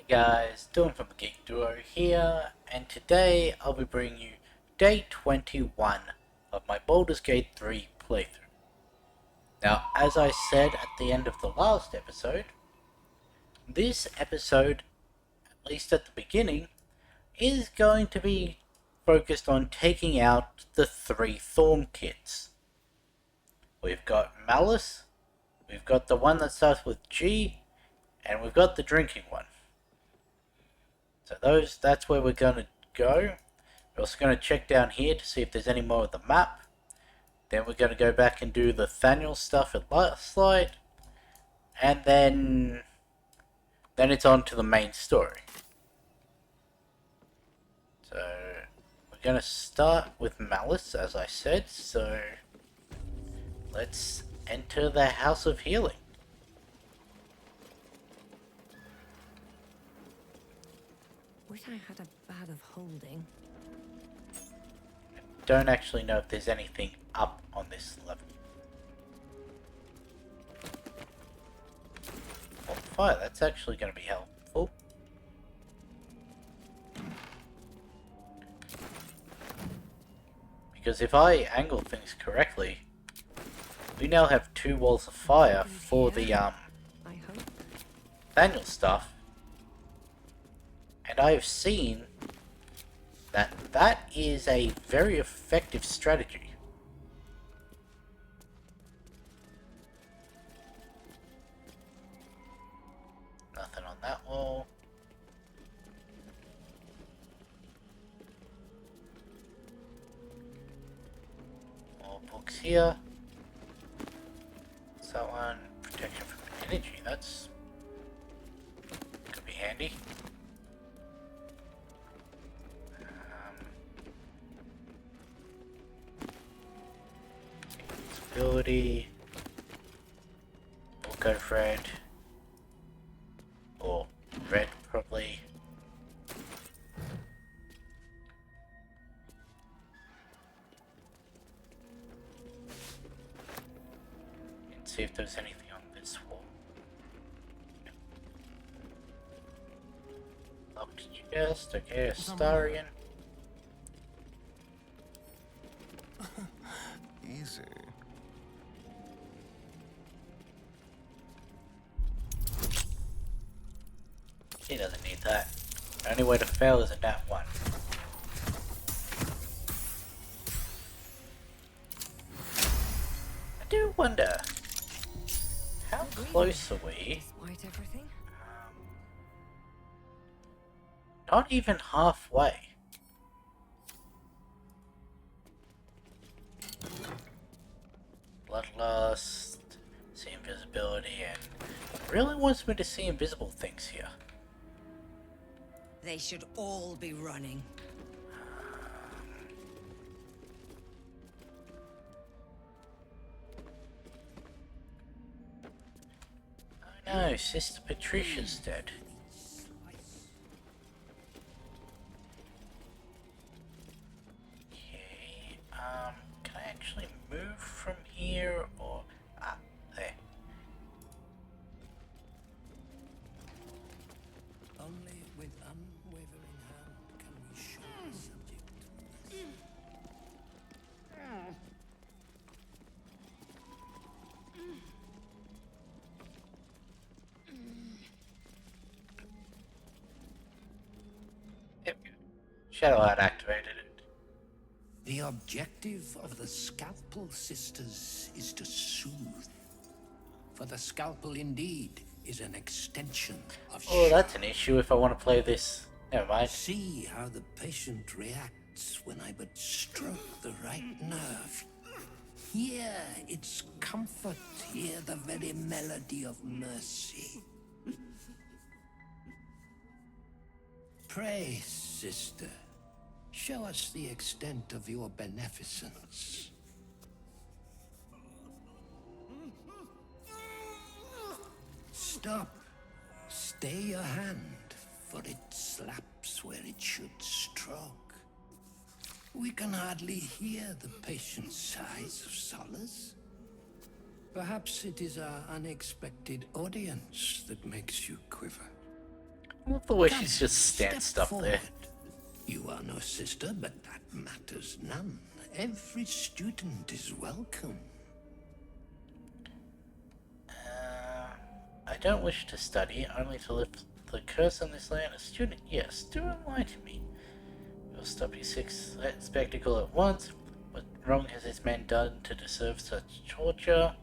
Hey guys, Dylan from the Geek Duo here, and today I'll be bringing you day 21 of my Baldur's Gate 3 playthrough. Now, as I said at the end of the last episode, this episode, at least at the beginning, is going to be focused on taking out the 3 Thorn kids. We've got Malice, we've got the one that starts with G, and we've got the drinking one. So that's where we're going to go. We're also going to check down here to see if there's any more of the map. Then we're going to go back and do the Thaniel stuff at last light. And then it's on to the main story. So we're going to start with Malice, as I said. So let's enter the House of Healing. Wish I had a bag of holding. Don't actually know if there's anything up on this level. Oh, fire, that's actually going to be helpful. Because if I angle things correctly, we now have 2 walls of fire for the Thaniel stuff. And I have seen that is a very effective strategy. Nothing on that wall. More books here. So on protection from energy, that's could be handy. Ability. We'll go for red. Or red, probably. And see if there's anything on this wall. Locked chest, okay, Astarian. Easy. He doesn't need that. The only way to fail is in that one. I do wonder, how close are we? Despite everything. Not even halfway. Bloodlust, see invisibility, and really wants me to see invisible things here. They should all be running. Oh no, Sister Patricia's dead. Okay, can I actually move from here, or... Ah, there. Only with unwavering hand can we show the subject. Yep. Shadowheart activated it. The objective of the Scalpel Sisters is to soothe. For the scalpel indeed is an extension of Oh, that's an issue if I want to play this. Never mind. See how the patient reacts when I but stroke the right nerve. Hear its comfort, hear the very melody of mercy. Pray, sister, show us the extent of your beneficence. Stop. Stay your hand, for it slaps where it should stroke. We can hardly hear the patient's sighs of solace. Perhaps it is our unexpected audience that makes you quiver. I love the way Come, she's just step stanced up forward. there. You are no sister, but that matters none. Every student is welcome. I don't wish to study, only to lift the curse on this land. A student, yes, do enlighten me. You'll stop your spectacle at once. What wrong has this man done to deserve such torture?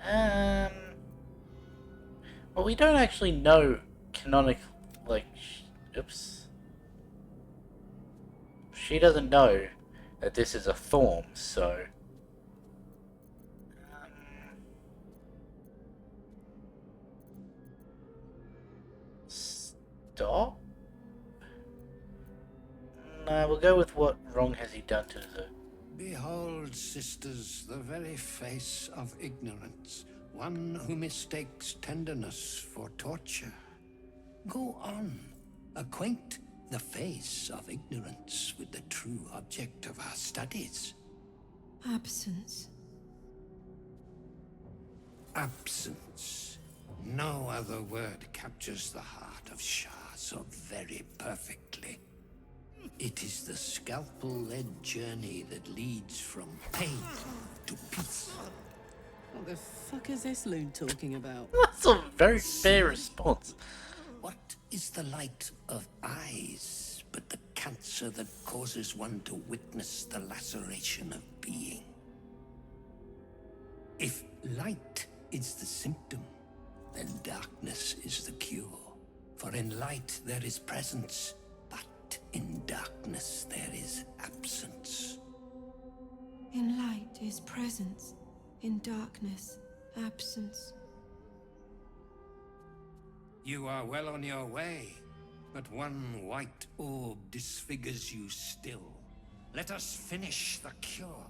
Um, well, we don't actually know canonical, like, oops. She doesn't know that this is a thorn, so... Stop? No, we'll go with what wrong has he done to deserve. Behold, sisters, the very face of ignorance, one who mistakes tenderness for torture. Go on, acquaint the face of ignorance with the true object of our studies. Absence. Absence. No other word captures the heart of Shah so very perfectly. It is the scalpel-led journey that leads from pain to peace. What the fuck is this loon talking about? That's a very fair response. What is the light of eyes but the cancer that causes one to witness the laceration of being? If light is the symptom, then darkness is the cure. For in light there is presence, but in darkness there is absence. In light is presence. In darkness, absence. You are well on your way, but one white orb disfigures you still. Let us finish the cure.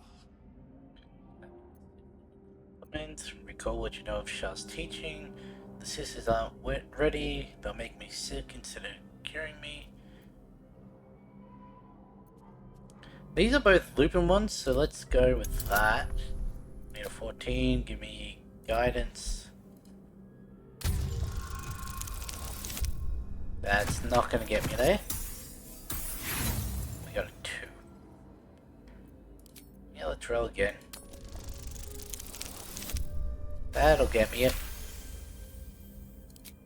Recall what you know of Shah's teaching. The sisters aren't ready. They'll make me sick instead of curing me. These are both Lupin ones, so let's go with that. Need a 14, give me guidance. That's not gonna get me there. We got a 2. Yeah, let's roll again. That'll get me it.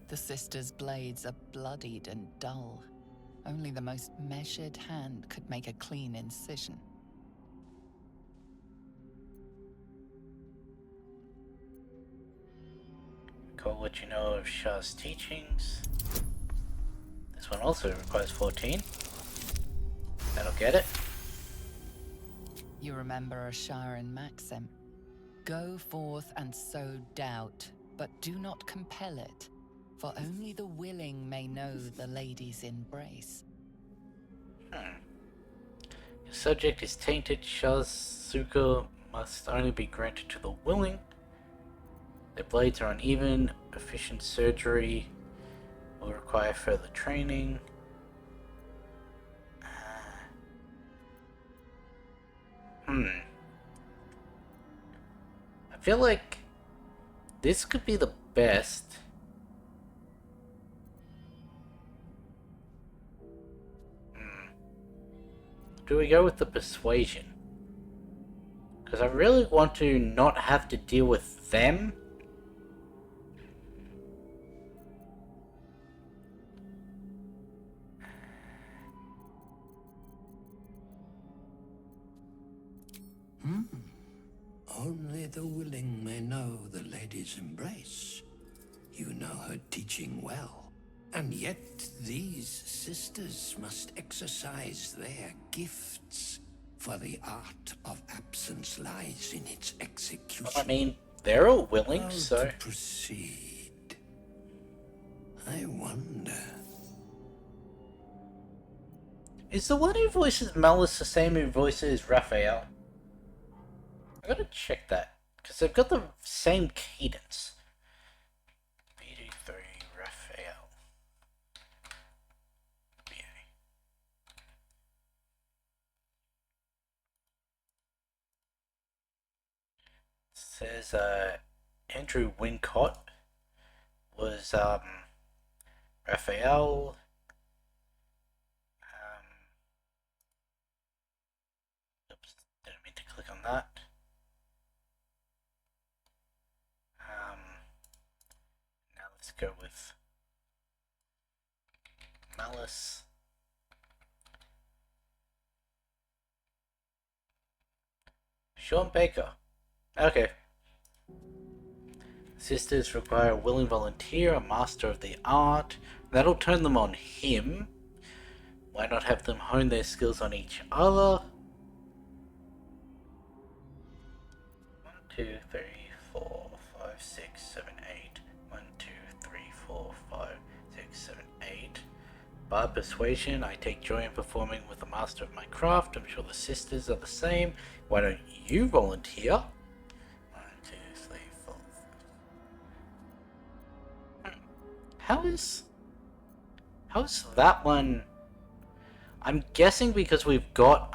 The sisters' blades are bloodied and dull. Only the most measured hand could make a clean incision. Recall what you know of Shah's teachings. This one also requires 14. That'll get it. You remember a Sharon maxim. Go forth and sow doubt, but do not compel it, for only the willing may know the lady's embrace. Your subject is tainted. Shah's sukkah must only be granted to the willing. Their blades are uneven. Efficient surgery will require further training. I feel like this could be the best. Do we go with the persuasion? Because I really want to not have to deal with them. Only the willing may know the lady's embrace. You know her teaching well. And yet these sisters must exercise their gifts, for the art of absence lies in its execution. I mean, they're all willing, How so... to proceed? I wonder. Is the one who voices Malice the same who voices Raphael? I gotta check that, because they've got the same cadence. BD3 Raphael. BA. Says, Andrew Wincott was Raphael. Oops, didn't mean to click on that. Now let's go with Malice. Sean Baker. Okay. Sisters require a willing volunteer, a master of the art. That'll turn them on him. Why not have them hone their skills on each other? 1, 2, 3, 4, 5, 6, 7, 8. 1, 2, 3, 4, 5, 6, 7, 8. Bard persuasion. I take joy in performing with the master of my craft. I'm sure the sisters are the same. Why don't you volunteer? 1, 2, 3, 4. How's that one? I'm guessing because we've got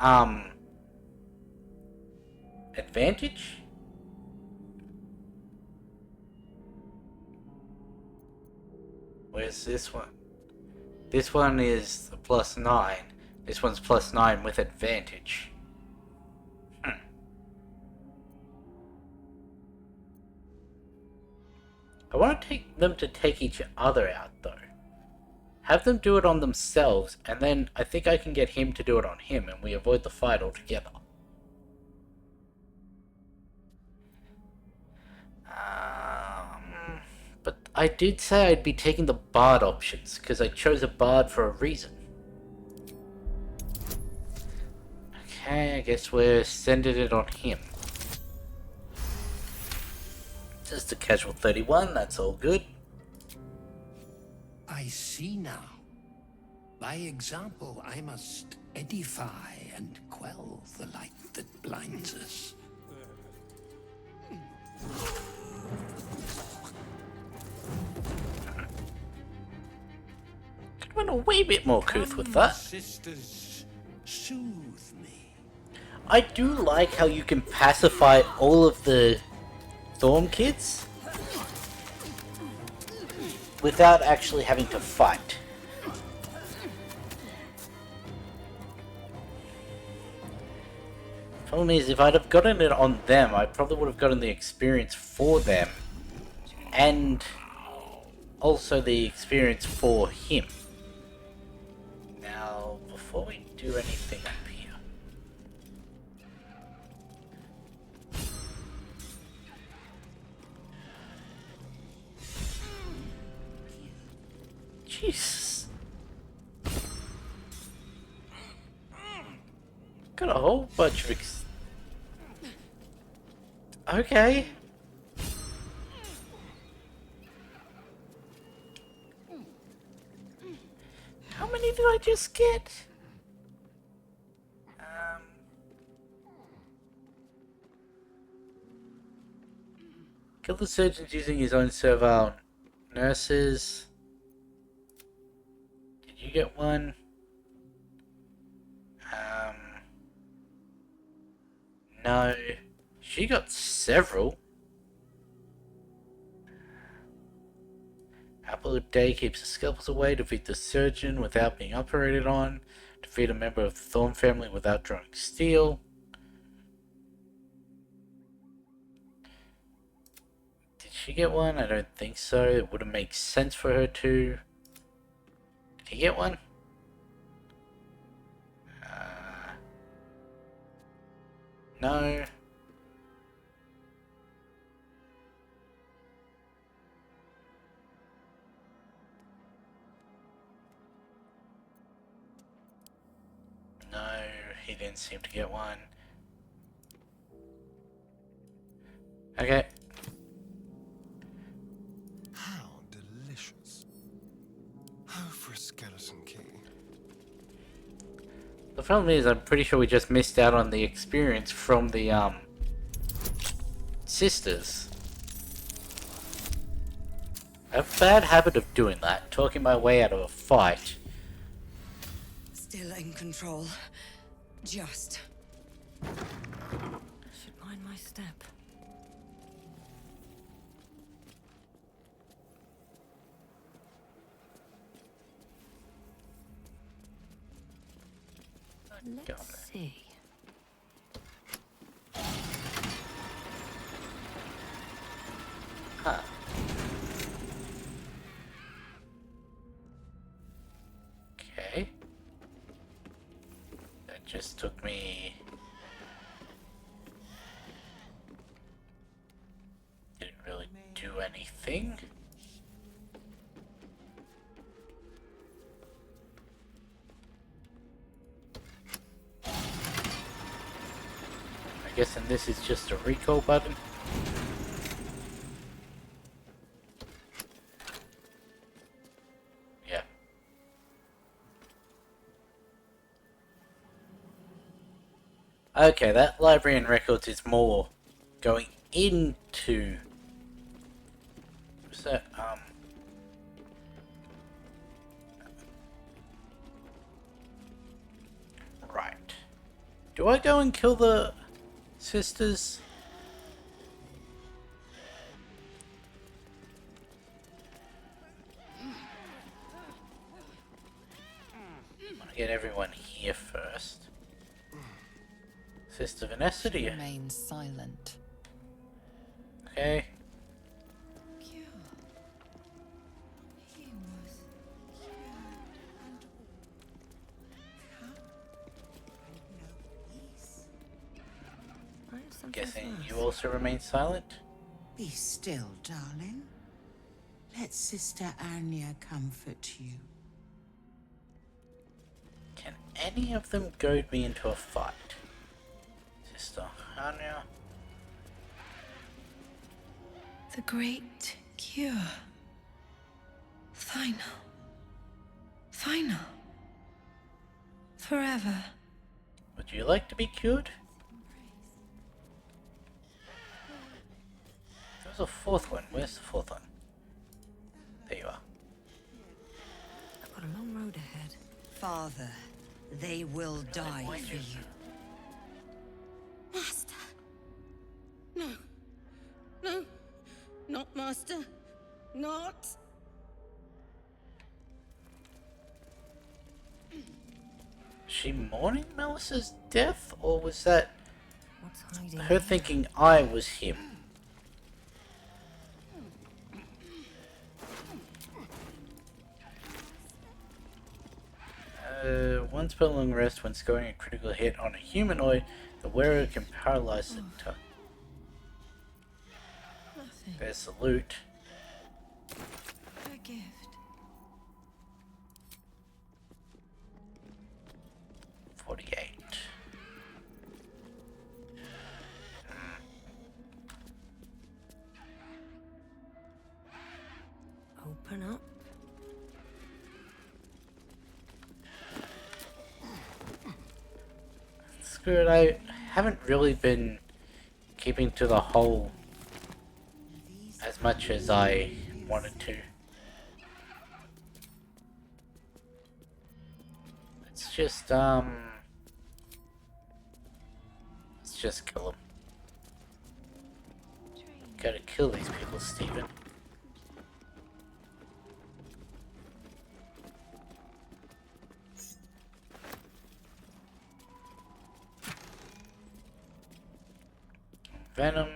advantage. Where's this one? This one is a +9. This one's +9 with advantage. I want to take them to take each other out though. Have them do it on themselves, and then I think I can get him to do it on him, and we avoid the fight altogether. But I did say I'd be taking the bard options, because I chose a bard for a reason. Okay, I guess we're sending it on him. Just a casual 31, that's all good. I see now. By example, I must edify and quell the light that blinds us. Could went a wee bit more couth with that. Sisters, soothe me. I do like how you can pacify all of the Thorn kids without actually having to fight. Problem is, if I'd have gotten it on them, I probably would have gotten the experience for them, and also the experience for him. Now, before we do anything up here, Jesus. Got a whole bunch of okay. How many did I just get? Kill the surgeons using his own servile nurses. Did you get one? No. She got several. Apple a day keeps the scalpels away. Defeat the surgeon without being operated on. Defeat a member of the Thorn family without drawing steel. Did she get one? I don't think so. It wouldn't make sense for her to. Did he get one? No. No, he didn't seem to get one. Okay. How delicious. How for a skeleton key? The problem is, I'm pretty sure we just missed out on the experience from the, sisters. I have a bad habit of doing that, talking my way out of a fight. Still in control. Just. Should mind my step. Go on Let's then. see. Huh. Okay. That just took me... Didn't really do anything. I'm guessing this is just a recall button. Yeah. Okay, that library and records is more going into... What's that? Right. Do I go and kill the sisters? I want to get everyone here first. Sister Vanessa, do you? Remain silent. Okay. Cure. He was cured and all. How? And no peace. I have something Guessing to you ask. also remain silent? Be still, darling. Let Sister Anya comfort you. Can any of them goad me into a fight? Sister Anya? The great cure. Final. Final. Forever. Would you like to be cured? There's a fourth one. Where's the fourth one? There you are. I've got a long road ahead. Father, they will die for you. Master! No. No. Not Master. Not. Is she mourning Melissa's death? Or was that What's hiding her here? thinking I was him? One spell long rest when scoring a critical hit on a humanoid, the wearer can paralyze the Nothing. There's the loot. A gift. 48. Open up. Screw it, I haven't really been keeping to the whole as much as I wanted to. Let's just kill them. Gotta kill these people, Stephen. Venom.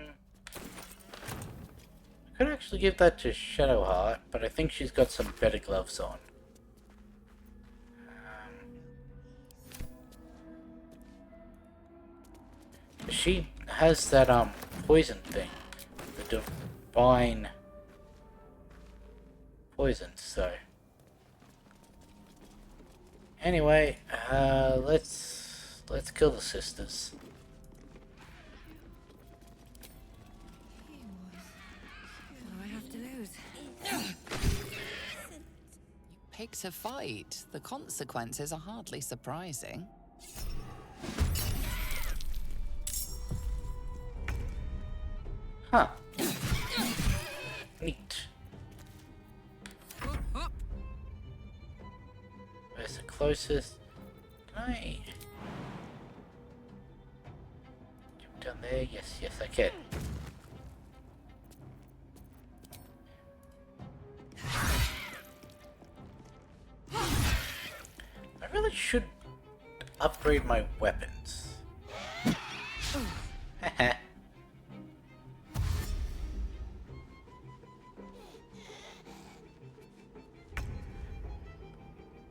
I could actually give that to Shadowheart, but I think she's got some better gloves on. She has that poison thing, the divine poison. So anyway, let's kill the sisters. What do I have to lose? Picked a fight. The consequences are hardly surprising. Huh. Neat. Where's the closest? Can I jump down there? Yes, yes, I can. I really should upgrade my weapons. Haha.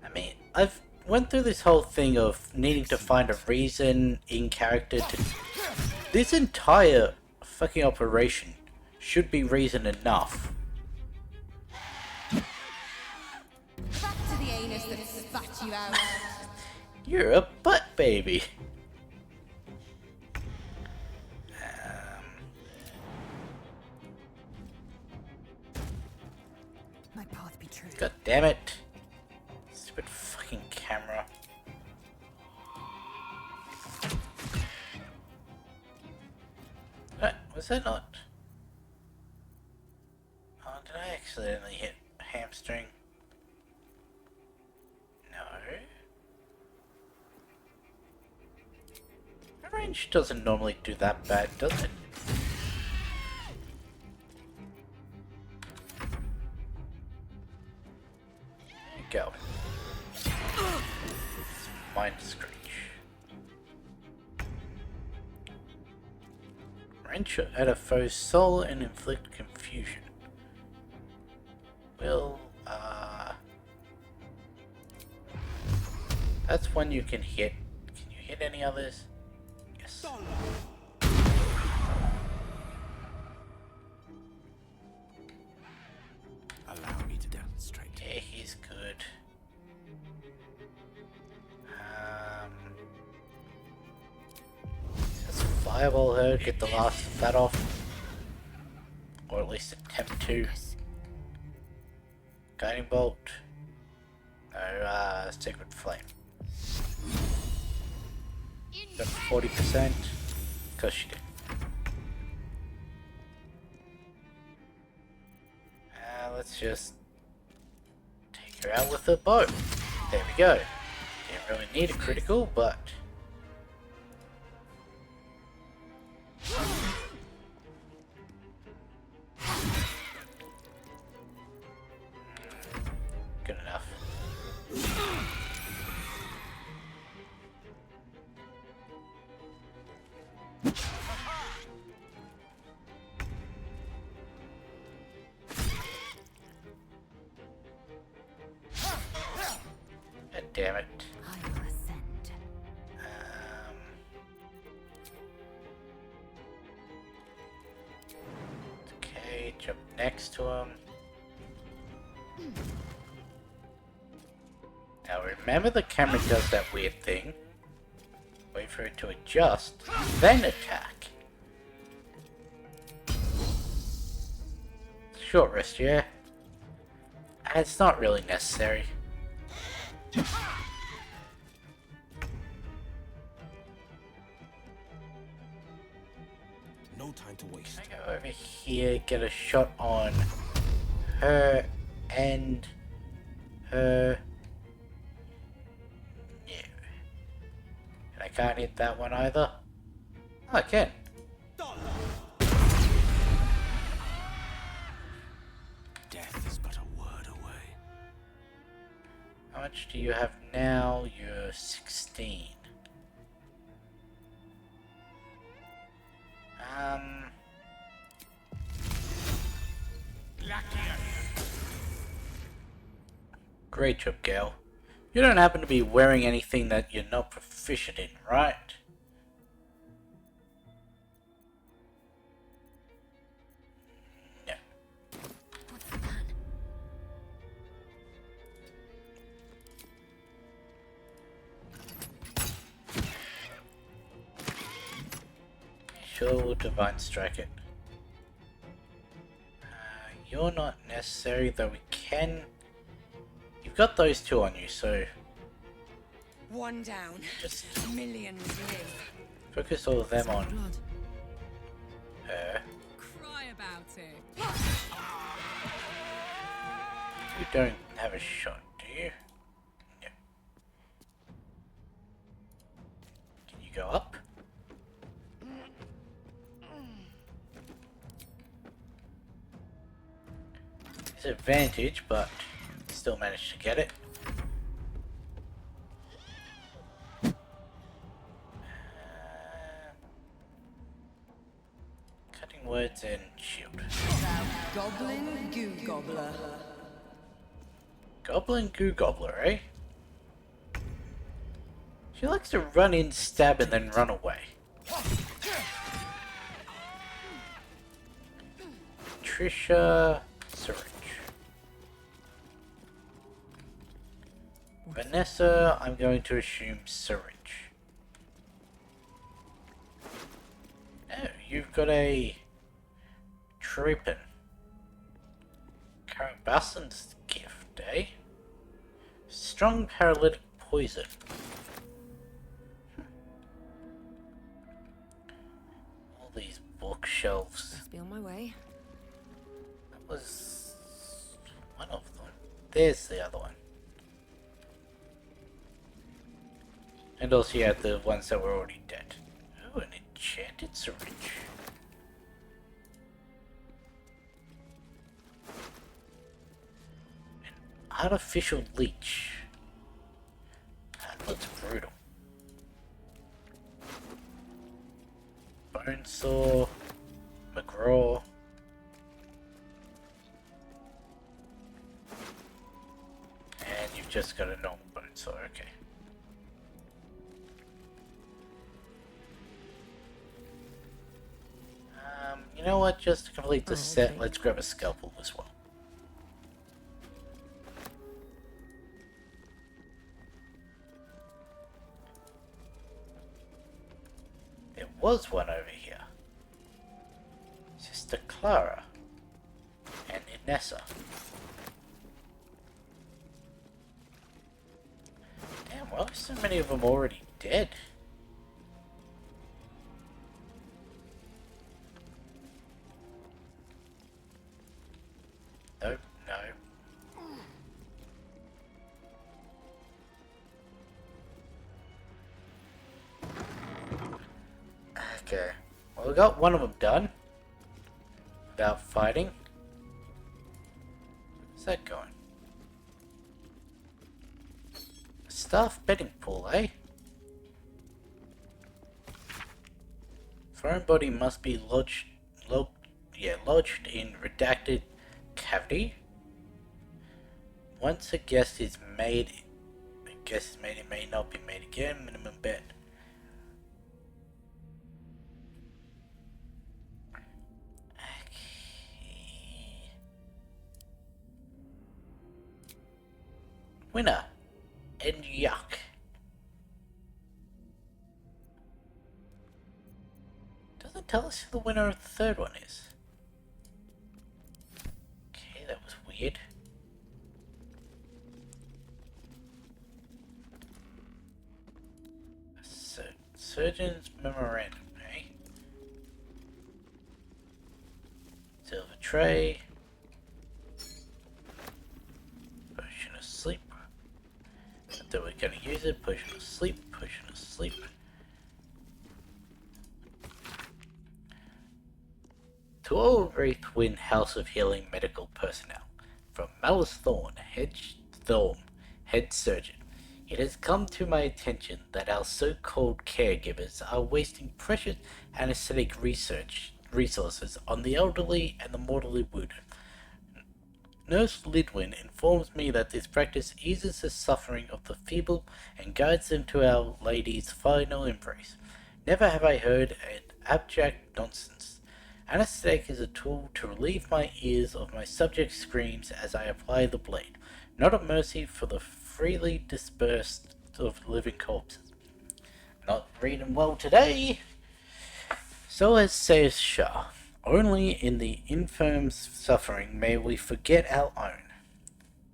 I mean, I've went through this whole thing of needing to find a reason in character to... This entire fucking operation should be reason enough. Back to the anus that spat you out. You're a butt baby. My path be true. God damn it. Stupid fucking camera. Was that not? Oh, did I accidentally hit hamstring? No. My range doesn't normally do that bad, does it? There you go. Mind screech. Wrench at a foe's soul and inflict confusion. Well, that's one you can hit. Can you hit any others? Yes. Allow me to demonstrate. Yeah, he's good. Just fireball her, get the last of that off. Or at least attempt to. Guiding bolt. No, sacred flame. Got 40%. Cause she did. Let's just take her out with a bow. There we go. Didn't really need a critical, but good enough. God damn it. I will ascend. Okay, jump next to him. Now remember the camera does that weird thing. Wait for it to adjust, then attack. Short rest, yeah. It's not really necessary. No time to waste. I go over here, get a shot on her and her. Yeah. And I can't hit that one either. Oh, I can. Death is but a word away. How much do you have now? You're 16. Great job, Gale. You don't happen to be wearing anything that you're not proficient in, right? No. What's the plan? Sure, we'll Divine Strike it. You're not necessary, though we can. You've got those two on you, so One down. just Millions live. focus all of them on Blood. her. Cry about it. You don't have a shot, do you? No. Can you go up? Disadvantage, but still managed to get it. words and shield. Goblin goo gobbler. Goblin Goo Gobbler, eh? She likes to run in, stab, and then run away. Trisha Syringe. Vanessa, I'm going to assume Syringe. Oh, you've got a Trippin. Carabassen's gift, eh? Strong paralytic poison. All these bookshelves. Must be on my way. That was one of them. There's the other one. And also you had the ones that were already dead. Oh, an enchanted syringe. An artificial leech. That looks brutal. Bonesaw. McGraw. And you've just got a normal bonesaw, okay. You know what, just to complete the set, okay. let's grab a scalpel as well. There was one over here. Sister Clara. And Inessa. Damn, why are so many of them already dead? Nope, no. Okay. Well, we got one of them done. Without fighting. Where's that going? Staff betting pool, eh? Foreign body must be lodged in redacted cavity. Once a guest is made, it may not be made again. Minimum bet. Okay. Winner. And yuck. Doesn't tell us who the winner of the third one is. Okay, that was weird. Surgeon's memorandum, eh? Silver tray. Potion of sleep. Not that we're gonna use it. Potion of sleep. Potion of sleep. To all Wraithwind House of Healing medical personnel, from Malice Thorn, head surgeon, it has come to my attention that our so-called caregivers are wasting precious anesthetic resources on the elderly and the mortally wounded. Nurse Lidwin informs me that this practice eases the suffering of the feeble and guides them to Our Lady's final embrace. Never have I heard an abject nonsense. Anesthetic is a tool to relieve my ears of my subject's screams as I apply the blade, not a mercy for the freely dispersed of living corpses. Not reading well today. So as says Shah, only in the infirm's suffering may we forget our own.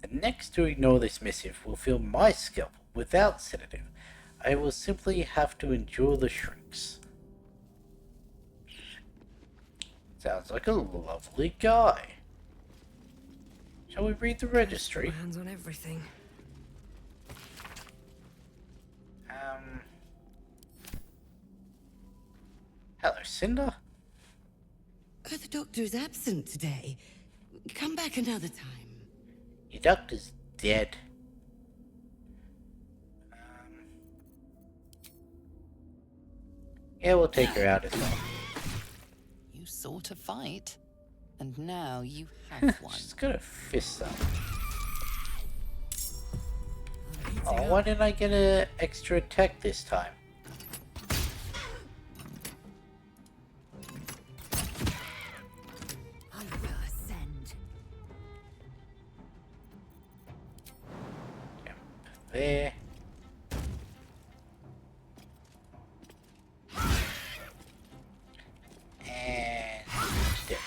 The next to ignore this missive will feel my scalpel without sedative. I will simply have to endure the shrieks. Sounds like a lovely guy. Shall we read the registry? My hands on everything. Hello, Cinder. Oh, the doctor is absent today. Come back another time. Your doctor's dead. Yeah, we'll take her out as well. You You sought a fight, and now you have one. She's got a fist up. Oh, why didn't I get an extra attack this time? I will ascend. Jump there. And dead.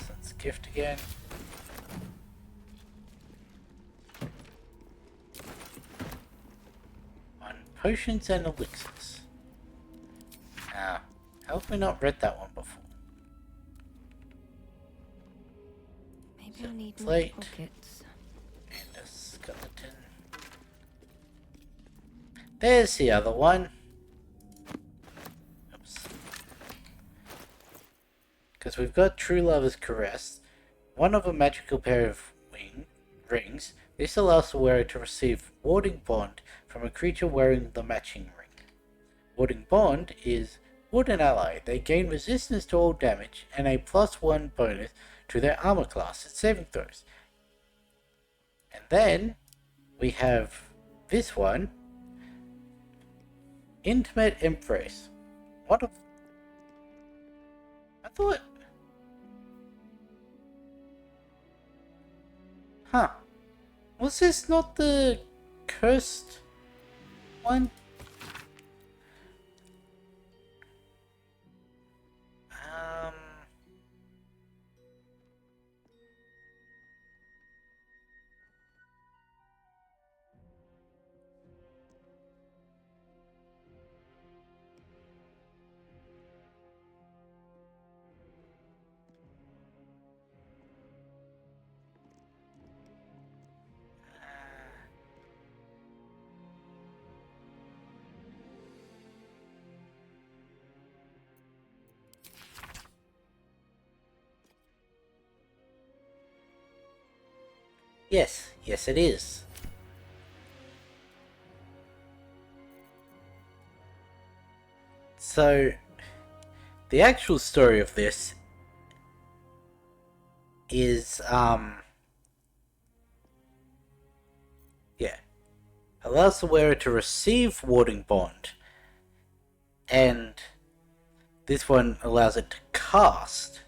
That's gift again. On potions and elixirs. Now, how have we not read that one before? Maybe I need more Plate. pockets. And a skeleton. There's the other one. Oops. Because we've got True Lover's Caress, one of a magical pair of rings. This allows the wearer to receive Warding Bond from a creature wearing the matching ring. Warding Bond is Ward an ally. They gain resistance to all damage and a +1 bonus to their armor class and saving throws. And then we have this one. Intimate Embrace. What a... I thought... Huh. Was this not the cursed one? Yes, yes it is. So, the actual story of this is, allows the wearer to receive Warding Bond, and this one allows it to cast.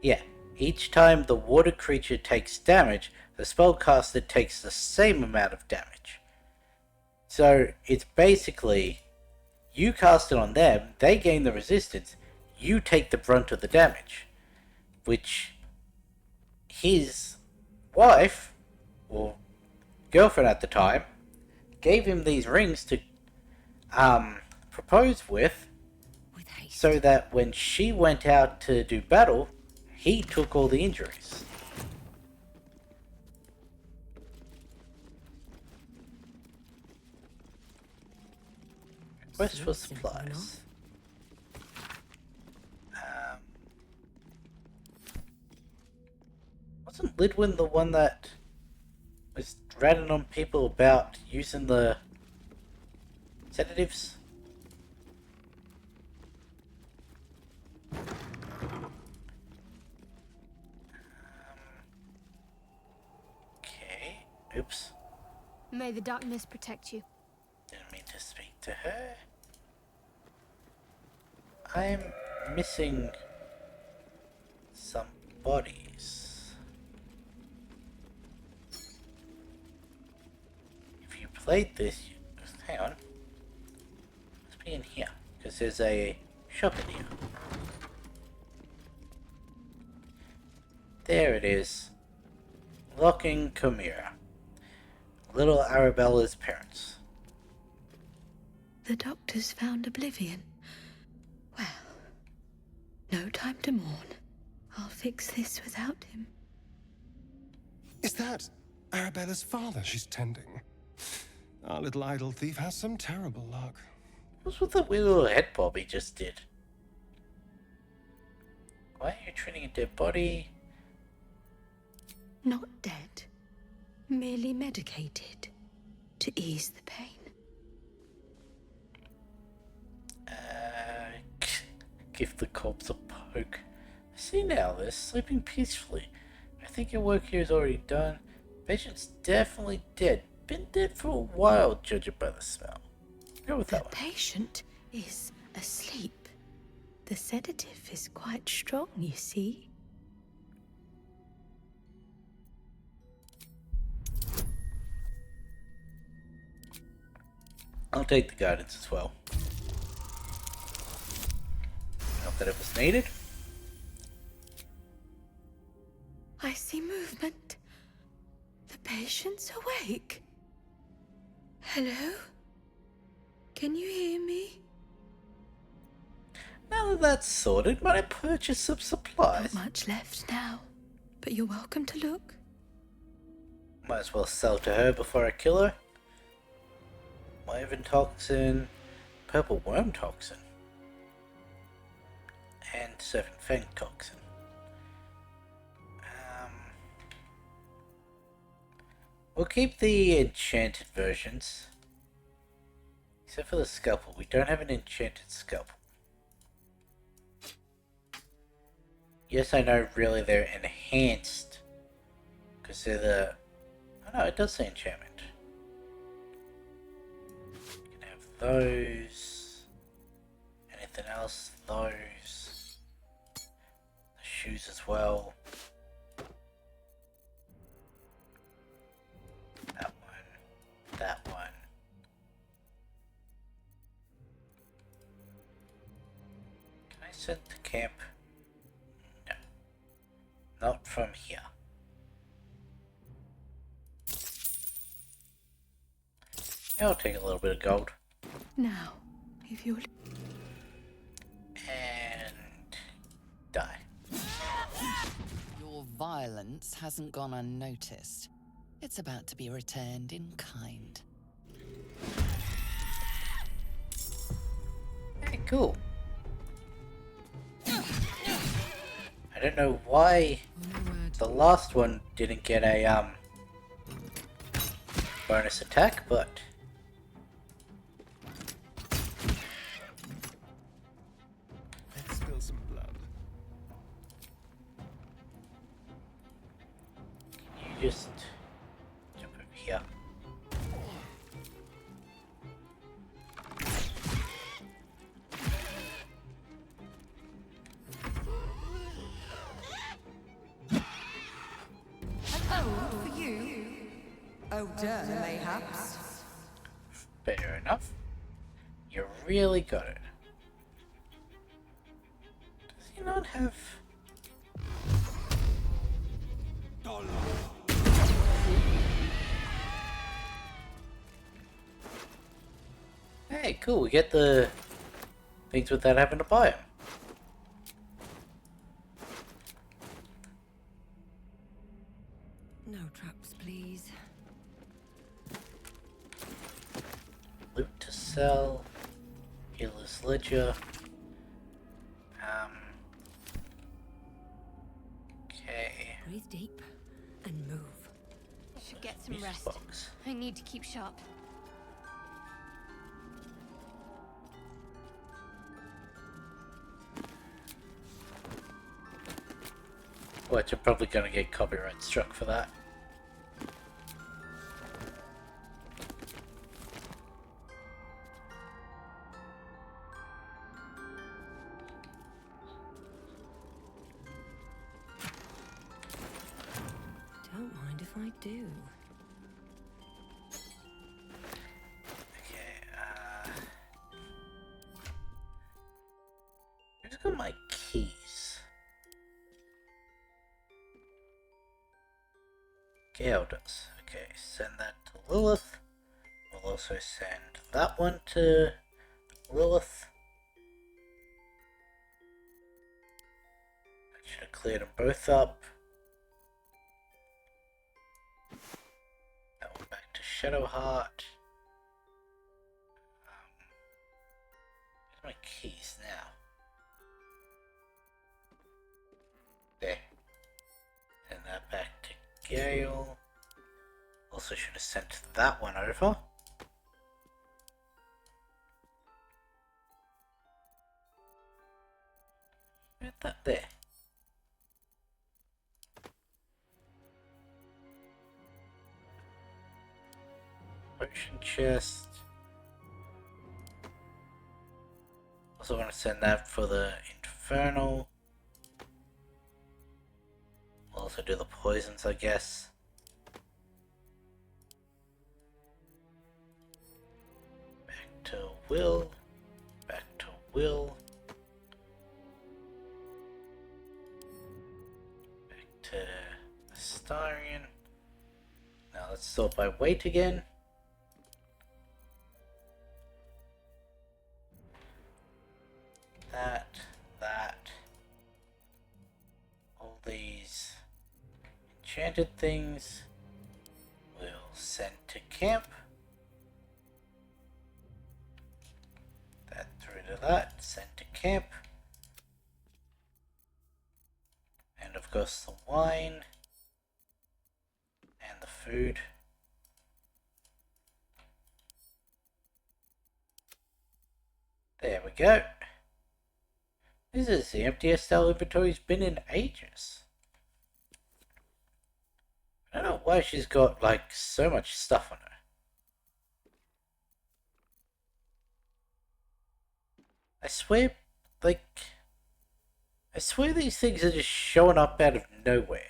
Yeah, each time the warded creature takes damage, the spellcaster takes the same amount of damage. So it's basically, you cast it on them, they gain the resistance, you take the brunt of the damage. Which his wife, or girlfriend at the time, gave him these rings to propose with, so that when she went out to do battle, he took all the injuries. Request for supplies. Wasn't Lidwin the one that was ratting on people about using the sedatives? Okay. Oops. May the darkness protect you. Didn't mean to speak to her. I'm missing some bodies. If you played this, hang on. Must be in here, because there's a shop in here. There it is. Locking Chimera. Little Arabella's parents. The doctor's found Oblivion. Well, no time to mourn. I'll fix this without him. Is that Arabella's father she's tending? Our little idol thief has some terrible luck. What's with the weird little head bob he just did? Why are you treating a dead body? Not dead. merely medicated to ease the pain. Give the corpse a poke. See now, they're sleeping peacefully. I think your work here is already done. Patient's definitely dead. Been dead for a while, judging by the smell. Go with that one. The patient is asleep. The sedative is quite strong, you see. I'll take the guidance as well. Not that it was needed. I see movement. The patient's awake. Hello? Can you hear me? Now that that's sorted, might I purchase some supplies? Not much left now, but you're welcome to look. Might as well sell to her before I kill her. Wyvern toxin, purple worm toxin, and serpent fang toxin. We'll keep the enchanted versions. Except for the scalpel. We don't have an enchanted scalpel. Yes, I know, really, they're enhanced. Because they're the... Oh no, it does say enchantment. You can have those. Anything else? Those. The shoes as well. That one. That one. Can I send to camp? No. Not from here. I'll take a little bit of gold. Now, if you'll... And... die. Your violence hasn't gone unnoticed. It's about to be returned in kind. Hey, cool. I don't know why the last one didn't get a bonus attack, but Let's spill some blood. you just jump over here. For you. Oh, duh, mayhaps. Fair enough. You really got it. Does he not have... Hey, cool, we get the things without having to buy them. No traps, please. Loot to sell. Healer's Ledger. Okay. Breathe deep and move. Should get some Music rest. box. I need to keep sharp. But you're probably gonna get copyright struck for that. Don't mind if I do. Okay, where's got my keys? Gale does. Okay, send that to Lilith. We'll also send that one to Lilith. I should have cleared them both up. That one back to Shadowheart. Where's my keys now? There. Send that back to Gale. also should have sent that one over. Where's that there? Potion chest. Also want to send that for the Infernal. We'll also do the poisons, I guess. Back to Will. Back to Will. Back to Astarion. Now let's sort by weight again. That. All these enchanted things we'll send to camp. That through to that, send to camp. And of course the wine and the food. There we go. This is the emptiest our inventory's been in ages. I don't know why she's got like so much stuff on her. I swear these things are just showing up out of nowhere.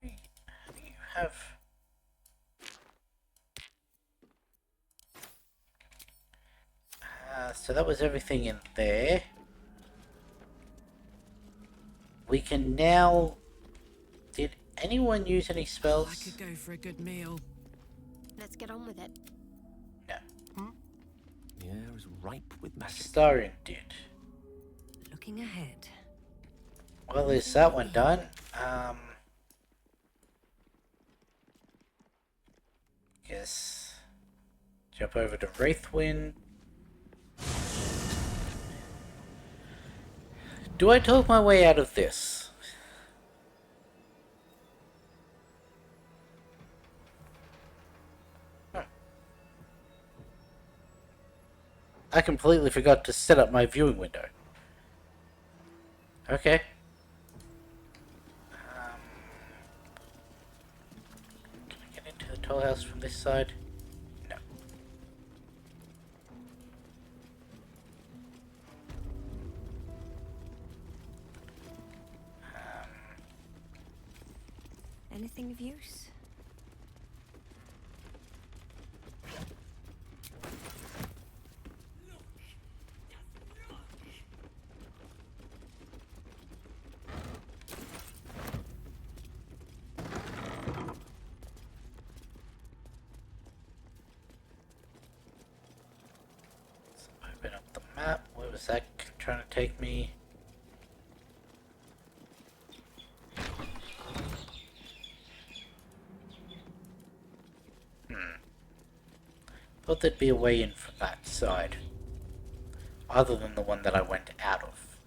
You have... so that was everything in there. We can now... Did anyone use any spells? I could go for a good meal. Let's get on with it. No. The air is ripe with magic. Astarion did. Looking ahead. Well, there's that one done. Guess... Jump over to Wraithwind. Do I talk my way out of this? I completely forgot to set up my viewing window. Okay. Can I get into the toll house from this side? No. Anything of use? Open up the map. Where was that trying to take me? Thought there'd be a way in from that side. Other than the one that I went out of.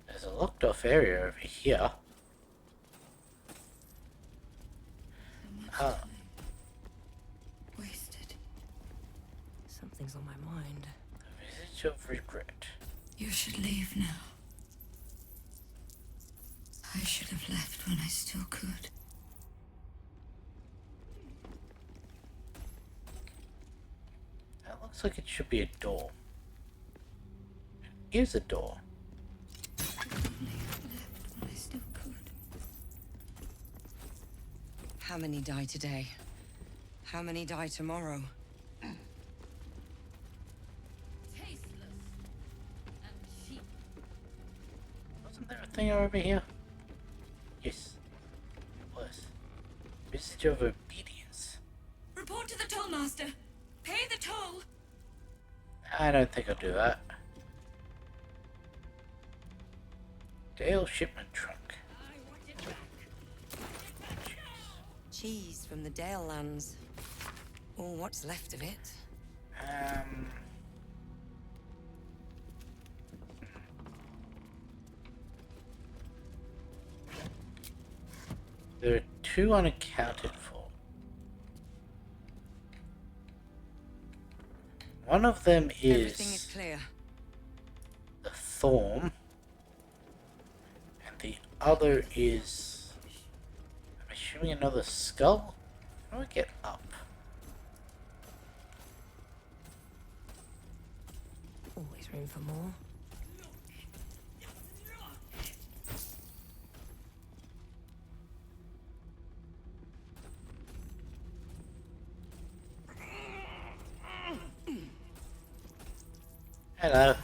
There's a locked off area over here. Ah. Wasted. Something's on my mind. A visage of regret. You should leave now. I should have left when I still could. That looks like it should be a door. It is a door. I left when I still could. How many die today? How many die tomorrow? Wasn't there a thing over here? Yes. It was. Visage of obedience. Report to the tollmaster. Pay the toll. I don't think I'll do that. Dale shipment trunk. Cheese from the Dale lands. Or what's left of it. There are two unaccounted for. One of them Everything is is clear. the thorn, and the other is, I'm assuming, another skull? How do I get up? Always room for more. Hello.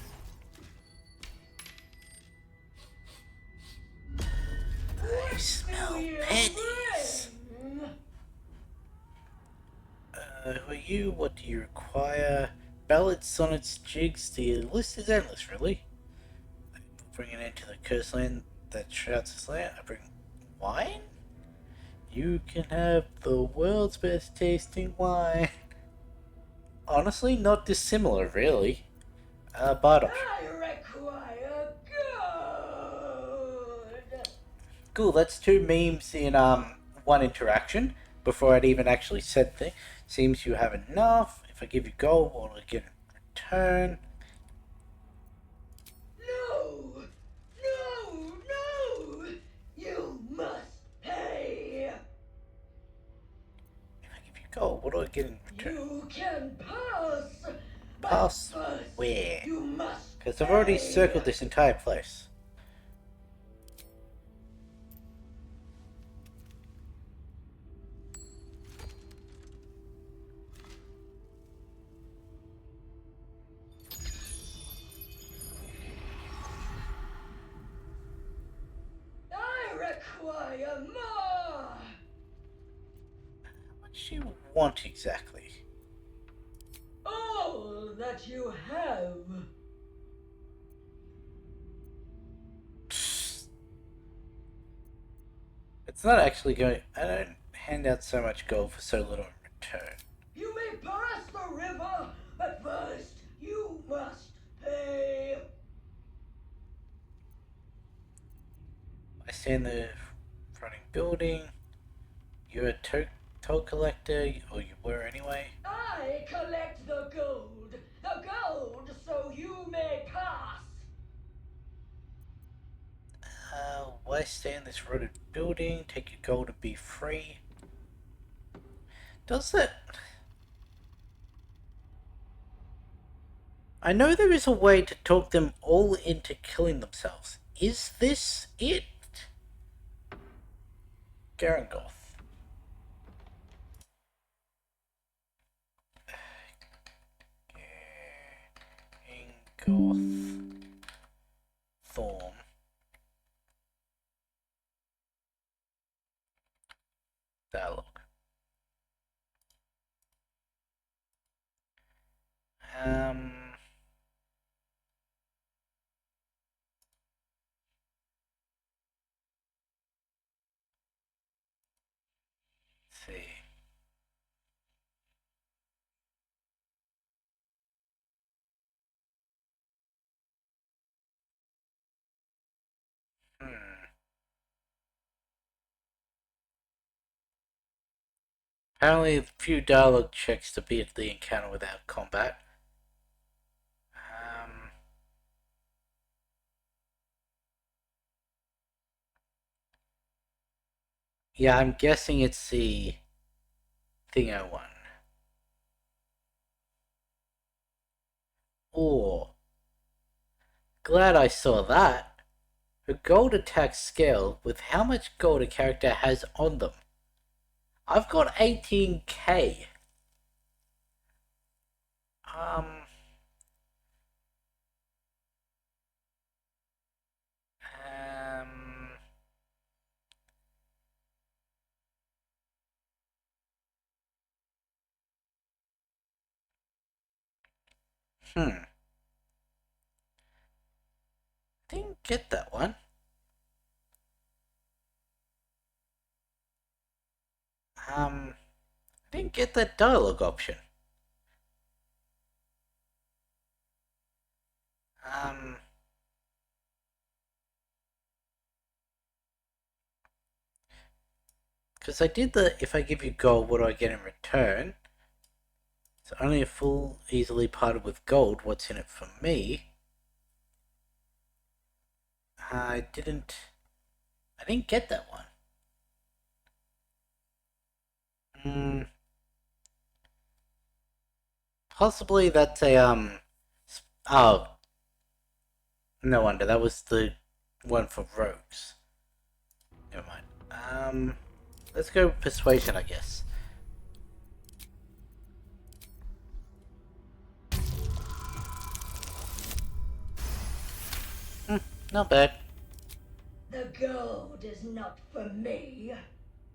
I smell pennies. Who are you? What do you require? Ballads, sonnets, jigs, the list is endless, really. I bring an end to the cursed land that shouts its land. I bring wine? You can have the world's best tasting wine. Honestly, not dissimilar, really. Bard option. I require good. Cool, that's two memes in one interaction before I'd even actually said thing. Seems you have enough. If I give you gold, what will I get in return? No! No! No! You must pay! If I give you gold, what do I get in return? You can pass! Pass but first where? you must Because I've already pay. circled this entire place. I require more! What do you want exactly? All that you have. It's not actually going. I don't hand out so much gold for so little in return. You may pass the river, but first you must pay. I stand in the fronting building. You're a toll collector, or you were anyway. I collect the gold. The gold so you may pass. Why stay in this rotted building? Take your gold and be free. Does that... I know there is a way to talk them all into killing themselves. Is this it? Garangoth. Garangoth. Thorn. Dialogue. Um... Let's see. Apparently a few dialogue checks to beat the encounter without combat. Yeah, I'm guessing it's the thing I won. Or, glad I saw that. A gold attack scale with how much gold a character has on them. I've got 18k. Um... Um... Hmm. Didn't get that one. I didn't get that dialogue option. Um... Because I did the if I give you gold, what do I get in return? It's only a full, easily parted with gold. What's in it for me? I didn't get that one. Possibly that's a, oh, no wonder, that was the one for rogues. Never mind. Let's go persuasion, I guess. Not bad. The gold is not for me.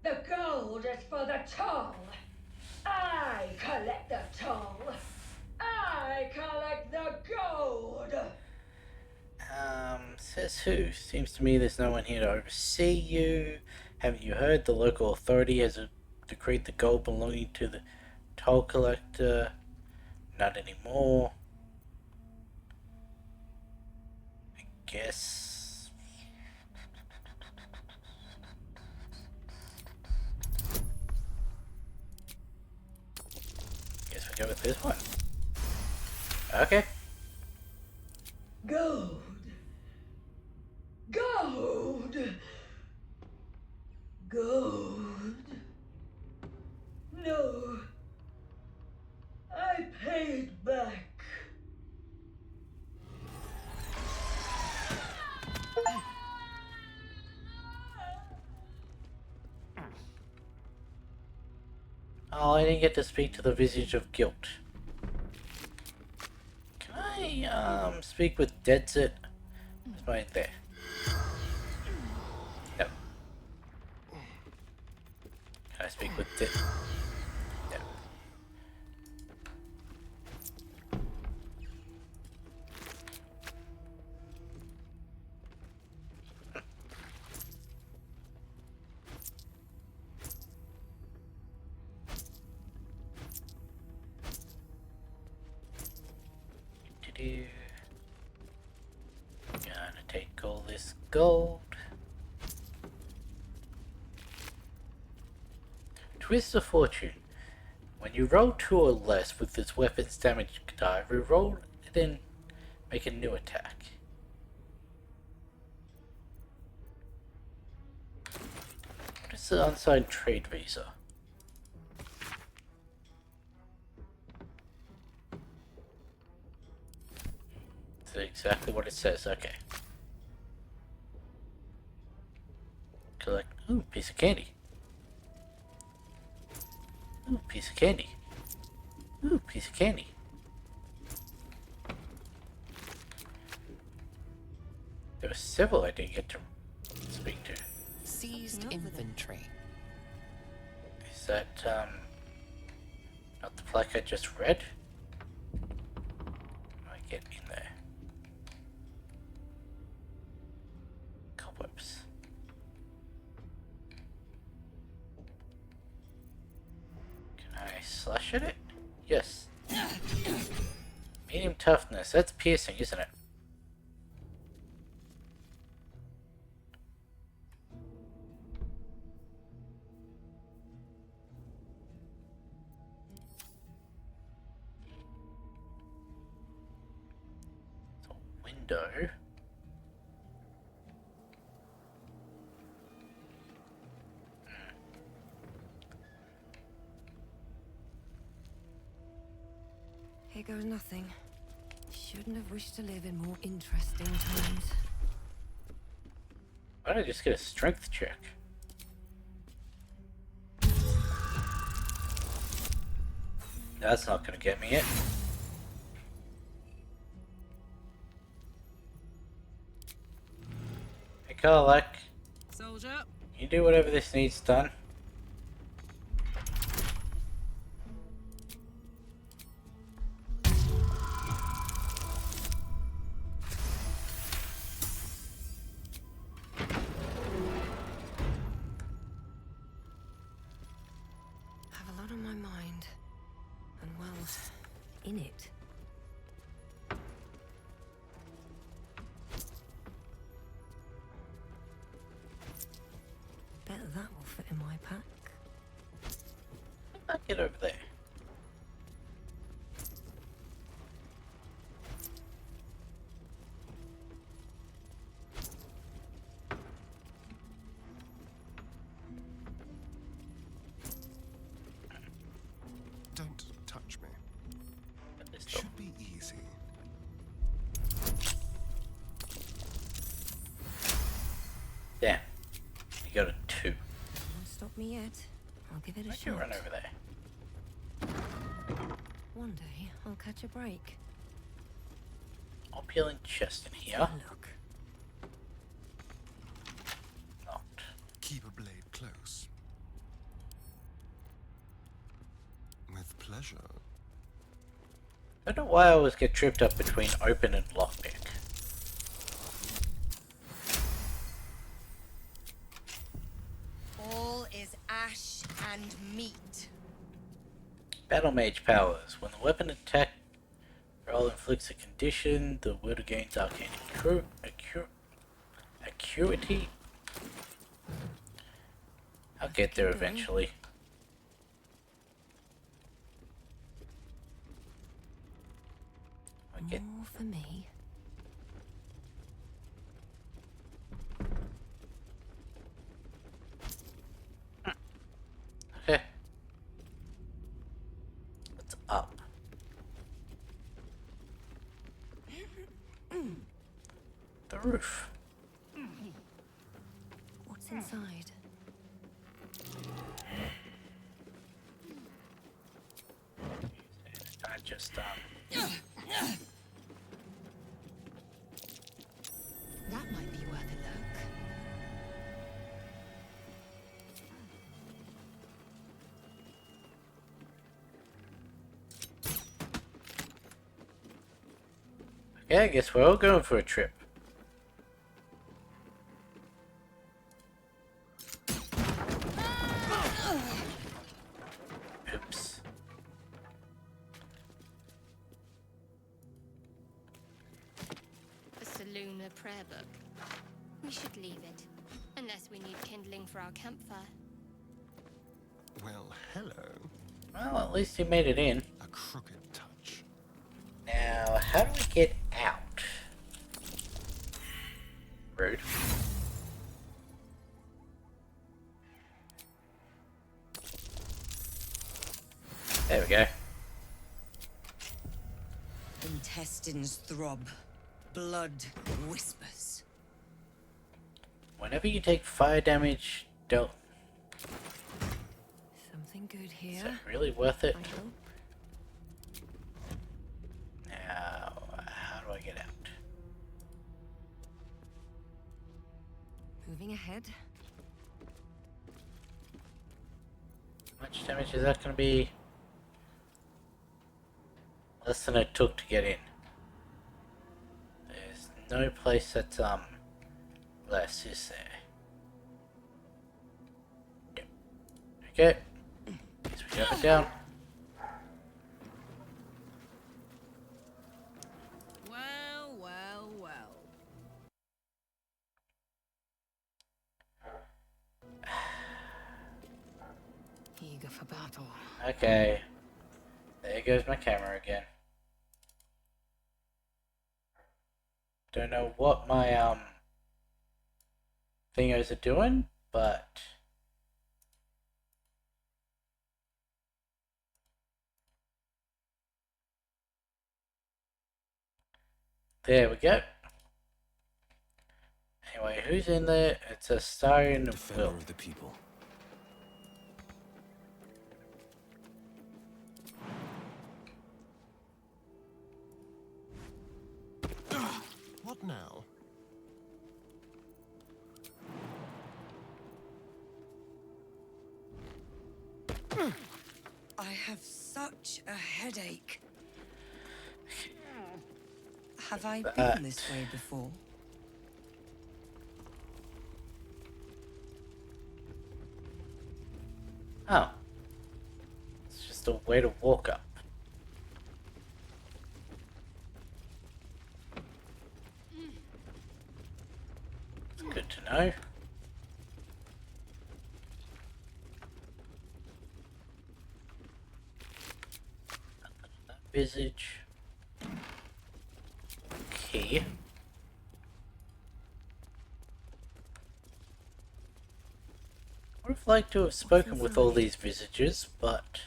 The gold is for the toll. I collect the toll. I collect the gold. Says who? Seems to me there's no one here to oversee you. Haven't you heard? The local authority has decreed the gold belonging to the toll collector. Not anymore. I guess. Guess we go with this one. Okay. Gold. Gold. Gold. No. I paid back. Oh, I didn't get to speak to the visage of guilt. Can I, speak with Deadsit? It's right there. No. Can I speak with Deadsit? No. Gonna take all this gold. Twist of Fortune. When you roll 2 or less with this weapon's damage die, reroll it and make a new attack. What is the unsigned trade visa? Is that exactly what it says? Okay. Collect. Ooh, piece of candy. Ooh, piece of candy. Ooh, piece of candy. There were several I didn't get to speak to. Seized inventory. Is that, not the plaque I just read? How do I get in there? Cobwebs. Can I slash at it? Yes. Medium toughness. That's piercing, isn't it? So, window. Here goes nothing. Shouldn't have wished to live in more interesting times. Why don't I just get a strength check? That's not gonna get me it. Hey, Karlak. Soldier. You do whatever this needs done. Have a lot on my mind. And well, in it. Bet that will fit in my pack. Get over there. Don't touch me. This door. Should be easy. Damn. You got a 2. Won't stop me yet. I'll give it a I can shot. run over there. One day, I'll catch a break. Opulent chest in here. Look. Not. Keep a blade close. With pleasure. I don't know why I always get tripped up between open and lockpick. All is ash and meat. Battle Mage powers. When the weapon attack roll inflicts a condition, the wielder gains arcane acuity. I'll get there eventually. More for me. Okay. It's up. The roof. What's inside? I just That might be worth a look. okay, I guess we're all going for a trip. Oops. The Saloona prayer book. We should leave it. Unless we need kindling for our campfire. Well, hello. Well, at least he made it in. A crooked touch. Now, how do we get out? Rude. There we go. Intestines throb. Blood whispers. Whenever you take fire damage, don't. Something good Is here. it really worth it? I hope. Now, how do I get out? Moving ahead. How much damage is that going to be? Less than it took to get in. There's no place that's, less, is there? Yep. Okay. Guess we got it down. Well, well, well. Eager for battle. Okay. There goes my camera again. Don't know what my, thingos are doing, but... there we go. Anyway, who's in there? It's a Starian Defender Will. of the people. What now? I have such a headache. Have I been this way before? Oh. It's just a way to walk up. It's good to know. Visage. Key. I would have liked to have spoken with all these visages, but...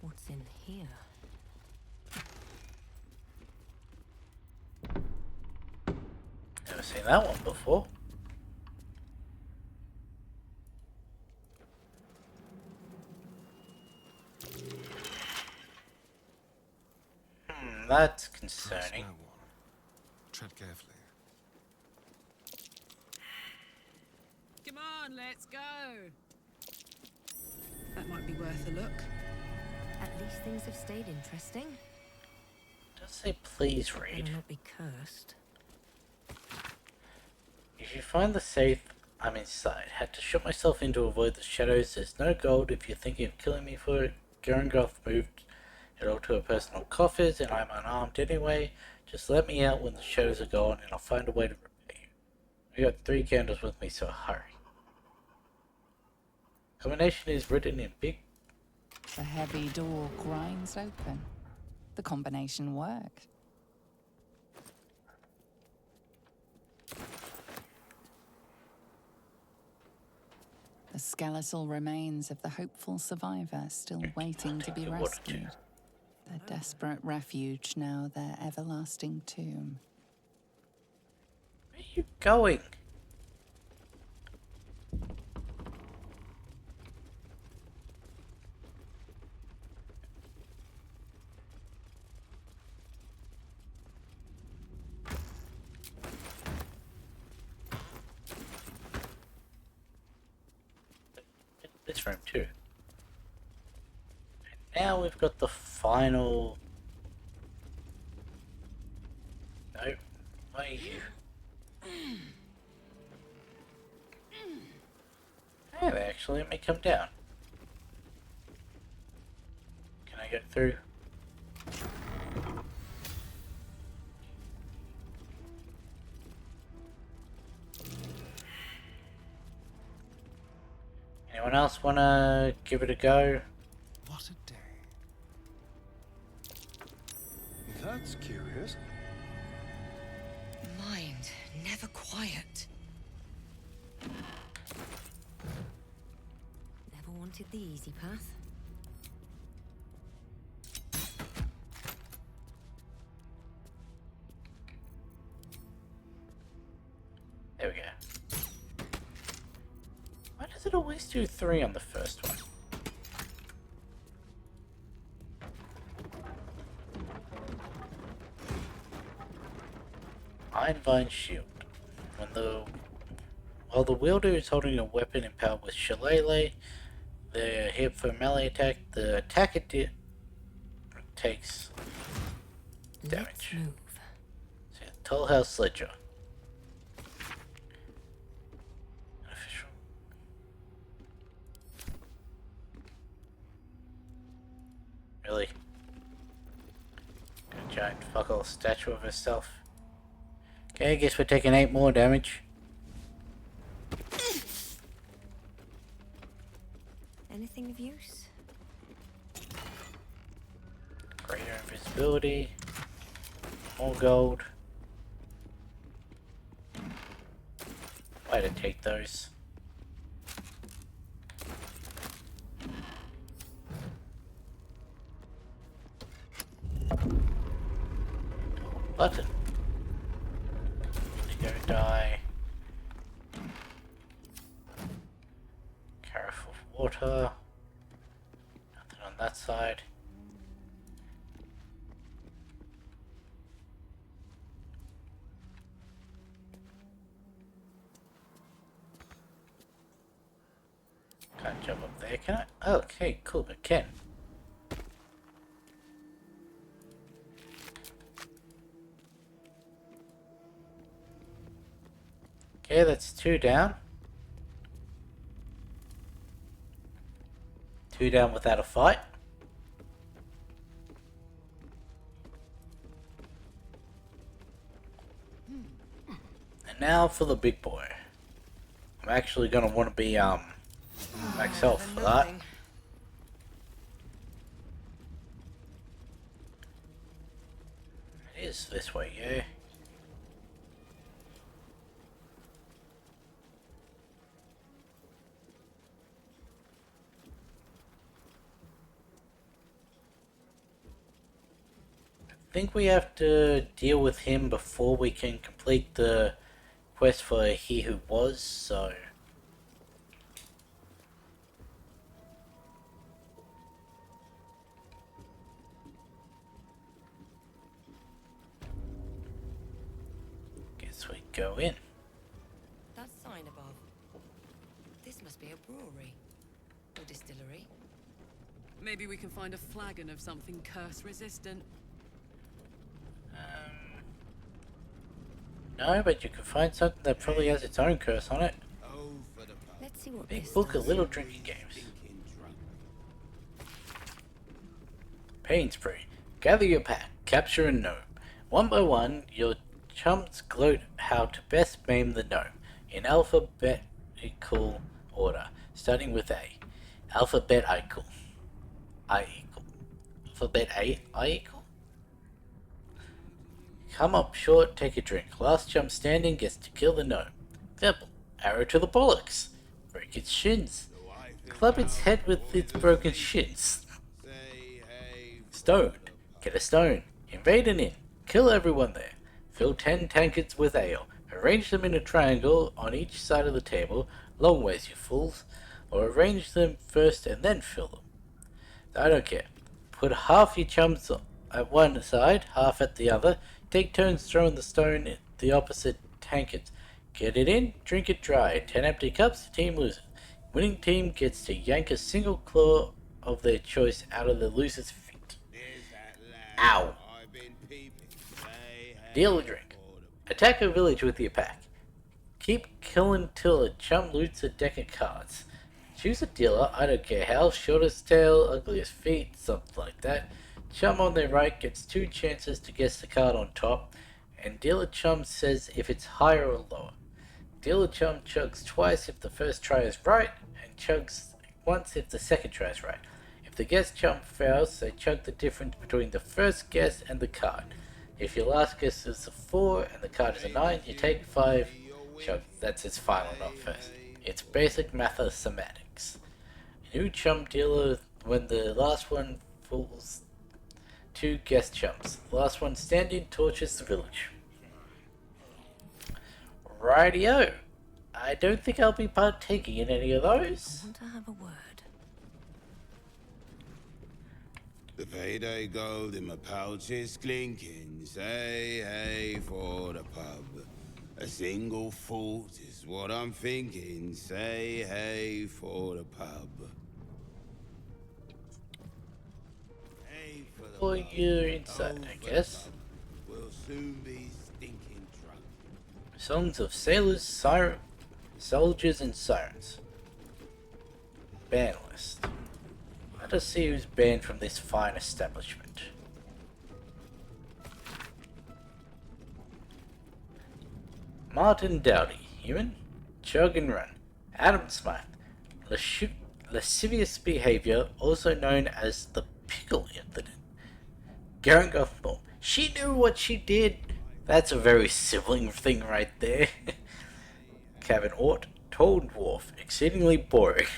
What's in here? Never seen that one before. That's concerning. No one. Tread carefully. Come on, let's go. That might be worth a look. At least things have stayed interesting. Does say please read. Better not be cursed. If you find the safe, I'm inside. Had to shut myself in to avoid the shadows. There's no gold. If you're thinking of killing me for it, Garangoth moved it all to her personal coffers, and I'm unarmed anyway. Just let me out when the shadows are gone, and I'll find a way to repay you. I got 3 candles with me, so hurry. Combination is written in big. The heavy door grinds open. The combination worked. The skeletal remains of the hopeful survivor still waiting to be rescued. Their desperate refuge now their everlasting tomb. Where are you going? This room too. And now we've got the final. No, why are you? Hey, they actually let me come down. Can I get through? Anyone else wanna give it a go? What a day. That's curious. Mind, never quiet. Never wanted the easy path. There we go. Why does it always do 3 on the first one? Ironvine Shield. While the wielder is holding a weapon empowered with Shillelagh, they're hit for melee attack. The attacker takes damage. Let's move. So, Toll House Ledger. Official. Really? A giant fuckle statue of herself. Okay, I guess we're taking 8 more damage. Anything of use? Greater invisibility. More gold. Why to take those? Button. Go die. Careful of water. Nothing on that side. Can't jump up there, can I? Oh, okay, cool, I can. Okay, that's 2 down. 2 down without a fight. And now for the big boy. I'm actually gonna want to be Max health for that. It is this way, yeah. I think we have to deal with him before we can complete the quest for He Who Was, so... guess we go in. That sign above. This must be a brewery. Or distillery. Maybe we can find a flagon of something curse-resistant. No, but you can find something that probably has its own curse on it. Let's see what Big this book of does. little drinking games. Pain Spree. Gather your pack. Capture a gnome. One by one, your chums gloat how to best maim the gnome. In alphabetical order. Starting with A. Alphabetical. I equal. Alphabet A. I equal. Come up short, take a drink. Last chum standing gets to kill the gnome. Pebble. Arrow to the bollocks. Break its shins. Club its head with its broken shins. Stone. Get a stone. Invade an inn. Kill everyone there. Fill 10 tankards with ale. Arrange them in a triangle on each side of the table. Long ways, you fools. Or arrange them first and then fill them. I don't care. Put half your chums at one side, half at the other. Take turns throwing the stone at the opposite tankards. Get it in, drink it dry. 10 empty cups, the team loses. Winning team gets to yank a single claw of their choice out of the loser's feet. Ow. Deal a drink. Attack a village with your pack. Keep killing till a chum loots a deck of cards. Choose a dealer, I don't care how, shortest tail, ugliest feet, something like that. Chum on their right gets 2 chances to guess the card on top, and dealer chum says if it's higher or lower. Dealer chum chugs twice if the first try is right, and chugs once if the second try is right. If the guess chum fails, they chug the difference between the first guess and the card. If your last guess is a 4 and the card is a 9, you take 5 chugs. That's its final, not first. It's basic mathematics. New chum dealer when the last one falls 2 guest chumps. The last one standing torches the village. Rightio. I don't think I'll be partaking in any of those. I want to have a word. The payday gold in my pouch is clinking. Say hey for the pub. A single thought is what I'm thinking. Say hey for the pub. Hey for the Or pub. you're inside, I guess. We'll soon be stinking drunk. Songs of sailors, soldiers, and sirens. Ban list. Let us see who's banned from this fine establishment. Martin Dowdy, human. Chug and run. Adam Smythe, lascivious behavior, also known as the pickle incident. Garen Gothmore, she knew what she did. That's a very sibling thing right there. Kevin Ort, tall dwarf, exceedingly boring.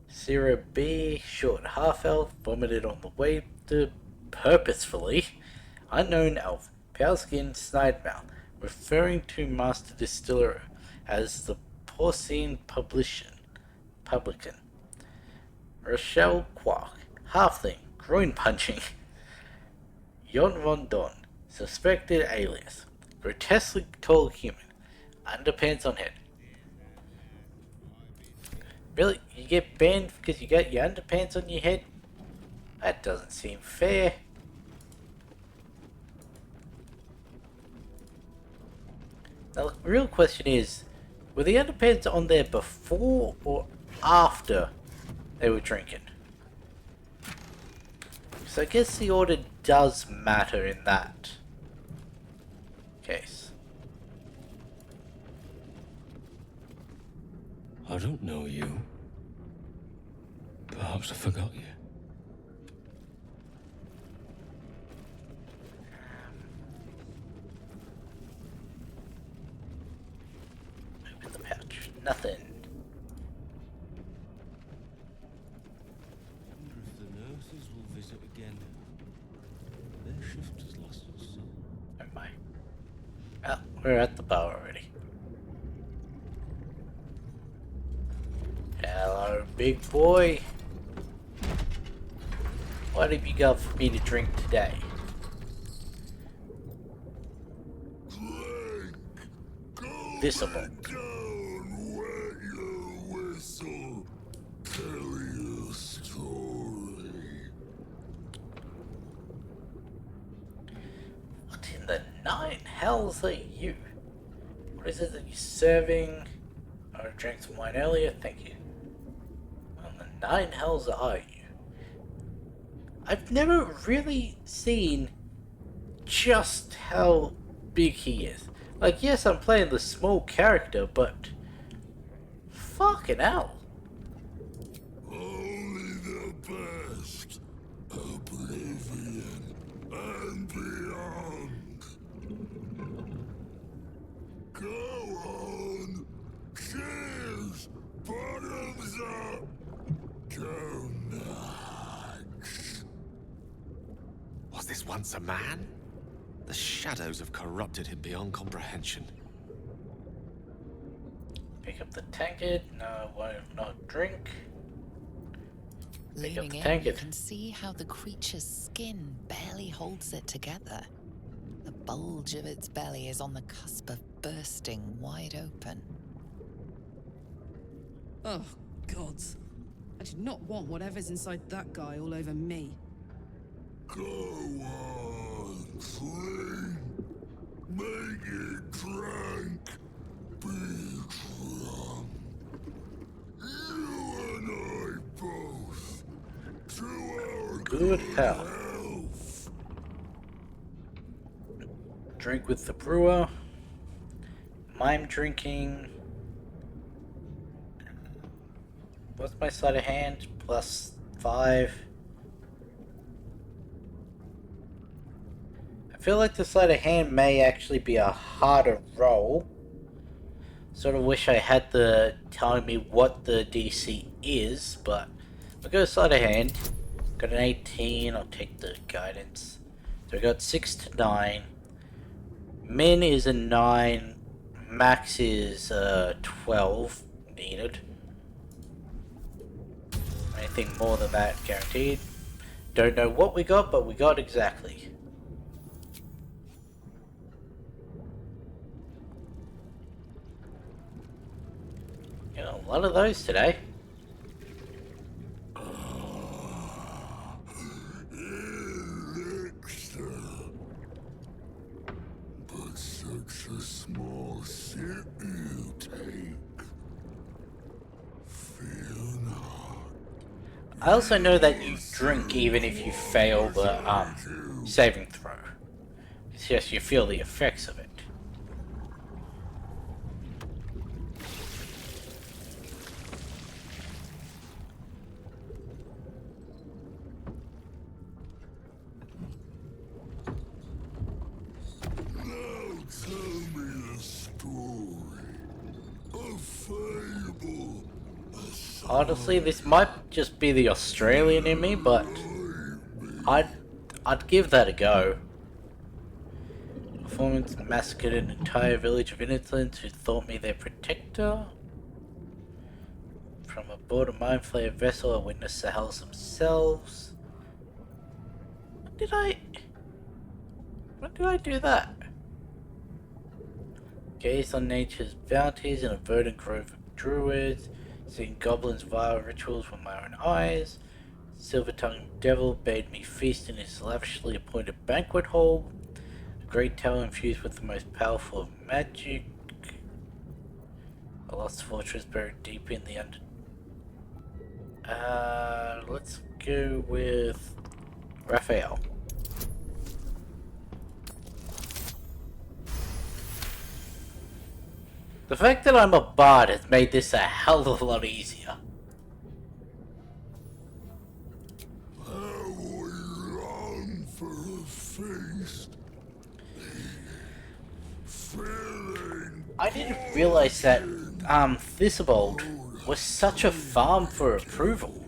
Sarah B, short half-elf, vomited on the way to purposefully. Unknown elf, pale-skinned, snide-mouth, referring to Master Distiller as the porcine publican. Rochelle Quark, half-thing, groin-punching. Yon Von Don, suspected alias, grotesquely tall human, underpants on head. Really? You get banned because you got your underpants on your head? That doesn't seem fair. Now, the real question is, were the underpants on there before or after they were drinking? So I guess the order does matter in that case. I don't know you. Perhaps I forgot you. Open the pouch. Nothing. Wonder if the nurses will visit again. Their shift has lost its soul. Oh my. Well, we're at the bar already. Hello, big boy. What have you got for me to drink today? Visible. What in the nine hells are you? What is it that you're serving? I drank some wine earlier, thank you. What in the nine hells are you? I've never really seen just how big he is. Like, yes, I'm playing the small character, but fucking hell. Only the best. Oblivion and beyond. Go on. Cheers. Bottoms up. Go nuts. Was this once a man? The shadows have corrupted him beyond comprehension. Pick up the tankard. No, I won't not drink. Pick up Leaning the in, you tankard. can see how the creature's skin barely holds it together. The bulge of its belly is on the cusp of bursting wide open. Oh, gods. I did not want whatever's inside that guy all over me. Go on. Drink. Make it drink. Be drunk. You and I both. To our Good hell. health. Drink with the brewer. Mime drinking. What's my sleight of hand? +5. I feel like the sleight of hand may actually be a harder roll. Sort of wish I had the telling me what the DC is, but I'll go sleight of hand. Got an 18, I'll take the guidance. So we got 6 to 9. Min is a 9. Max is 12 needed. Anything more than that guaranteed. Don't know what we got, but we got exactly. You know, a lot of those today. Elixir. But such a small sip you take. Fear not. I also know that you drink even if you fail the saving throw. It's just you feel the effects of it. Now tell me a story. A fable. Honestly, this might just be the Australian in me, but I'd give that a go. Performance massacred an entire village of innocents who thought me their protector. From aboard a mind-flayer vessel, I witnessed the hells themselves. When did I do that? Gazed on nature's bounties in a verdant grove of druids, seen goblins' vile rituals with my own eyes. Silver-tongued devil bade me feast in his lavishly appointed banquet hall. A great tower infused with the most powerful of magic. A lost fortress buried deep in the under... let's go with Raphael. The fact that I'm a bard has made this a hell of a lot easier. for a feast. I didn't realize that Thisbald was such a farm for approval.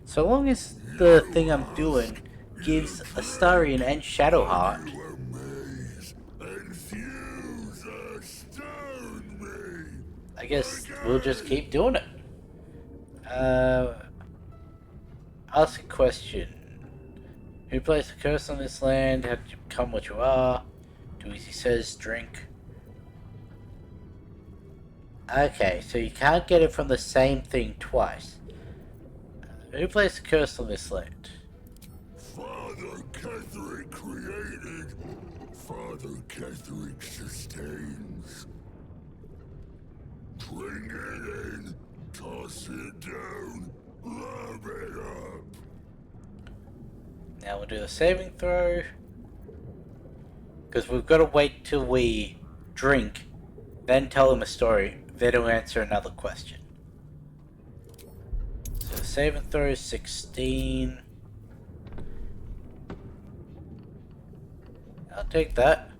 So long as the thing I'm doing gives Astarion and Shadowheart, I guess we'll just keep doing it. Ask a question. Who placed a curse on this land? How did you become what you are? Do as he says, drink. Okay, so you can't get it from the same thing twice. Who placed a curse on this land? Father Catherick created, Father Catherick sustains. Bring it in, toss it down, rub it up. Now we'll do the saving throw. Because we've got to wait till we drink, then tell him a story, then he'll answer another question. So saving throw is 16. I'll take that.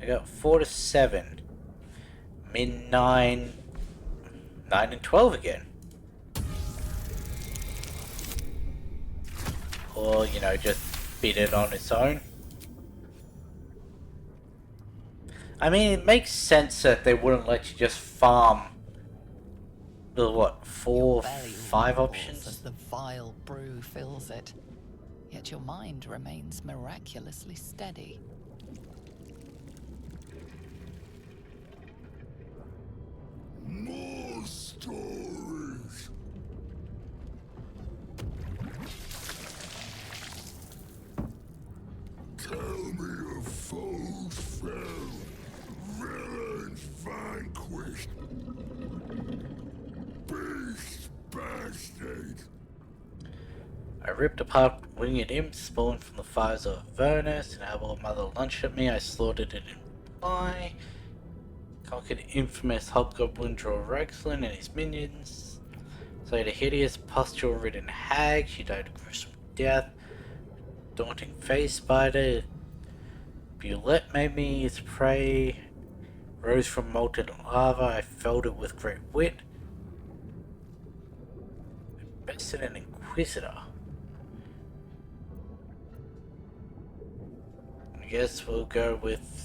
I got 4 to 7. Min 9. 9 and 12 again. Or, you know, just beat it on its own. I mean, it makes sense that they wouldn't let you just farm the, what, 4, 5 options? As the vile brew fills it, yet your mind remains miraculously steady. More stories. Tell me of foes fell, villains vanquished, beasts bastard. I ripped apart winged imps spawned from the fires of Avernus, and our mother lunged at me. I slaughtered it in reply. Conquered infamous hobgoblin Draw Rexlin and his minions. Slayed a hideous pustule-ridden hag. She died a gruesome death. Daunting face spider. Bulette made me its prey. Rose from molten lava. I felled it with great wit. Bested an inquisitor. I guess we'll go with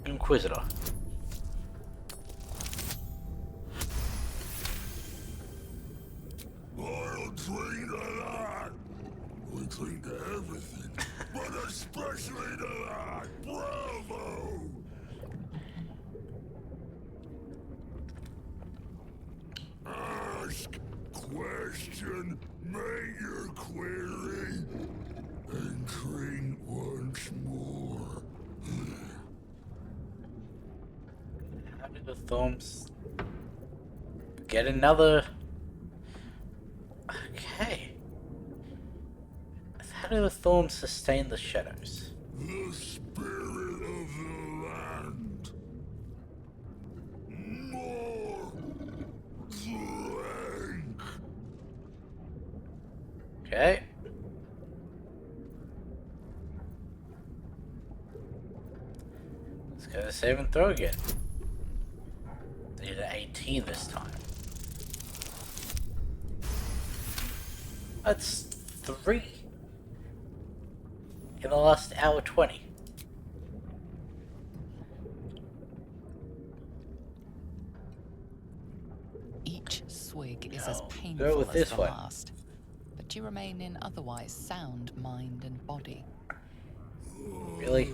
Inquisitor. I'll drink to that. We drink to everything, but especially to that. Bravo! Ask, question, make your query, and drink once more. How did the Thorns get another? Okay. How do the Thorns sustain the shadows? The spirit of the land. More drink. Okay. Let's go to save and throw again. Need an 18 this time. That's 3 in the last hour 20. Each swig is as Go painful with as this the one. last, but you remain in otherwise sound mind and body. Really?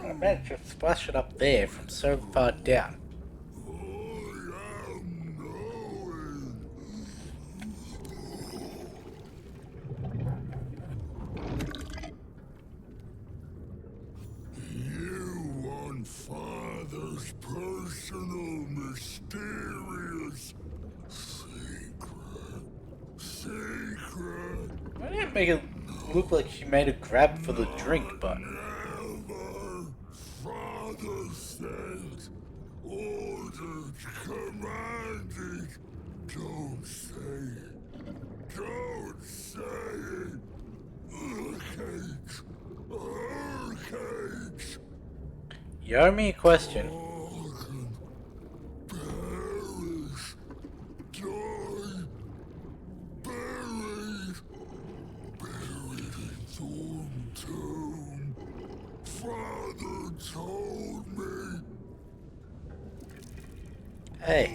Oh man, just splash it up there from so far down. You want Father's personal, mysterious secret. Why didn't it make it looked like she made a grab for the drink, but... Father said, ordered, commanded. Don't say it. Don't say it. Cakes. Cakes. You owe me a question. Perish. Die. Buried. Buried in Thorn Tomb. Father told me. Hey.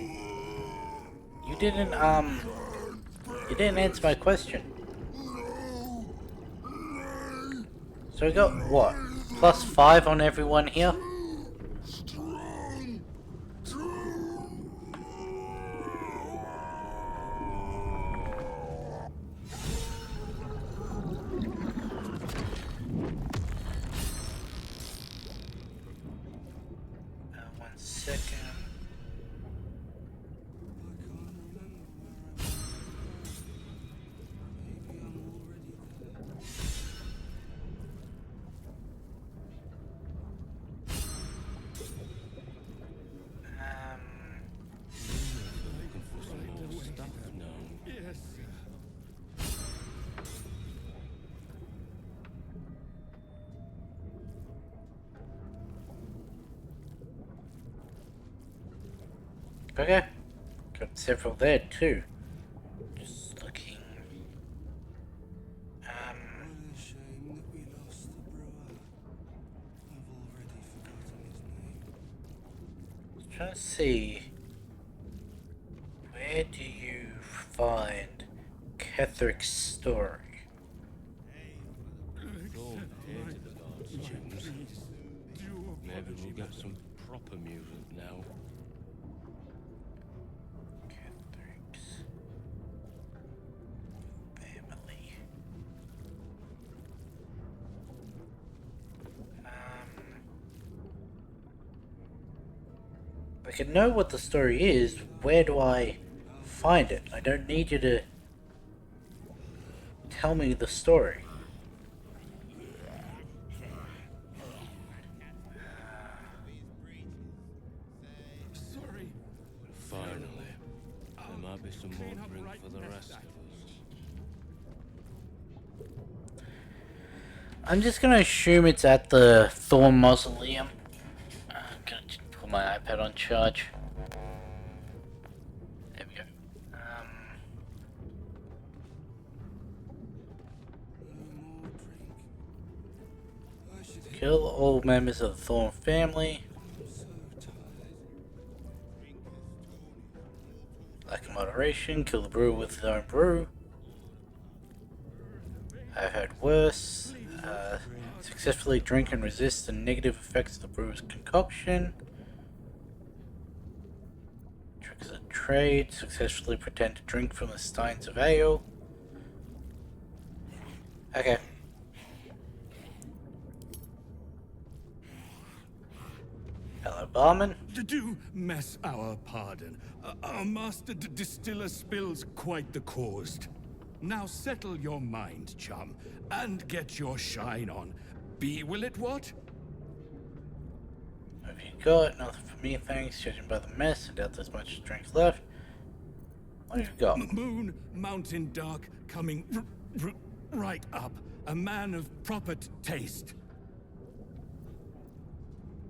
You didn't answer my question. So we got, what? +5 on everyone here? One second. Okay. Got several there too. Just looking. Trying to see. Where do you find Ketheric's story? Maybe we'll get some proper music now. Ketheric's family. I can know what the story is. Where do I find it? I don't need you to tell me the story. Sorry. Finally, there might be some more drink for the rest of us. I'm just gonna assume it's at the Thorn Mausoleum. I'm gonna put my iPad on charge. There we go. Kill all members of the Thorn family. Lack of moderation. Kill the brewer with his own brew. I've heard worse. Successfully drink and resist the negative effects of the brewer's concoction. Tricks of trade. Successfully pretend to drink from the steins of ale. Okay. Hello, barman. Do mess our pardon. Our master distiller spills quite the cause. Now settle your mind, chum, and get your shine on. Be will it what? What have you got? Nothing for me, thanks. Judging by the mess, I doubt there's much strength left. What have you got? Moon, mountain dark, coming right up. A man of proper taste.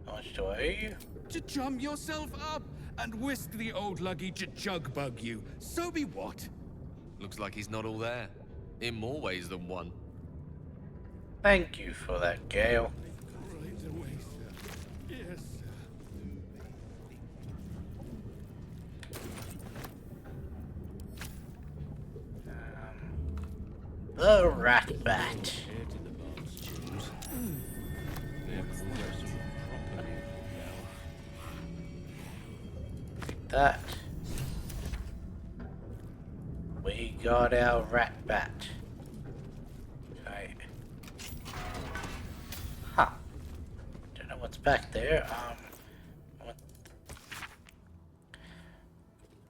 How much do I owe you? To chum yourself up and whisk the old luggy to jug bug you. So be what? Looks like he's not all there. In more ways than one. Thank you for that, Gale. Right away, sir. Yes, sir. The Rat Bat. That. We got our Rat Bat. Okay. Huh. Don't know what's back there. What?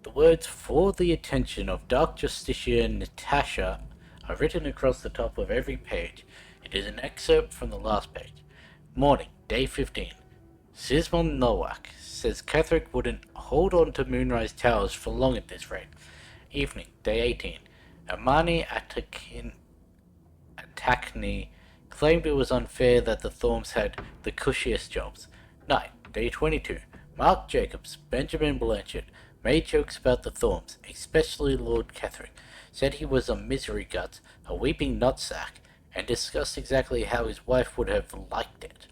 The words "for the attention of Dark Justician Natasha" I've written across the top of every page. It is an excerpt from the last page. Morning, day 15. Sismond Nowak says Catherick wouldn't hold on to Moonrise Towers for long at this rate. Evening, day 18. Amani Atakni claimed it was unfair that the Thorns had the cushiest jobs. Night, day 22. Mark Jacobs, Benjamin Blanchard, made jokes about the Thorns, especially Lord Catherick, said he was a misery guts, a weeping nutsack, and discussed exactly how his wife would have liked it.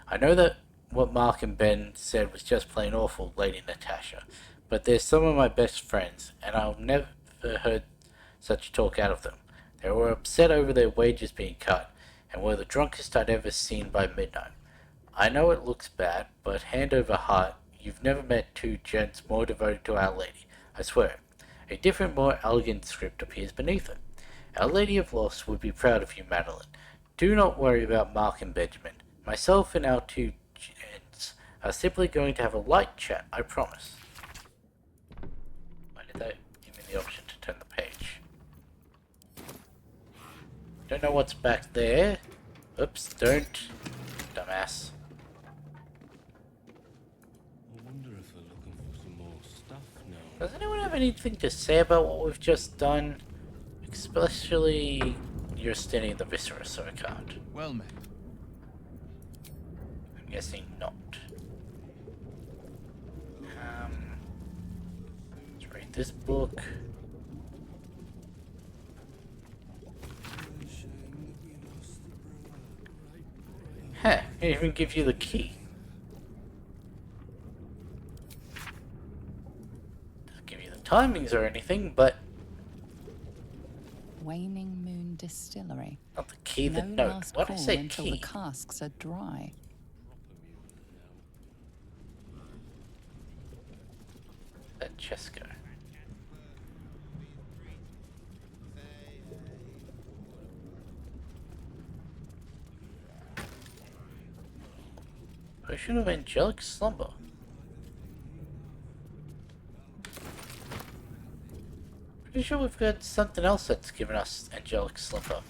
I know that what Mark and Ben said was just plain awful, Lady Natasha, but they're some of my best friends, and I've never heard such talk out of them. They were upset over their wages being cut, and were the drunkest I'd ever seen by midnight. I know it looks bad, but hand over heart, you've never met two gents more devoted to Our Lady, I swear. A different, more elegant script appears beneath it. Our Lady of Loss would be proud of you, Madeline. Do not worry about Mark and Benjamin. Myself and our two gents are simply going to have a light chat, I promise. Why did that give me the option to turn the page? Don't know what's back there. Oops, don't. Dumbass. I wonder if they're looking for some more stuff now. Does anyone have anything to say about what we've just done? Especially you're standing in the Viscera, so I can't. Well met. I'm guessing not. Let's read this book. Heh, they even give you the key. Doesn't give you the timings or anything, but Waning Moon Distillery. not the key, the No note. last Why did I call say until key? the casks are dry. That Chesko. Potion of Angelic Slumber. Pretty sure we've got something else that's given us Angelic Slumber.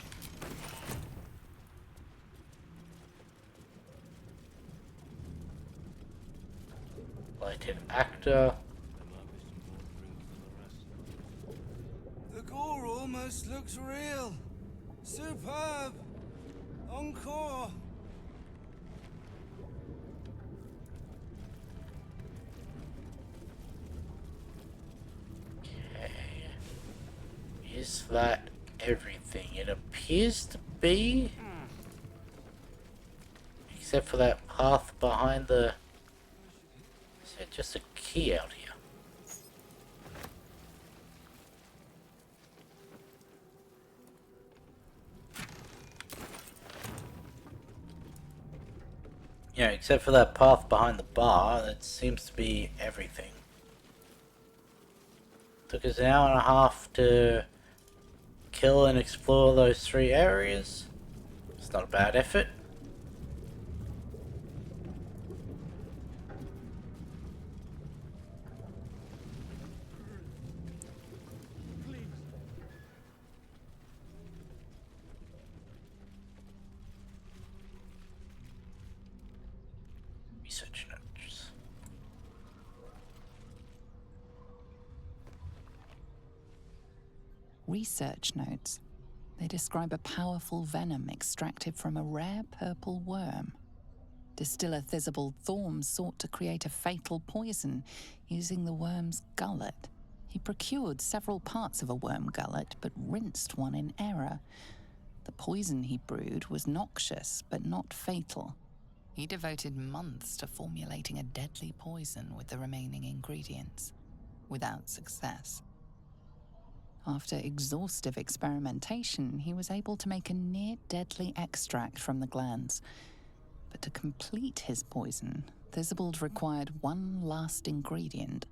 Lighted Actor. The gore almost looks real. Superb. Encore. Is that everything? It appears to be. Except for that path behind the... Is there just a key out here? Yeah, except for that path behind the bar, that seems to be everything. Took us an hour and a half to kill and explore those 3 areas. It's not a bad effort. Research notes. Research notes. They describe a powerful venom extracted from a rare purple worm. Distiller Thisibald Thorm sought to create a fatal poison using the worm's gullet. He procured several parts of a worm gullet, but rinsed one in error. The poison he brewed was noxious, but not fatal. He devoted months to formulating a deadly poison with the remaining ingredients, without success. After exhaustive experimentation, he was able to make a near-deadly extract from the glands. But to complete his poison, Thisibald required one last ingredient,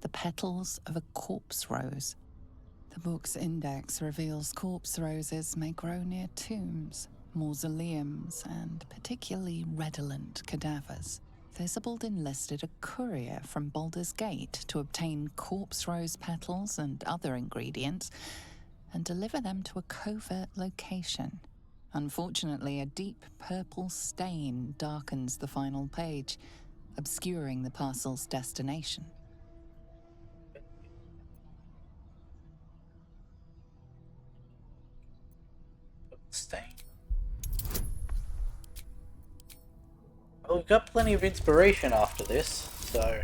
the petals of a corpse rose. The book's index reveals corpse roses may grow near tombs, mausoleums, and particularly redolent cadavers. Thisibald enlisted a courier from Baldur's Gate to obtain corpse rose petals and other ingredients, and deliver them to a covert location. Unfortunately, a deep purple stain darkens the final page, obscuring the parcel's destination. Stain. Well, we've got plenty of inspiration after this, so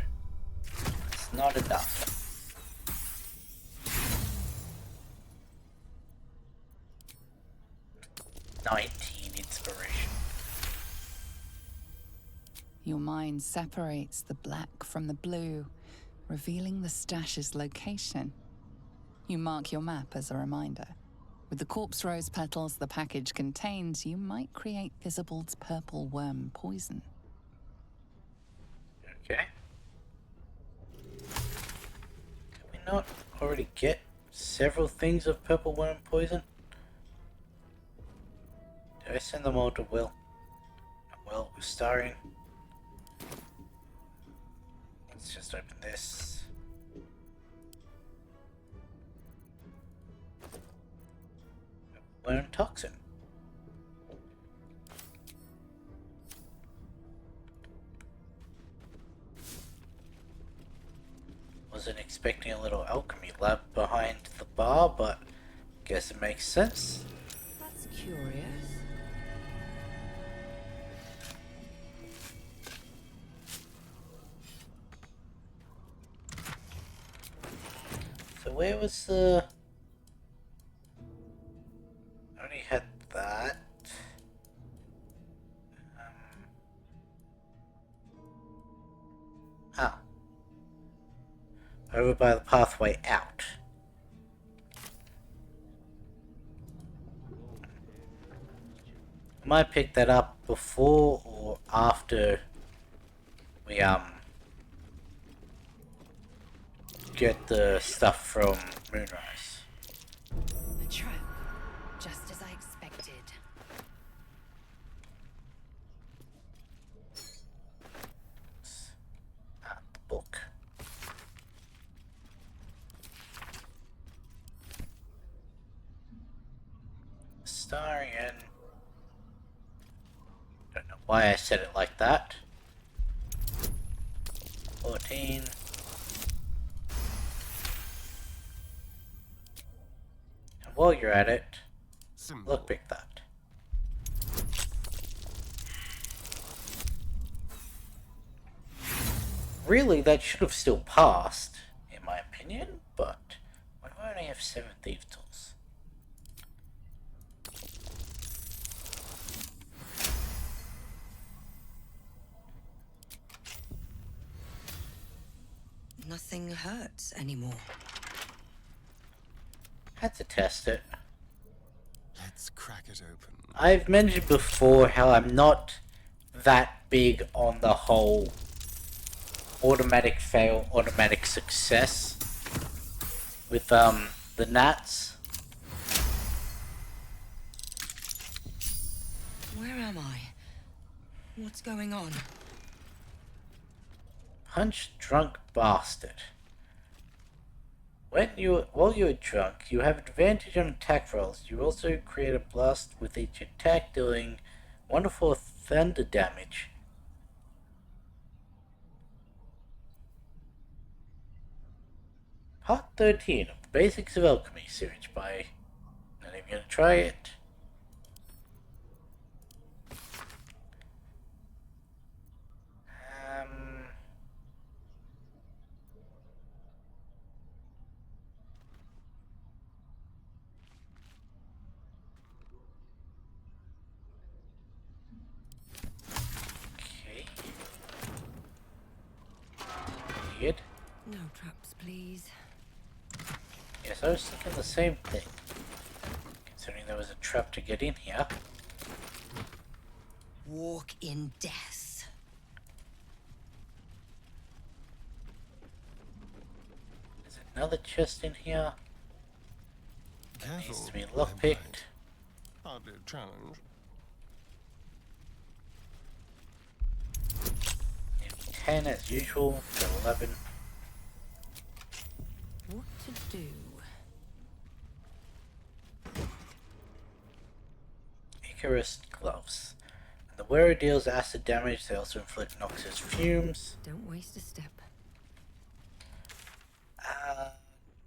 it's not enough. 19 inspiration. Your mind separates the black from the blue, revealing the stash's location. You mark your map as a reminder. With the corpse rose petals the package contains, you might create Visible's purple worm poison. Okay. Can we not already get several things of purple worm poison? Did I send them all to Will? Will, we're starring. Let's just open this. Worm toxin. Wasn't expecting a little alchemy lab behind the bar, but guess it makes sense. That's curious. So where was the... I already had that. Oh. Over by the pathway out. I might pick that up before or after we get the stuff from Moonrise. A trap, just as I expected. The book. Starring in... Don't know why I said it like that. 14. And while you're at it, look, pick that. Really, that should have still passed, in my opinion, but why do I only have 7 Thieves' Tools? Nothing hurts anymore. Had to test it. Let's crack it open. I've mentioned before how I'm not that big on the whole automatic fail, automatic success with the gnats. Where am I? What's going on? Punch drunk bastard. While you're drunk, you have advantage on attack rolls. You also create a blast with each attack, dealing wonderful thunder damage. Part 13 of the Basics of Alchemy series by... Not even gonna try it. Okay. Weird. No traps, please. Yes, I was thinking the same thing. Considering there was a trap to get in here. Walk in death. There's another chest in here. That needs to be lockpicked. Hardly a challenge. 10 as usual, to 11. What to do? Icarus gloves. And the wearer deals acid damage, they also inflict noxious fumes. Don't waste a step.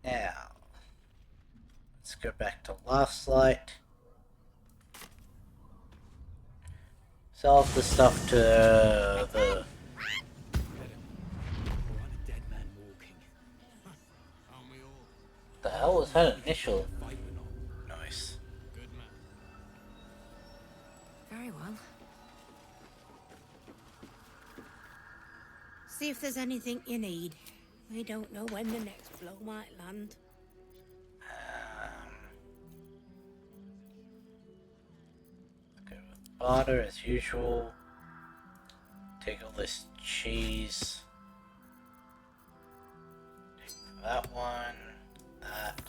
Now, let's go back to last light. Sell off the stuff to the... The hell was that initial noise? Very well. See if there's anything you need. We don't know when the next blow might land. Go with barter as usual. Take all this cheese. Take that one, that.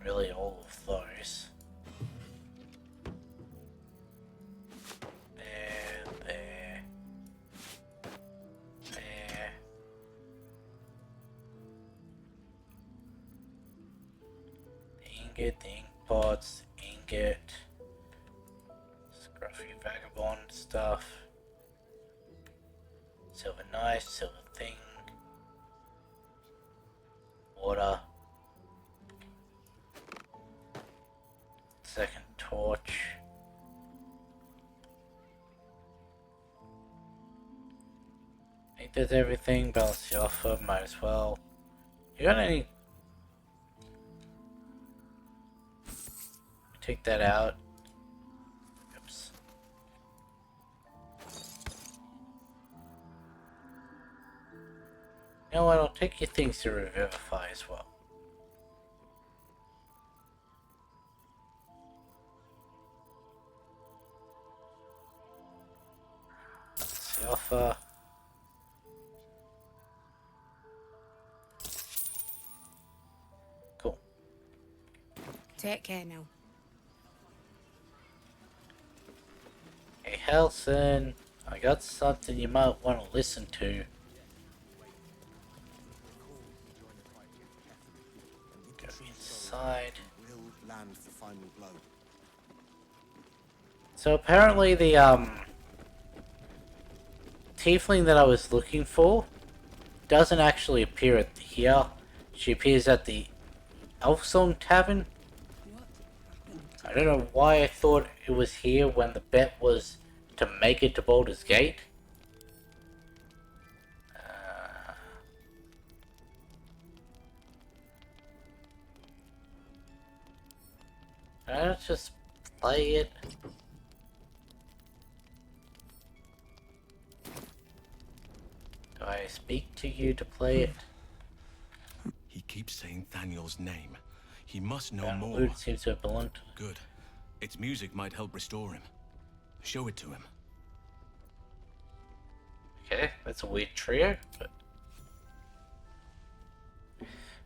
Really all of those. There, there. There. The ingot, the ink pots, the ingot. Scruffy vagabond stuff. Silver knife, silver thing. Water. Second torch. I think that's everything. Balance the offer, might as well. You got any? Take that out. Oops. You know what? I'll take your things to Revivify as well. That's the offer. Cool. Take care now. Hey Helson, I got something you might want to listen to. Go inside. So apparently the tiefling that I was looking for doesn't actually appear at here. She appears at the Elfsong Tavern. I don't know why I thought it was here when the bet was to make it to Baldur's Gate. Let's just play it. Do I speak to you to play it? He keeps saying Thaniel's name. He must know That more. lute seems to have belonged to. Good. Its music might help restore him. Show it to him. Okay, that's a weird trio, but...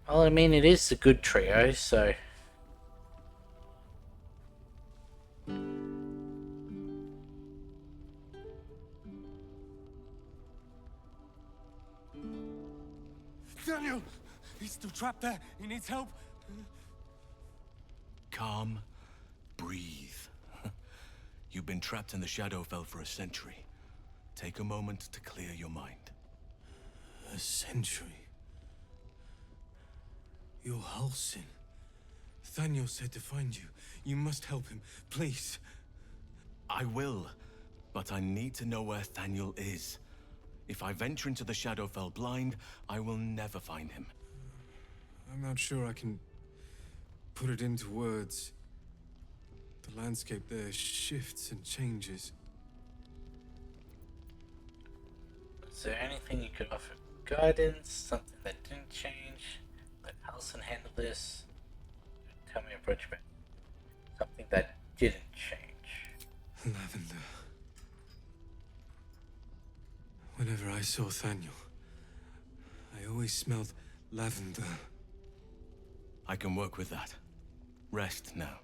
Well, I mean, it is a good trio, so... Daniel! He's still trapped there. He needs help. Calm. Breathe. You've been trapped in the Shadowfell for a century. Take a moment to clear your mind. A century? You're Halsin. Thaniel said to find you. You must help him, please. I will, but I need to know where Thaniel is. If I venture into the Shadowfell blind, I will never find him. I'm not sure I can put it into words. The landscape there shifts and changes. Is there anything you could offer guidance? Something that didn't change? Let Halson handle this? Tell me a bridge back. Something that didn't change. Lavender. Whenever I saw Thaniel, I always smelled lavender. I can work with that. Rest now.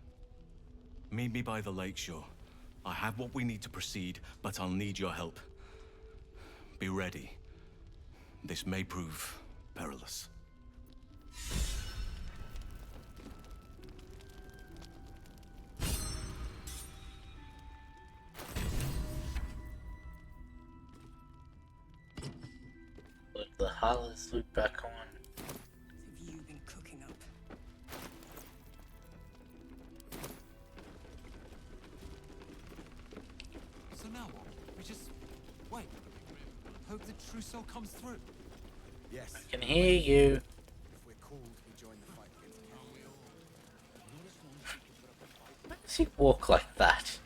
Meet me by the lakeshore. I have what we need to proceed, but I'll need your help. Be ready. This may prove perilous. Harlow's loop back on. What have you been cooking up? So now what? We just wait. Hope the trousseau comes through. Yes. I can hear you. If we're called, we join the fight against Why does he walk like that?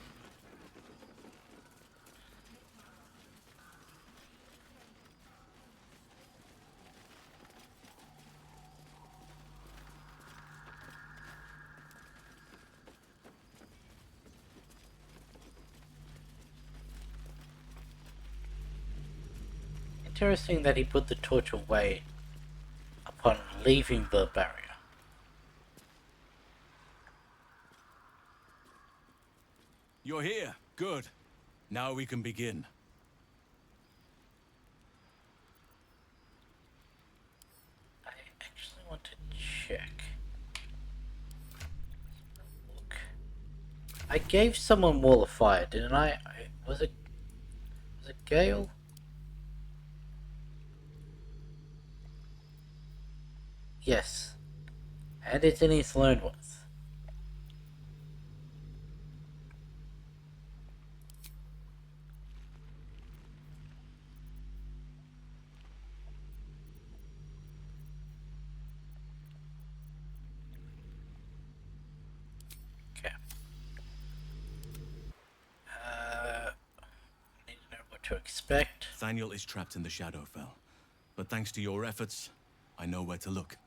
Interesting that he put the torch away upon leaving the barrier. You're here. Good. Now we can begin. I actually want to check. Look. I gave someone Wall of Fire, didn't I? Was it Gale? Yes. And it's in his learned ones. Okay. Need to know what to expect. Thaniel is trapped in the Shadowfell, but thanks to your efforts, I know where to look.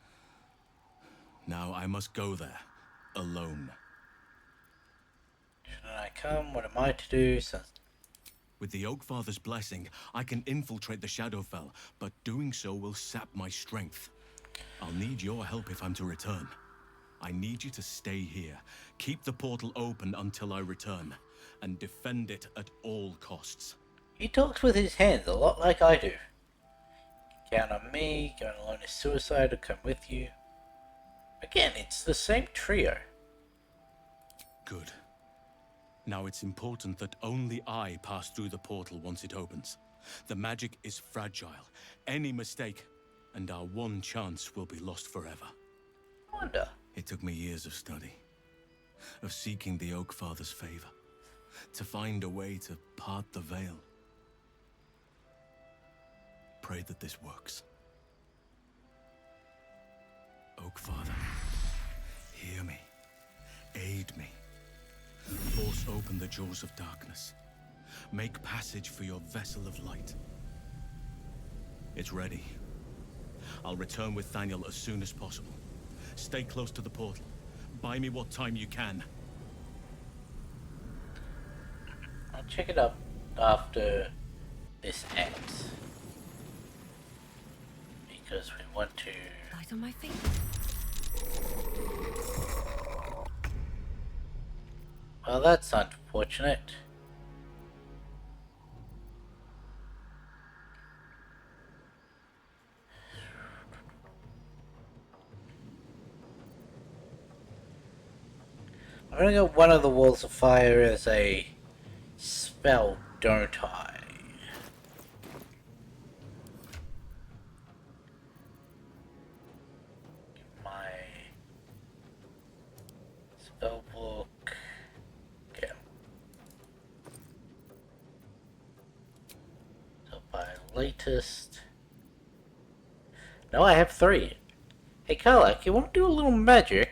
Now I must go there, alone. Should I come? What am I to do? With the Oakfather's blessing, I can infiltrate the Shadowfell, but doing so will sap my strength. I'll need your help if I'm to return. I need you to stay here, keep the portal open until I return, and defend it at all costs. He talks with his hands a lot like I do. Count on me, going alone is suicide, to come with you. Again, it's the same trio. Good. Now it's important that only I pass through the portal once it opens. The magic is fragile. Any mistake, and our one chance will be lost forever. I wonder. It took me years of study, of seeking the Oakfather's favor, to find a way to part the veil. Pray that this works. Oakfather, hear me. Aid me. Force open the jaws of darkness. Make passage for your vessel of light. It's ready. I'll return with Thaniel as soon as possible. Stay close to the portal. Buy me what time you can. I'll check it up after this ends. Because we want to... Light on my feet. Well, that's unfortunate. I'm gonna go one of the walls of fire as a spell, don't I? My spell book. Okay. So by latest. No, I have 3. Hey Karlak, you want to do a little magic?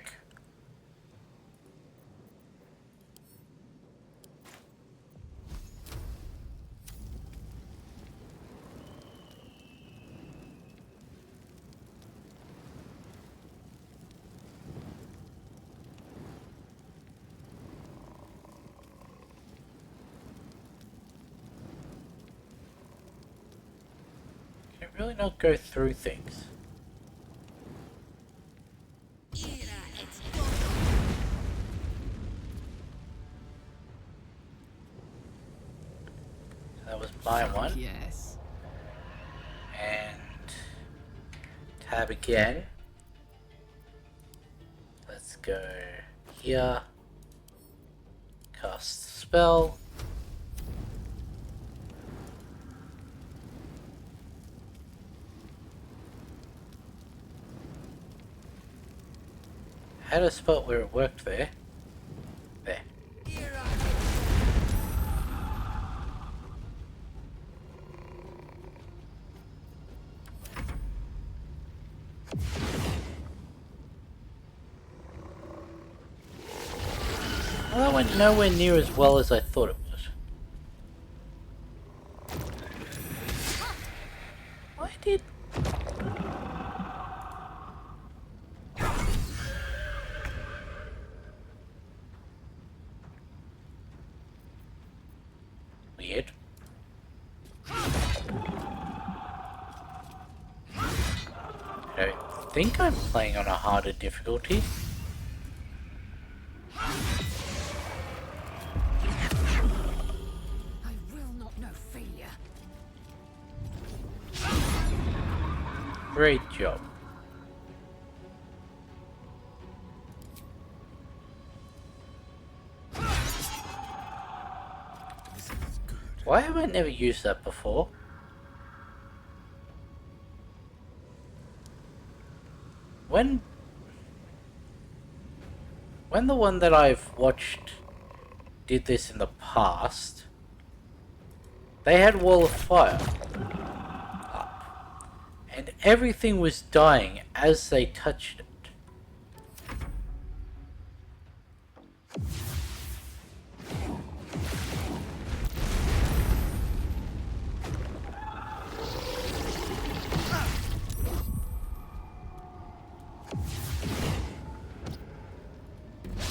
Can really not go through things. That was my one. Yes. And tab again. Let's go here. Cast spell. had a spot where it worked there. There. Well, that went nowhere near as well as I thought it would. Why did... Weird. I think I'm playing on a harder difficulty. I will not know failure. Great job. Why have I never used that before? When the one that I've watched did this in the past, they had Wall of Fire up, and everything was dying as they touched it.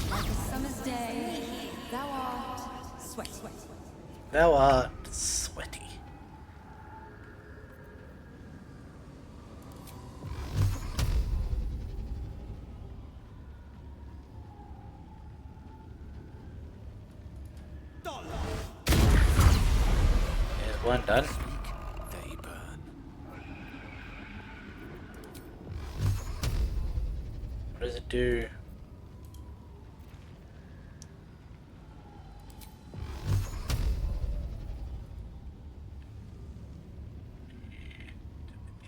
Like a summer's day, thou art sweaty. Thou art sweaty. There's one done. They burn. What does it do?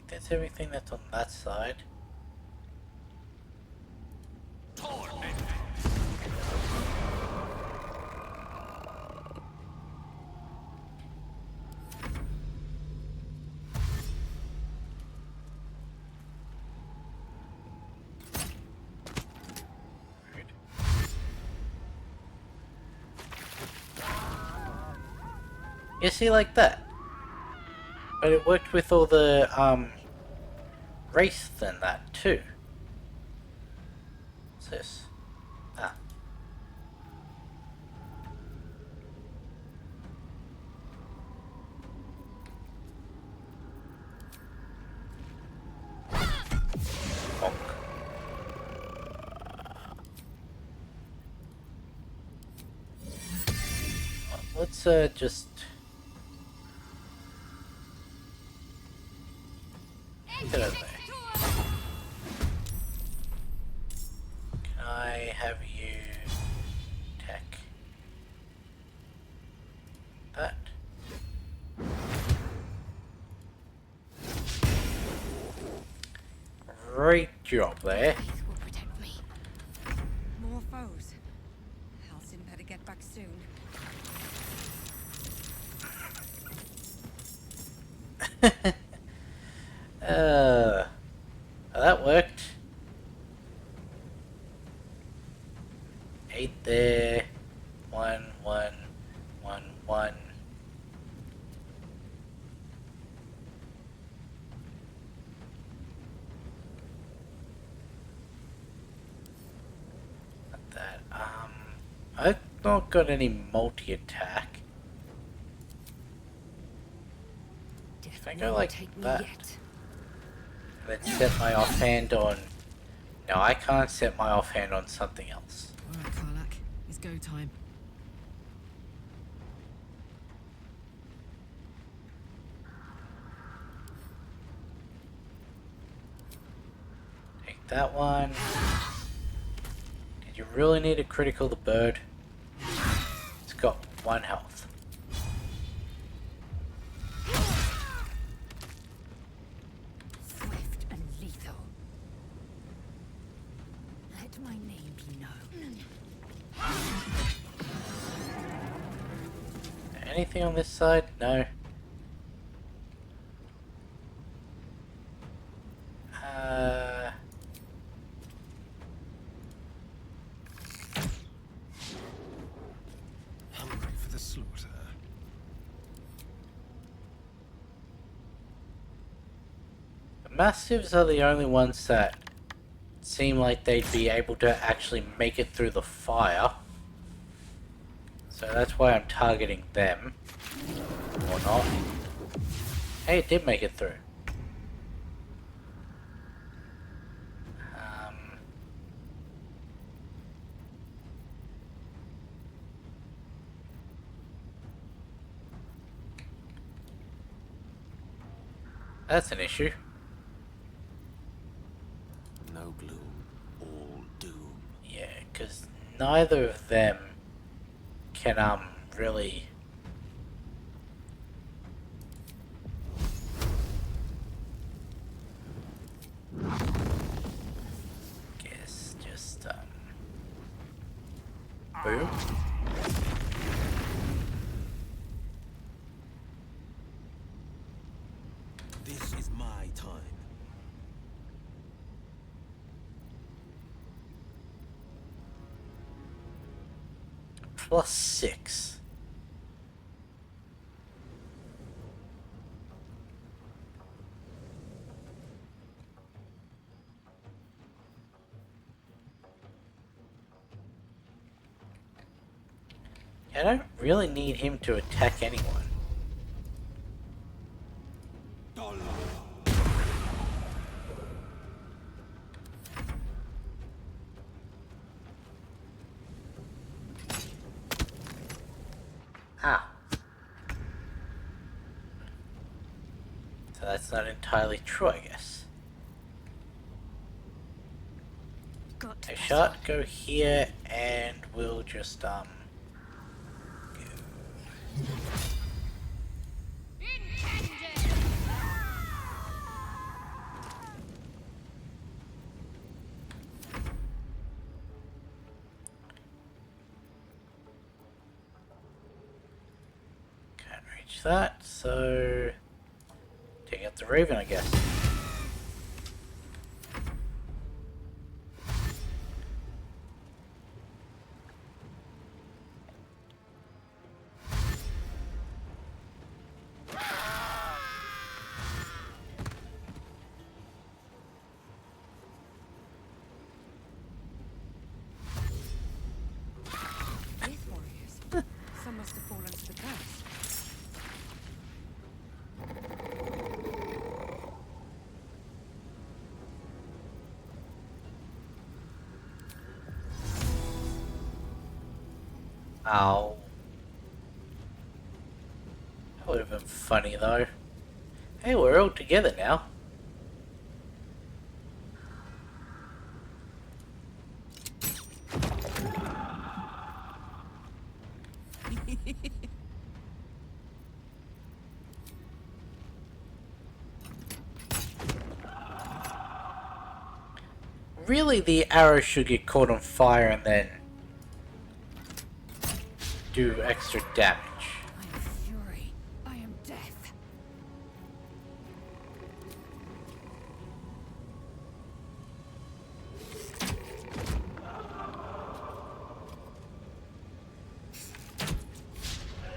That's everything that's on that side. You see, like that. But it worked with all the, wraiths and that, too. What's this? Ah. Bonk. Let's, just... Get over there. Can I have you attack that? Great job there. These will protect me. More foes. Halcyon better get back soon. That worked. 8 there. 1, 1, 1, 1. Not that. I've not got any multi-attack. If I go like that, then set my offhand on... No, I can't set my offhand on something else. Alright, Karlak. It's go time. Take that one. Did you really need to critical the bird? It's got 1 health. Swift and lethal. Let my name Anything on this side? No. Hungry for the slaughter. The Mastiffs are the only ones that seem like they'd be able to actually make it through the fire. So that's why I'm targeting them. Or not. Hey, it did make it through. That's an issue. No gloom, all doom. Yeah, because neither of them can, really... Guess just, boom. This is my time. +6. I don't really need him to attack anyone. Ah. So that's not entirely true, I guess. A shot, go here, and we'll just, go. Can't reach that, so take out the Raven, I guess. Some must have fallen to the curse. Ow. That would have been funny though. Hey, we're all together now. Really, the arrow should get caught on fire and then do extra damage. I am fury. I am death.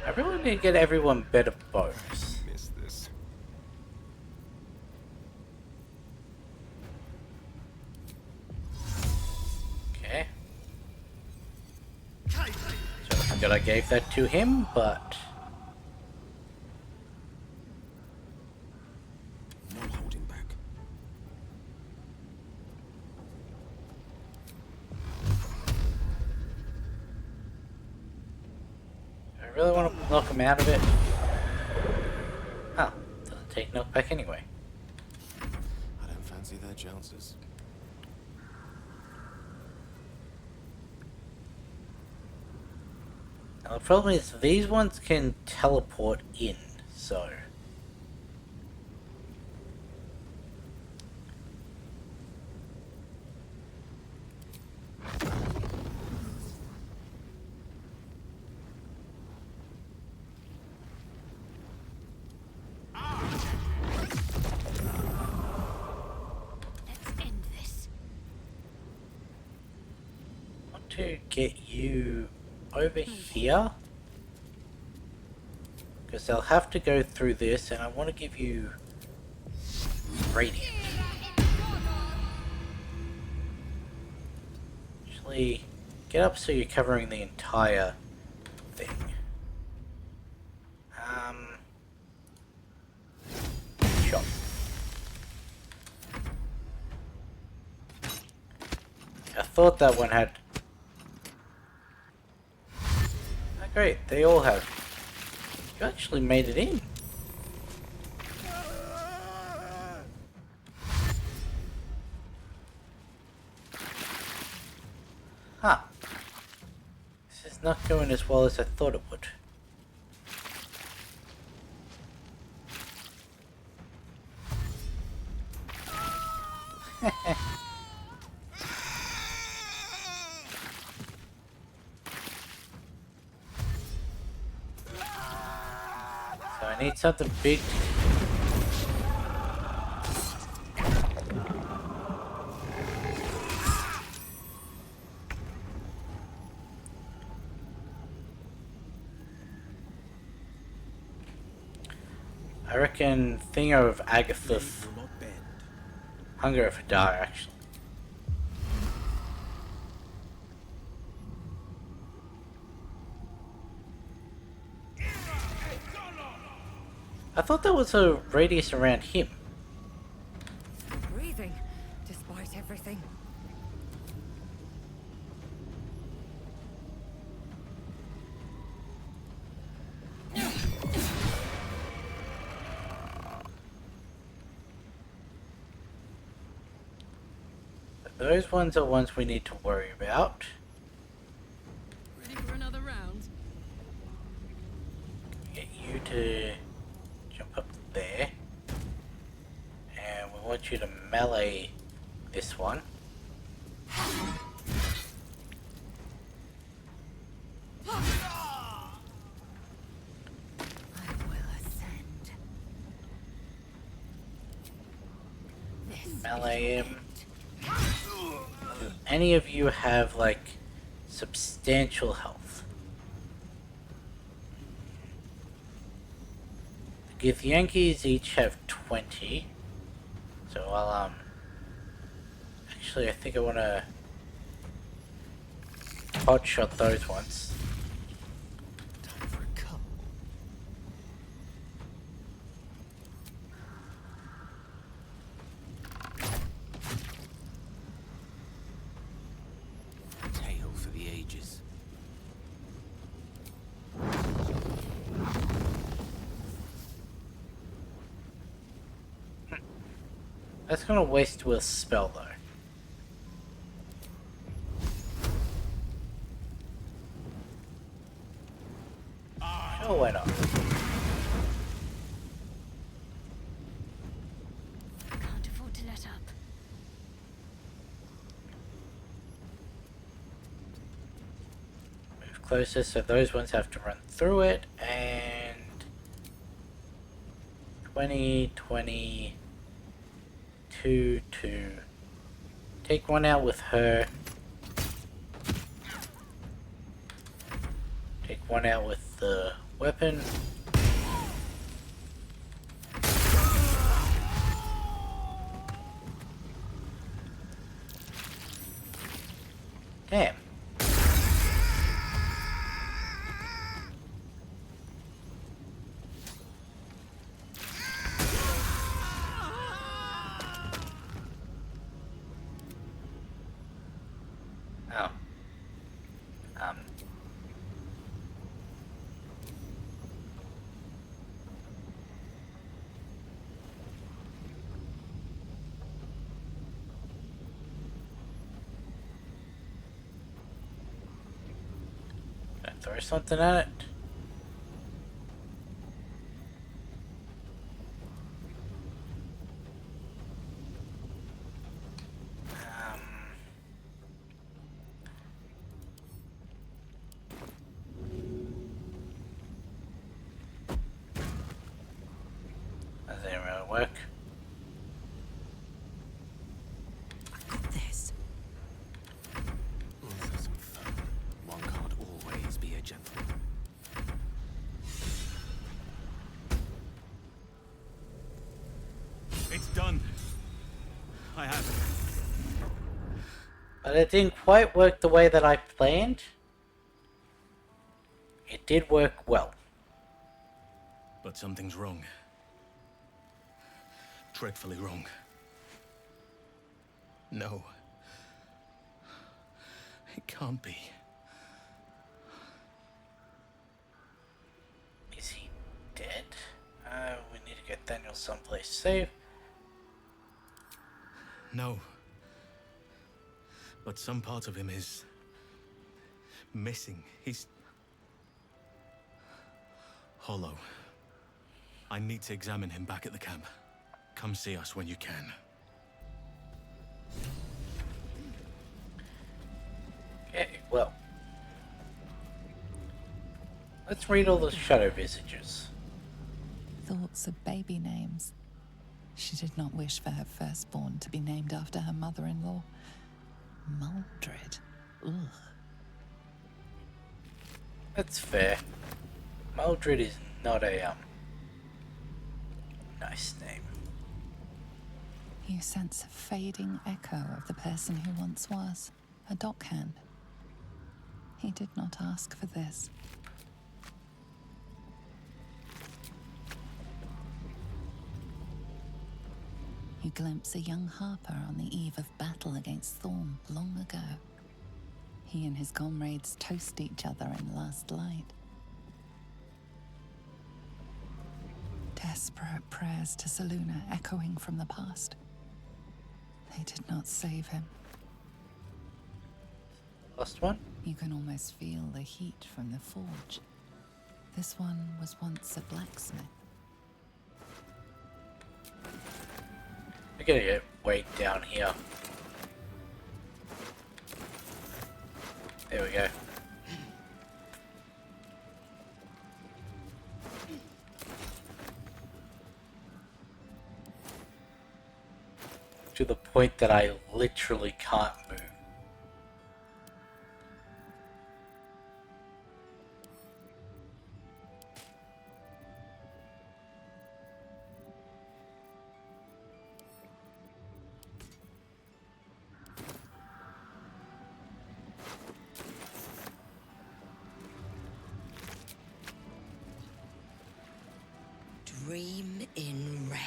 I really need to get everyone better bows. Miss this. Okay. So I forgot I gave that to him, but... No holding back. I really want to knock him out of it. Huh. Doesn't take knockback anyway. I don't fancy their chances. Now the problem is these ones can teleport in, so... to get you over here. Because they'll have to go through this, and I want to give you radiant. Actually, get up so you're covering the entire thing. Sure. I thought that one had... Oh, great, they all have. You actually made it in. Huh. This is not going as well as I thought it would. So I need something big. I reckon Thinger of Agathith. Hunger of Hadar, actually. I thought that was a radius around him. Breathing, despite everything. But those ones are ones we need to worry about. Ready for another round? Get you to jump up there. And we want you to melee this one. Melee him. Do any of you have like substantial health? The Githyanki's each have 20. So I'll actually I think I wanna hot shot those ones. Time for a cup. Tale for the ages. That's gonna waste with a spell though. Sure, why not? Can't afford to let up. Move closer so those ones have to run through it, and 20, 20, 2, 2. Take one out with her. Take one out with the weapon. Damn. Oh. Can I throw something at it? That didn't really work. Got this. Let's have some fun. done. I have it. But it didn't quite work the way that I planned. It did work well. But something's wrong. Dreadfully wrong. No. It can't be. Is he dead? We need to get Daniel someplace safe. No. But some part of him is missing. He's hollow. I need to examine him back at the camp. Come see us when you can. Okay, well. Let's read all the shadow visages. Thoughts of baby names. She did not wish for her firstborn to be named after her mother-in-law. Maldred. Ugh. That's fair. Maldred is not a, nice name. You sense a fading echo of the person who once was. A dockhand. He did not ask for this. You glimpse a young harper on the eve of battle against Thorm long ago. He and his comrades toast each other in last light. Desperate prayers to Selûne echoing from the past. They did not save him. Last one? You can almost feel the heat from the forge. This one was once a blacksmith. We're gonna get way down here. There we go. To the point that I literally can't move. Dream in red.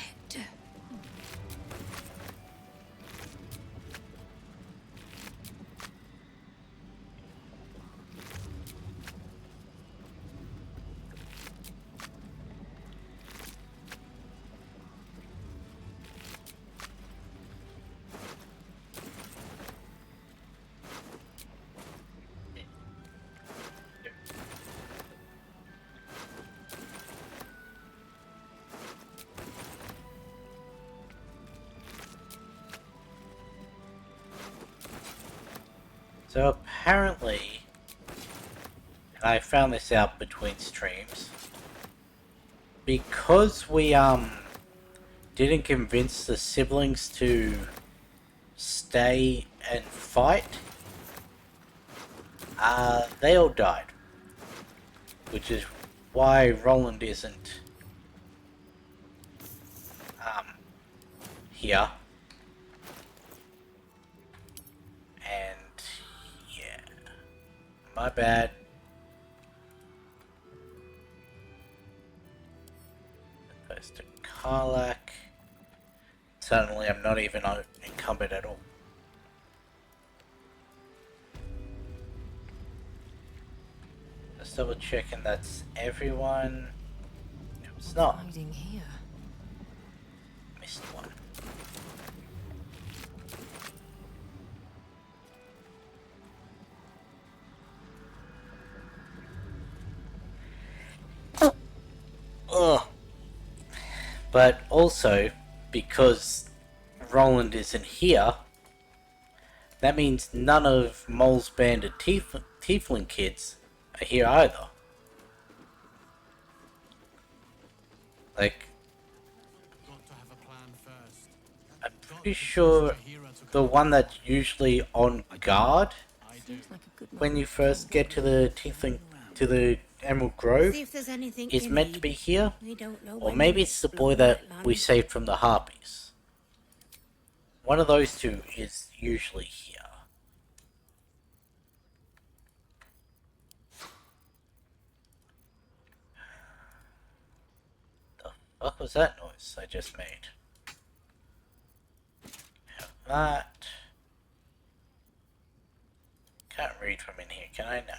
So apparently, and I found this out between streams, because we didn't convince the siblings to stay and fight, they all died. Which is why Roland isn't here. My bad. Goes to Karlak. Suddenly I'm not even encumbered at all. Just double checking that's everyone. No, it's not. Hiding here. Missed one. Ugh. But also, because Roland isn't here, that means none of Mole's band of Tiefling kids are here either. Like, I'm pretty sure the one that's usually on guard when you first get to the Tiefling, to the Emerald Grove, is meant to be here, or maybe it's the boy that we saved from the Harpies. One of those two is usually here. The fuck was that noise I just made? Have that. Can't read from in here, can I? No.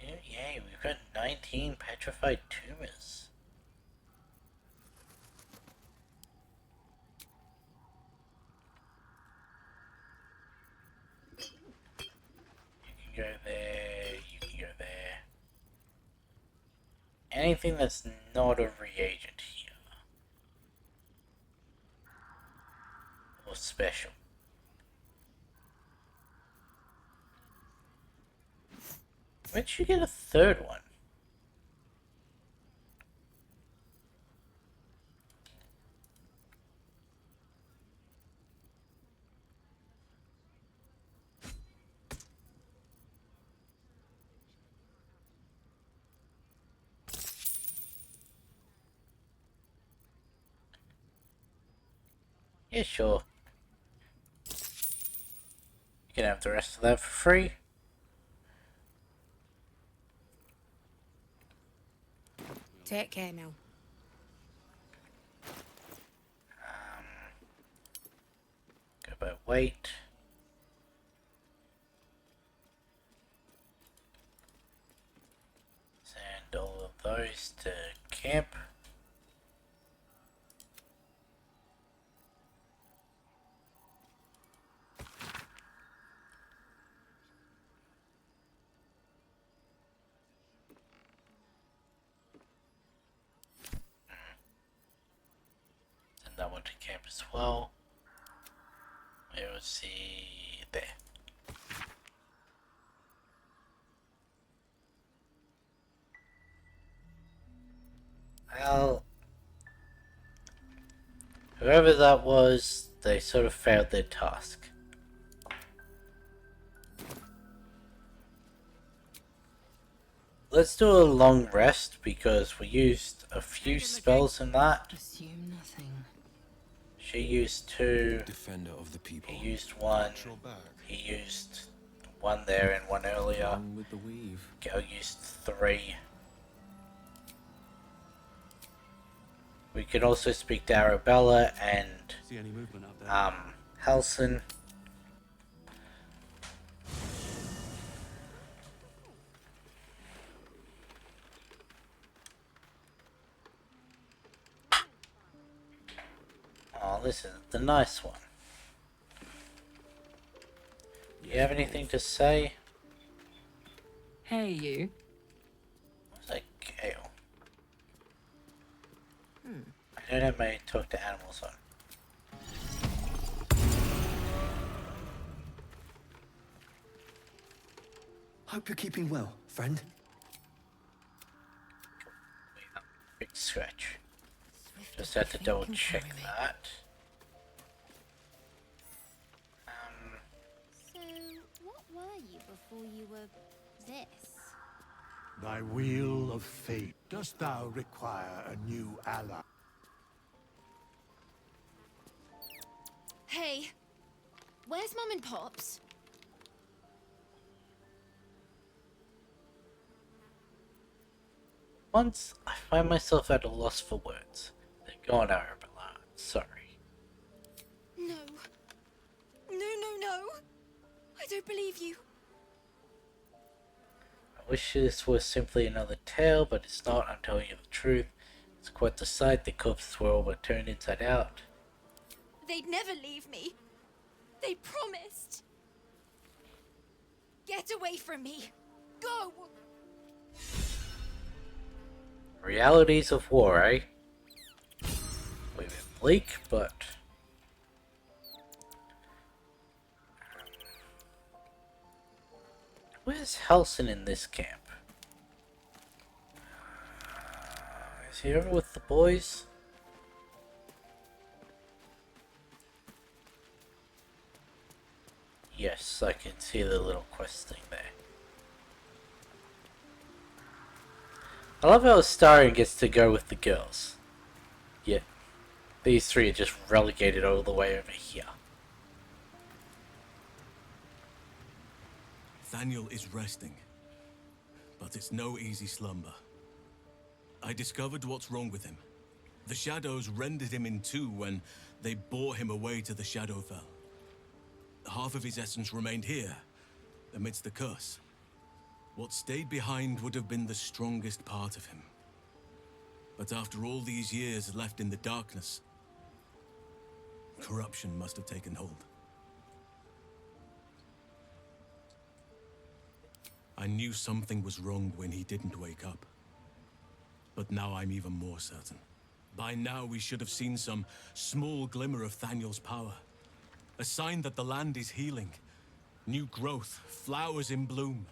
Yeah, yay, we've got 19 petrified tumors. You can go there, you can go there. Anything that's not a reagent here. Or special. Where'd you get a third one? Yeah, sure. You can have the rest of that for free. Take care now. Go by weight. Send all of those to camp. Send that one to camp as well. We'll see there. Well, whoever that was, they sort of failed their task. Let's do a long rest because we used a few spells in that. Assume nothing. She used 2. Defender of the people. He used 1. He used 1 there and 1 earlier. Along with the weave. Gal used 3. We can also speak to Arabella and See any movement out there? Halson. Oh, this is the nice one. Do you have anything to say? Hey, you. What's that Gale? I don't have my talk to animals on. Hope you're keeping well, friend. Big scratch. Just had to double check that. So, what were you before you were this? Thy wheel of fate. Dost thou require a new ally? Hey, where's Mum and Pops? Once I find myself at a loss for words. Then go on, Arabella. Sorry. No. No. I don't believe you. I wish this was simply another tale, but it's not. I'm telling you the truth. It's quite the sight. The corpses were all turned inside out. They'd never leave me. They promised. Get away from me. Go! Realities of war, eh? We've been bleak, but... Where's Halson in this camp? Is he over with the boys? Yes, I can see the little quest thing there. I love how Astarion gets to go with the girls. Yet, these three are just relegated all the way over here. Thaniel is resting, but it's no easy slumber. I discovered what's wrong with him. The shadows rendered him in two when they bore him away to the Shadowfell. Half of his essence remained here, amidst the curse. What stayed behind would have been the strongest part of him. But after all these years left in the darkness, corruption must have taken hold. I knew something was wrong when he didn't wake up. But now I'm even more certain. By now we should have seen some small glimmer of Thaniel's power. A sign that the land is healing. New growth, flowers in bloom.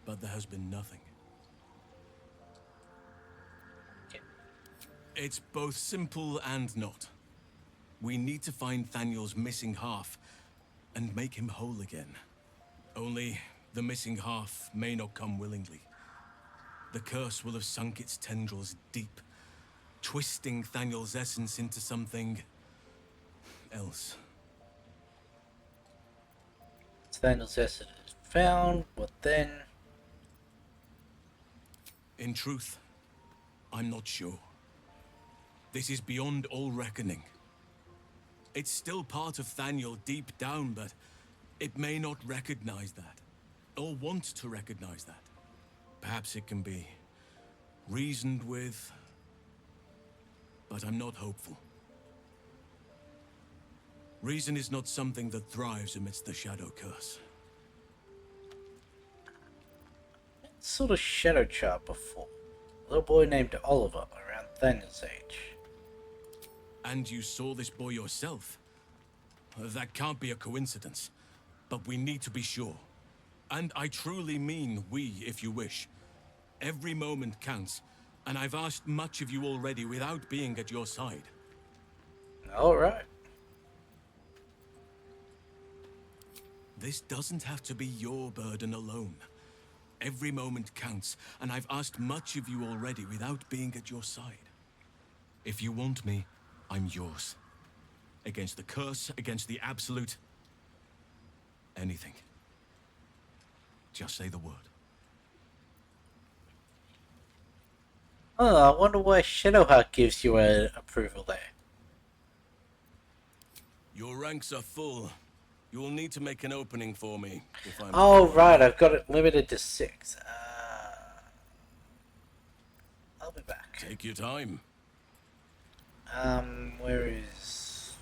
But there has been nothing. It's both simple and not. We need to find Thaniel's missing half and make him whole again. Only the missing half may not come willingly. The curse will have sunk its tendrils deep, twisting Thaniel's essence into something else. Thaniel's essence is found, what then? In truth, I'm not sure. This is beyond all reckoning. It's still part of Thaniel deep down, but it may not recognize that, or want to recognize that. Perhaps it can be reasoned with, but I'm not hopeful. Reason is not something that thrives amidst the shadow curse. Sort of shadow chart before. A little boy named Oliver, around Thaniel's age. And you saw this boy yourself? That can't be a coincidence, but we need to be sure. And I truly mean we, if you wish. Every moment counts, and I've asked much of you already without being at your side. Alright. This doesn't have to be your burden alone. Every moment counts, and I've asked much of you already without being at your side. If you want me, I'm yours. Against the curse, against the absolute. Anything. Just say the word. Oh, I wonder why Shadowheart gives you an approval there. Your ranks are full. You'll need to make an opening for me, if I'm... Oh, right, I've got it limited to 6. I'll be back. Take your time. Where is...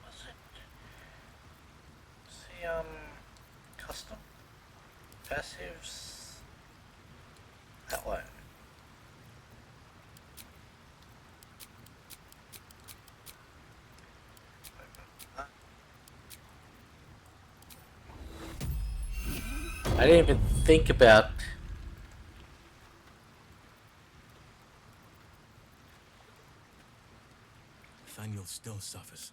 What's it? See, custom? Passives? That one. I didn't even think about... Thaniel still suffers.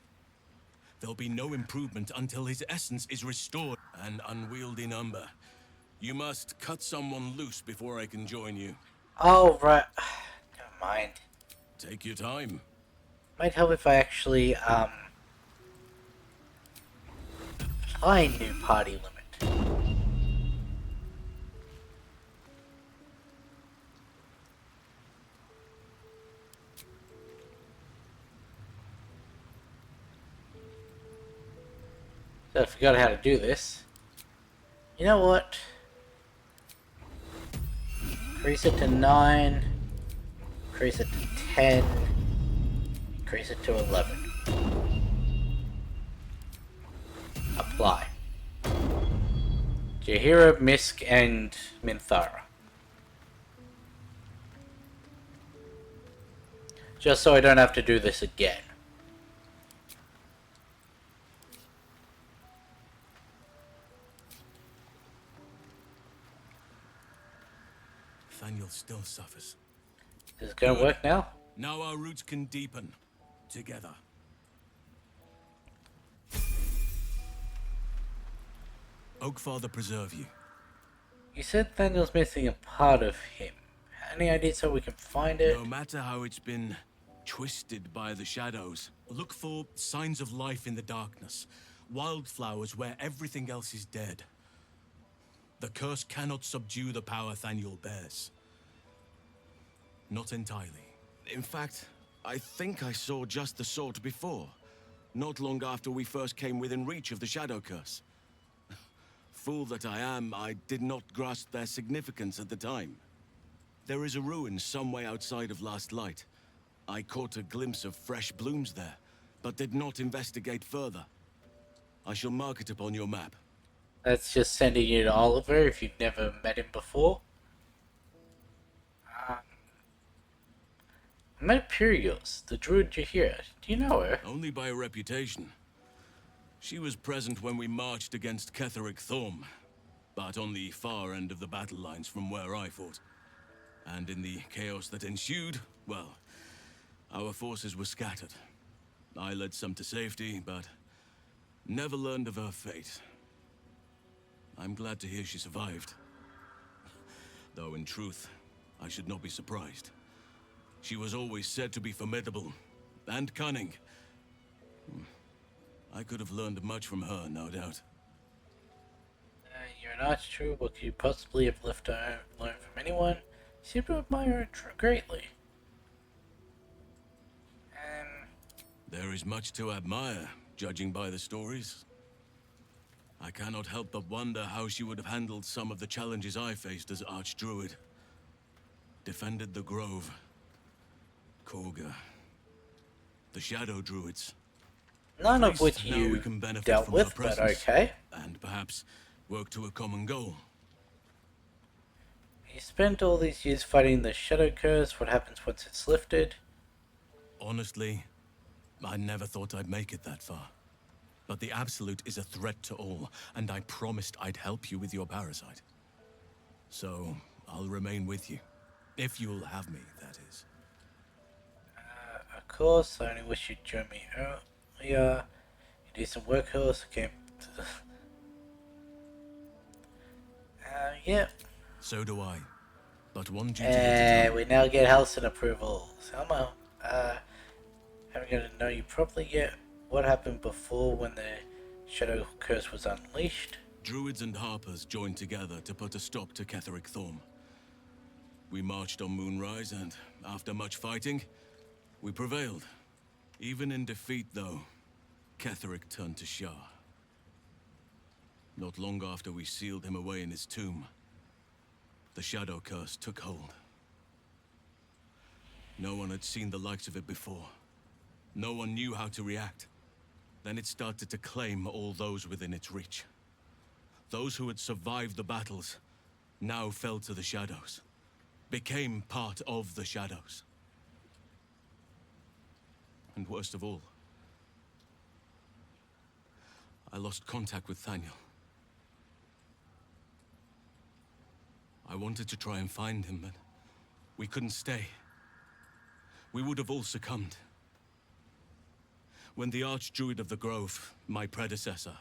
There'll be no improvement until his essence is restored. An unwieldy number. You must cut someone loose before I can join you. Oh, right. Never mind. Take your time. Might help if I actually, find new party limit. So I forgot how to do this. You know what? Increase it to 9. Increase it to 10. Increase it to 11. Apply. Jaheira, Misk, and Minthara. Just so I don't have to do this again. Thaniel still suffers. Is it gonna work now? Now our roots can deepen. Together. Oakfather preserve you. You said Daniel's missing a part of him. Any ideas how we can find it? No matter how it's been twisted by the shadows, look for signs of life in the darkness. Wildflowers where everything else is dead. The curse cannot subdue the power Thaniel bears. Not entirely. In fact, I think I saw just the sort before. Not long after we first came within reach of the Shadow Curse. Fool that I am, I did not grasp their significance at the time. There is a ruin some way outside of Last Light. I caught a glimpse of fresh blooms there, but did not investigate further. I shall mark it upon your map. That's just sending you to Oliver if you've never met him before. I met Purios, the druid you hear. Do you know her? Only by reputation. She was present when we marched against Ketheric Thorm, but on the far end of the battle lines from where I fought. And in the chaos that ensued, well, our forces were scattered. I led some to safety, but never learned of her fate. I'm glad to hear she survived. Though in truth, I should not be surprised. She was always said to be formidable and cunning. I could have learned much from her, no doubt. You're not sure what could you possibly have learned from anyone. You seem to admire her greatly. There is much to admire, judging by the stories. I cannot help but wonder how she would have handled some of the challenges I faced as Archdruid. Defended the Grove, Korga, the Shadow Druids. None of which Now we you can benefit dealt from with, her but presence, okay. and perhaps work to a common goal. You spent all these years fighting the Shadow Curse. What happens once it's lifted? Honestly, I never thought I'd make it that far. But the Absolute is a threat to all, and I promised I'd help you with your parasite. So, I'll remain with you. If you'll have me, that is. Of course, I only wish you'd join me earlier. You do some work else. Okay. Yeah. So do I. But one duty And we now get Halcyon approval. Selma, haven't got to know you properly yet. What happened before when the Shadow Curse was unleashed? Druids and Harpers joined together to put a stop to Ketheric Thorm. We marched on Moonrise, and after much fighting, we prevailed. Even in defeat, though, Ketheric turned to Shah. Not long after we sealed him away in his tomb, the Shadow Curse took hold. No one had seen the likes of it before. No one knew how to react. Then it started to claim all those within its reach. Those who had survived the battles now fell to the shadows, became part of the shadows. And worst of all, I lost contact with Thaniel. I wanted to try and find him, but we couldn't stay. We would have all succumbed. When the Archdruid of the Grove, my predecessor,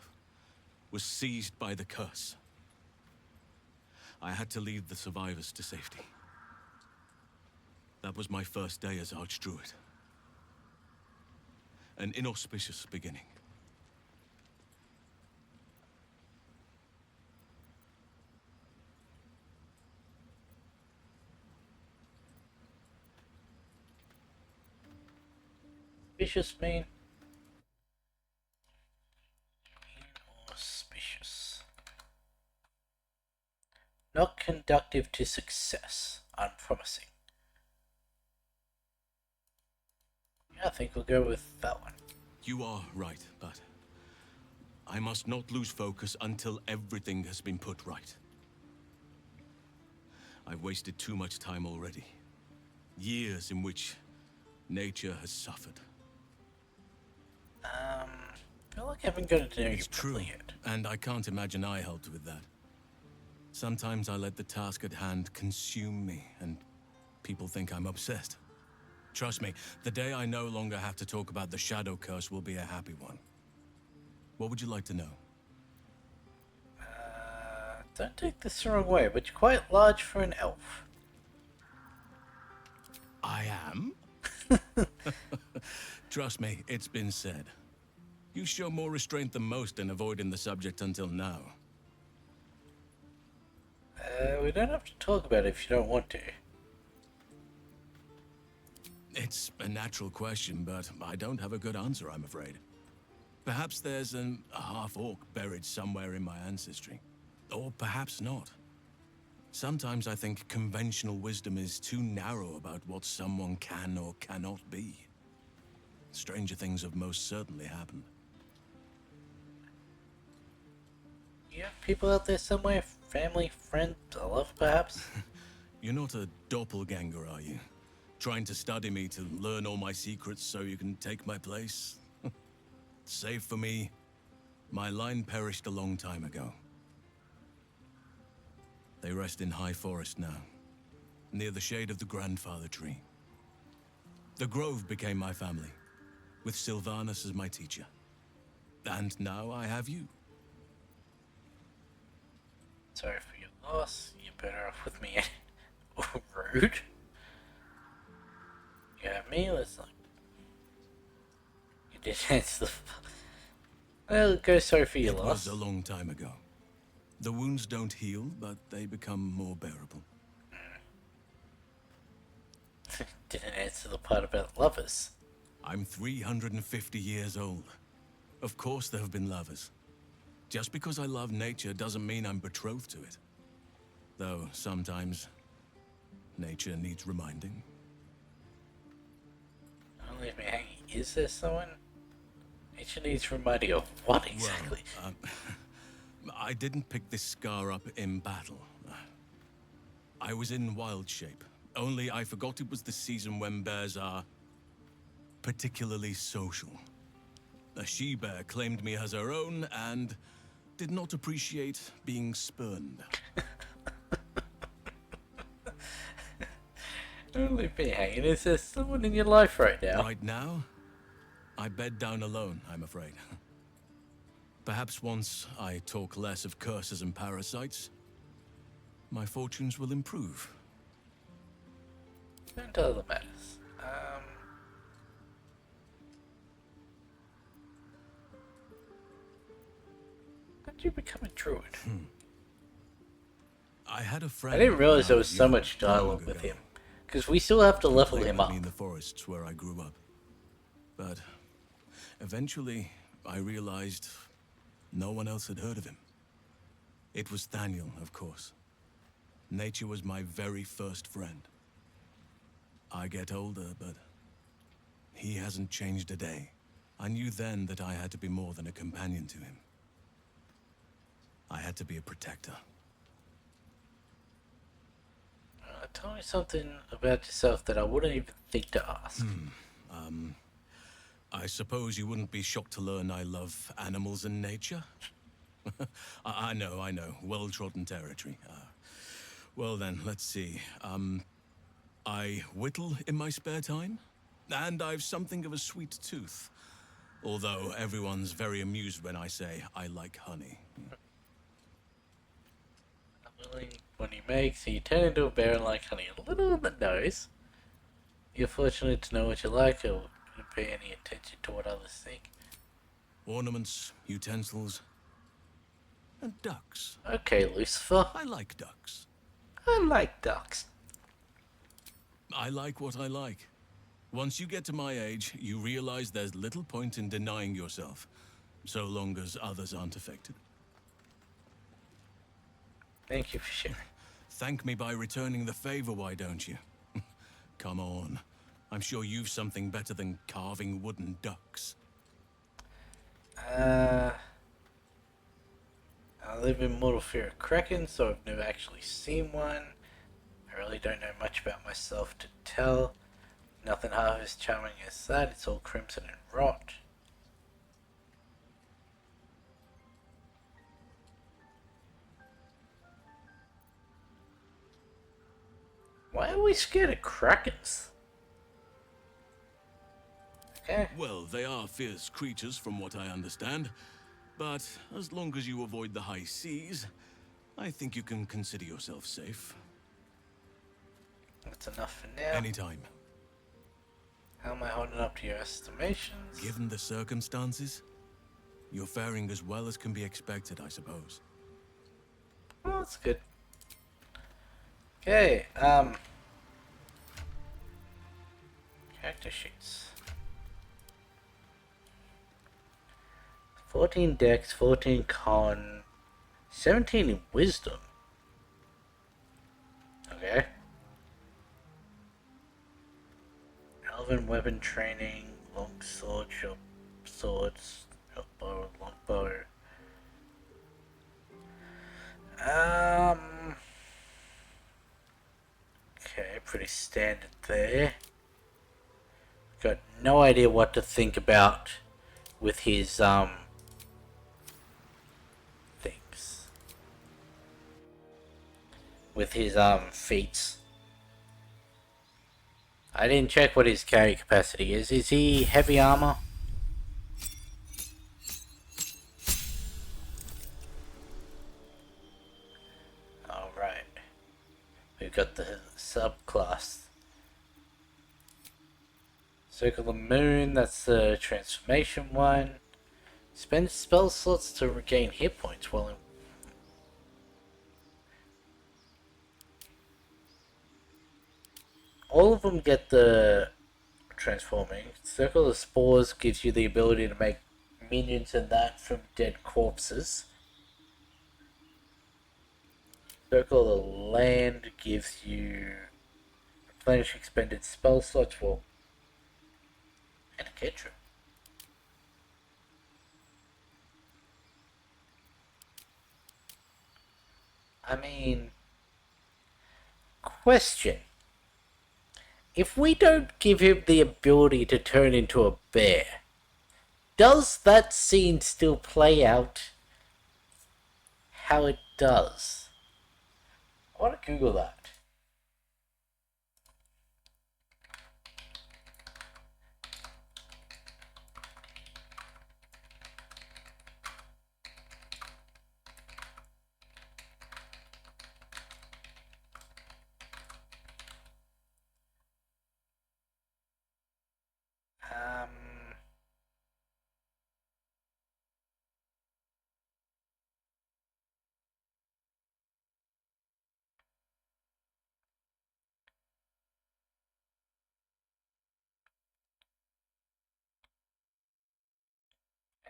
was seized by the curse, I had to lead the survivors to safety. That was my first day as Archdruid. An inauspicious beginning. Auspicious mean? Inauspicious. Not conducive to success. Unpromising. Yeah, I think we'll go with that one. You are right, but I must not lose focus until everything has been put right. I've wasted too much time already. Years in which nature has suffered. I feel like I haven't got to know you properly yet. And I can't imagine I helped with that. Sometimes I let the task at hand consume me, and people think I'm obsessed. Trust me, the day I no longer have to talk about the Shadow Curse will be a happy one. What would you like to know? Don't take this the wrong way, but you're quite large for an elf. I am? Trust me, it's been said. You show more restraint than most in avoiding the subject until now. We don't have to talk about it if you don't want to. It's a natural question, but I don't have a good answer, I'm afraid. Perhaps there's a half-orc buried somewhere in my ancestry. Or perhaps not. Sometimes I think conventional wisdom is too narrow about what someone can or cannot be. Stranger things have most certainly happened. You have people out there somewhere? Family, friend, a love perhaps? You're not a doppelganger, are you? Trying to study me to learn all my secrets so you can take my place? Save for me, my line perished a long time ago. They rest in High Forest now, near the shade of the grandfather tree. The Grove became my family, with Sylvanas as my teacher. And now I have you. Sorry for your loss. You're better off with me. Rude. You have me, let's not. You didn't answer the. Well, go sorry for your loss. It was a long time ago. The wounds don't heal, but they become more bearable. Didn't answer the part about lovers. I'm 350 years old. Of course there have been lovers. Just because I love nature doesn't mean I'm betrothed to it. Though sometimes nature needs reminding. Don't leave me hanging. Is there someone? Nature needs reminding of what exactly? Well, I didn't pick this scar up in battle. I was in wild shape. Only I forgot it was the season when bears are particularly social. A she-bear claimed me as her own and did not appreciate being spurned. Don't leave me hanging. Is there someone in your life right now? Right now, I bed down alone, I'm afraid. Perhaps once I talk less of curses and parasites, my fortunes will improve. Don't tell the matters. How did you become a druid? I had a friend. I didn't realize there was so much dialogue with him. Because we still have to level him up. In the forests where I grew up. But eventually, I realized no one else had heard of him. It was Thaniel, of course. Nature was my very first friend. I get older, but he hasn't changed a day. I knew then that I had to be more than a companion to him. I had to be a protector. Tell me something about yourself that I wouldn't even think to ask. I suppose you wouldn't be shocked to learn I love animals and nature? I know. Well-trodden territory. Well then, let's see. I whittle in my spare time, and I've something of a sweet tooth. Although everyone's very amused when I say I like honey. When he makes, you turn into a bear and like honey. A little on the nose. You're fortunate to know what you like, or don't pay any attention to what others think. Ornaments, utensils, and ducks. Okay, Lucifer. I like ducks. I like ducks. I like what I like. Once you get to my age, you realize there's little point in denying yourself, so long as others aren't affected. Thank you for sharing. Thank me by returning the favor, why don't you? Come on. I'm sure you've something better than carving wooden ducks. I live in mortal fear of kraken, so I've never actually seen one. I really don't know much about myself to tell. Nothing half as charming as that. It's all crimson and rot. Why are we scared of krakens? Okay. Well, they are fierce creatures from what I understand. But as long as you avoid the high seas, I think you can consider yourself safe. That's enough for now. Anytime. How am I holding up to your estimations? Given the circumstances, you're faring as well as can be expected, I suppose. Well, that's good. Okay, character sheets. 14 dex, 14 con, 17 in wisdom. Okay. Elven weapon training, long sword, short swords, short bow, long bow. Okay, pretty standard there. Got no idea what to think about with his things. With his feats. I didn't check what his carry capacity is. Is he heavy armor? Alright. We've got the subclass. Circle the Moon, that's the transformation one. Spend spell slots to regain hit points while in... All of them get the transforming. Circle of Spores gives you the ability to make minions and that from dead corpses. Circle of Land gives you replenish expended spell slots for and a cantrip. I mean, question. If we don't give him the ability to turn into a bear, does that scene still play out how it does? I want to Google that.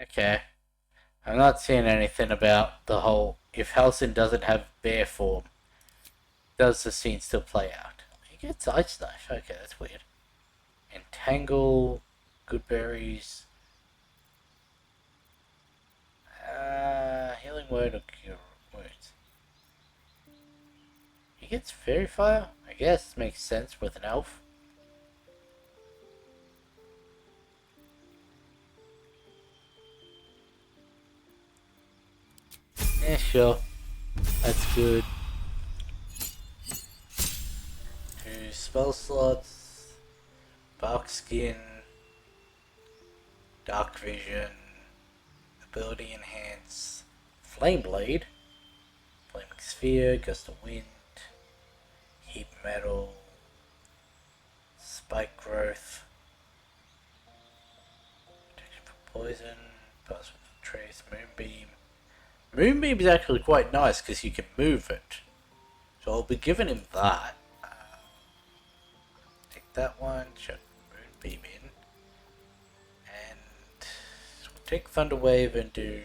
Okay. I'm not seeing anything about the whole, if Halsin doesn't have bear form, does the scene still play out? He gets Ice Knife. Okay, that's weird. Entangle, good berries. Healing word or cure wounds. He gets Fairy Fire? I guess makes sense with an elf. Yeah, sure. That's good. 2 spell slots. Bark Skin. Dark Vision. Ability Enhance. Flame Blade. Flaming Sphere. Gust of Wind. Heat Metal. Spike Growth. Protection from Poison. Pass with Trace. Moonbeam. Moonbeam is actually quite nice because you can move it. So I'll be giving him that. Take that one, chuck Moonbeam in. And we'll take Thunder Wave and do...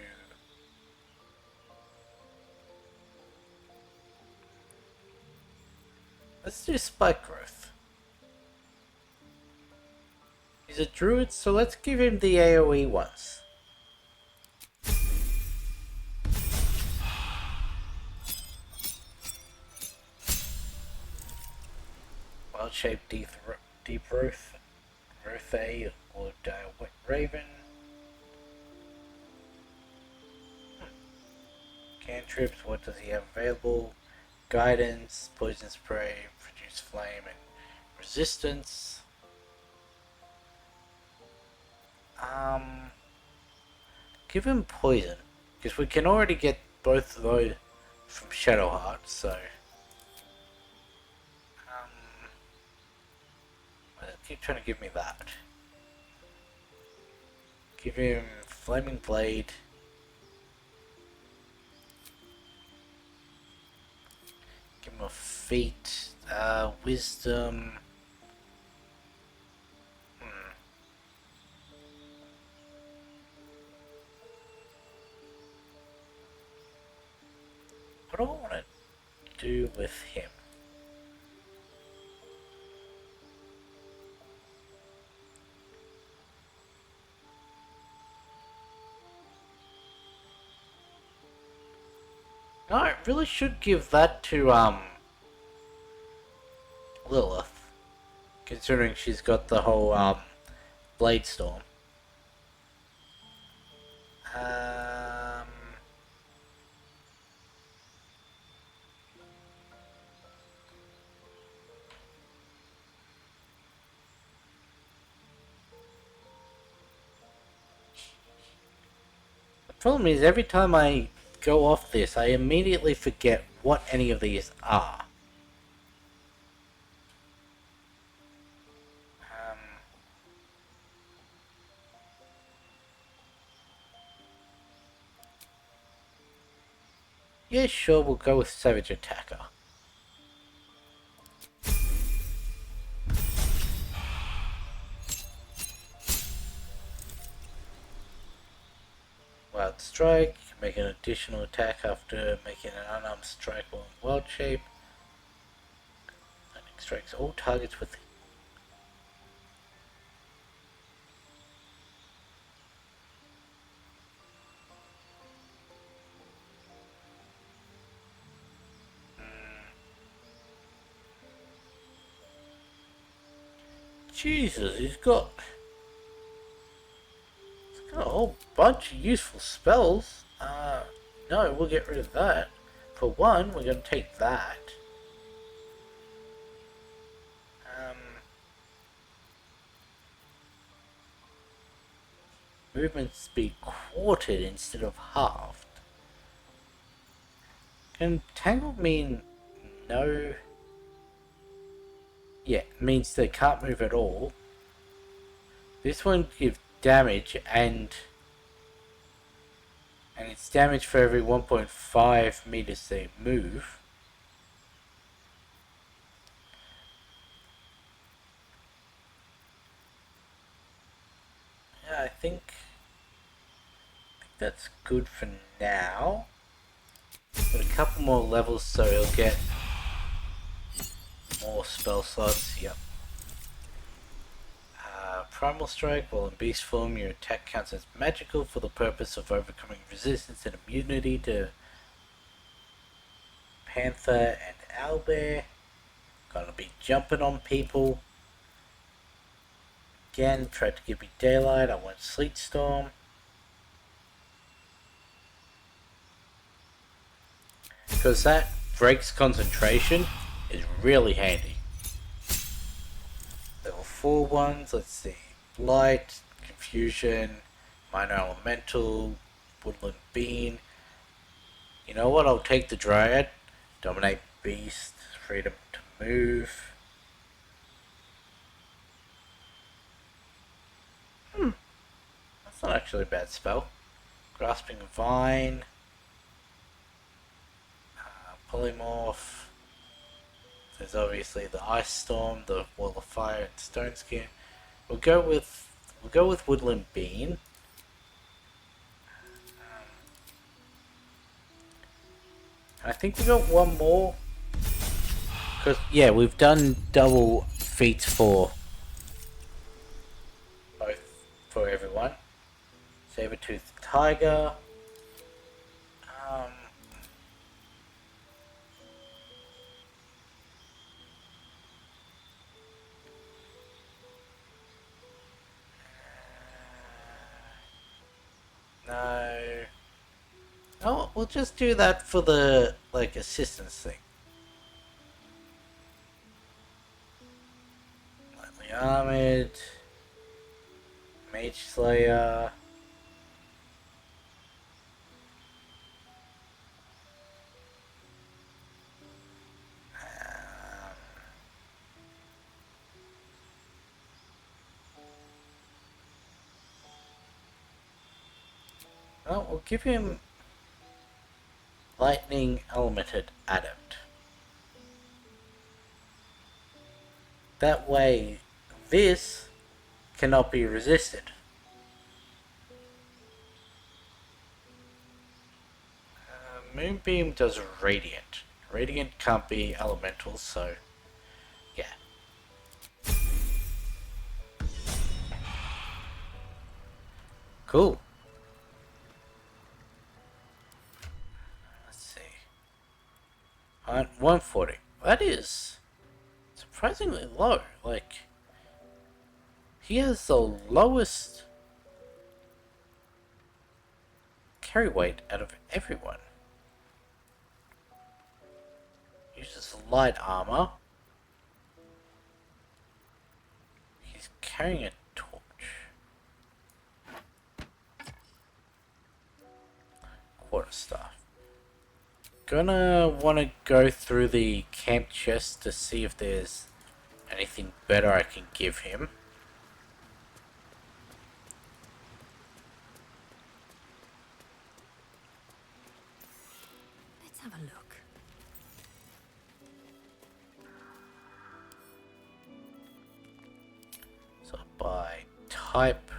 Let's do Spike Growth. He's a druid, so let's give him the AoE ones. Wild-shaped deep Growth, Rothay, or Dire Raven. Cantrips, what does he have available? Guidance, Poison Spray, Produce Flame, and Resistance. Give him Poison, because we can already get both of those. from Shadowheart, so keep trying to give me that. Give him Flaming Blade. Give him a feat, Wisdom. What do I want to do with him? No, I really should give that to Lilith, considering she's got the whole Blade Storm. The problem is every time I go off this, I immediately forget what any of these are. Yeah, sure, we'll go with Savage Attacker. Wild Strike, make an additional attack after making an unarmed strike while in wild shape. Lightning strikes all targets with Jesus, he's got a whole bunch of useful spells. No, we'll get rid of that. For one, we're going to take that. Movement speed quartered instead of halved. Can Tangle mean no? Yeah, it means they can't move at all. This one gives damage and it's damage for every 1.5 meters they move. Yeah, I think that's good for now. Got a couple more levels so he'll get more spell slots. Yep. Primal Strike. While in beast form, your attack counts as magical for the purpose of overcoming resistance and immunity to Panther and Owlbear. Gonna be jumping on people. Again, tried to give me daylight. I went Sleet Storm. Because that breaks concentration is really handy. Level 4 ones, let's see. Light, Confusion, Minor Elemental, Woodland Bean. You know what, I'll take the Dryad. Dominate Beast, Freedom to Move. That's not actually a bad spell. Grasping Vine. Polymorph. There's obviously the Ice Storm, the Wall of Fire, and Stone Skin. We'll go with Woodland Bean. I think we got one more. Cause yeah, we've done double feats for everyone. Sabertooth Tiger. No. Oh, we'll just do that for the assistance thing. Lightly Armored. Mage Slayer. Well, we'll give him Lightning Elemented Adept. That way, this cannot be resisted. Moonbeam does Radiant. Radiant can't be elemental, so yeah. Cool. Let's see. 140. That is surprisingly low. Like, he has the lowest carry weight out of everyone. Uses light armor. He's carrying a torch. Quarterstaff. Gonna want to go through the camp chest to see if there's anything better I can give him. Let's have a look. So by type.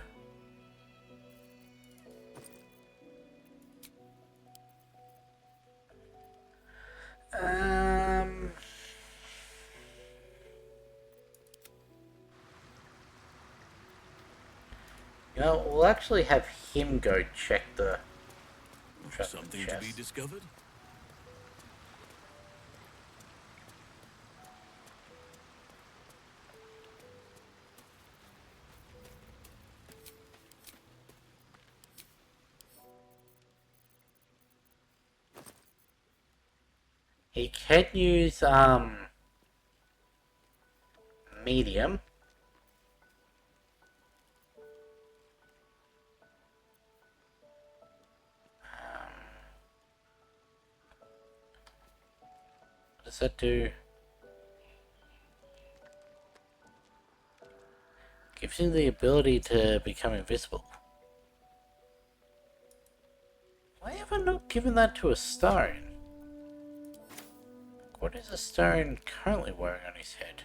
You know, we'll actually have him go check the Something to be discovered? He can use medium. What does that do? Gives him the ability to become invisible. Why have I not given that to a stone? What is a stone currently wearing on his head?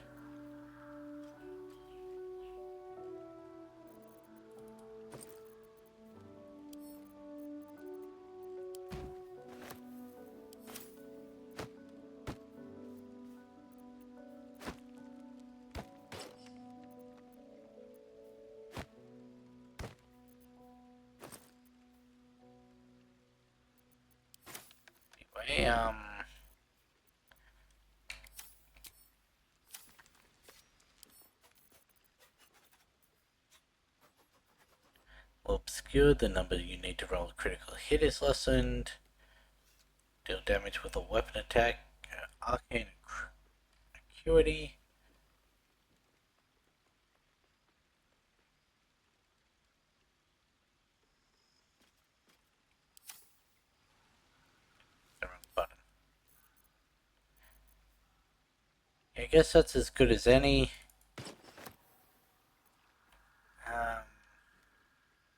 Anyway, obscured, the number you need to roll a critical hit is lessened. Deal damage with a weapon attack. Arcane Acuity. The wrong button. I guess that's as good as any.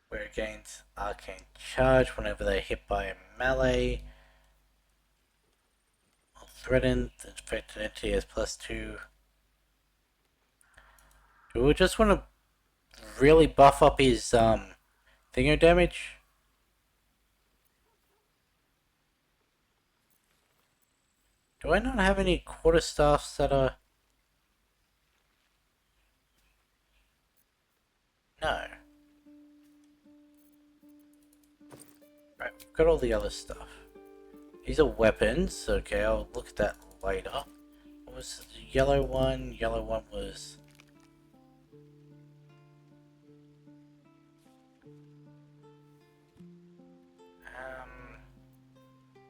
Where it gains Arcane Charge whenever they're hit by a melee. While threatened, the infected entity has +2. Do we just want to really buff up his thinger damage? Do I not have any quarterstaffs that are... No. Right, we've got all the other stuff. These are weapons. Okay, I'll look at that later. What was the yellow one? Yellow one was...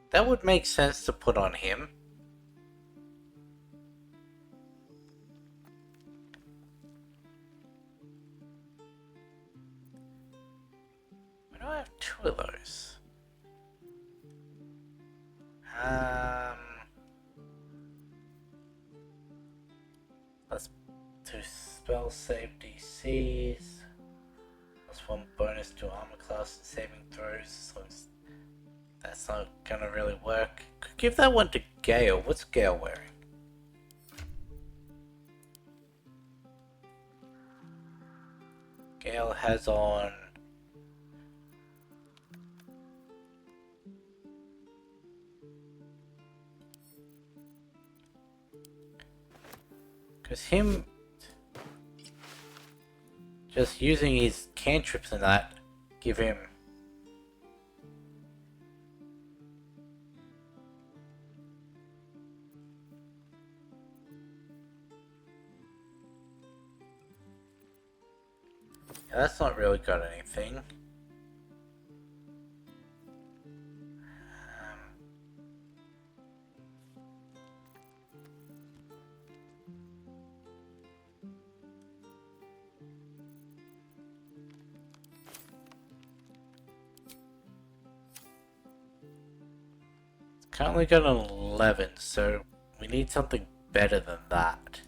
that would make sense to put on him. Why do I have 2 of those? Let's do spell save DCs. +1 bonus to armor class and saving throws, so that's not gonna really work. Could give that one to Gale. What's Gale wearing? Gale has on... Because him... just using his cantrips and that, give him... Yeah, that's not really got anything. Currently got an 11, so we need something better than that.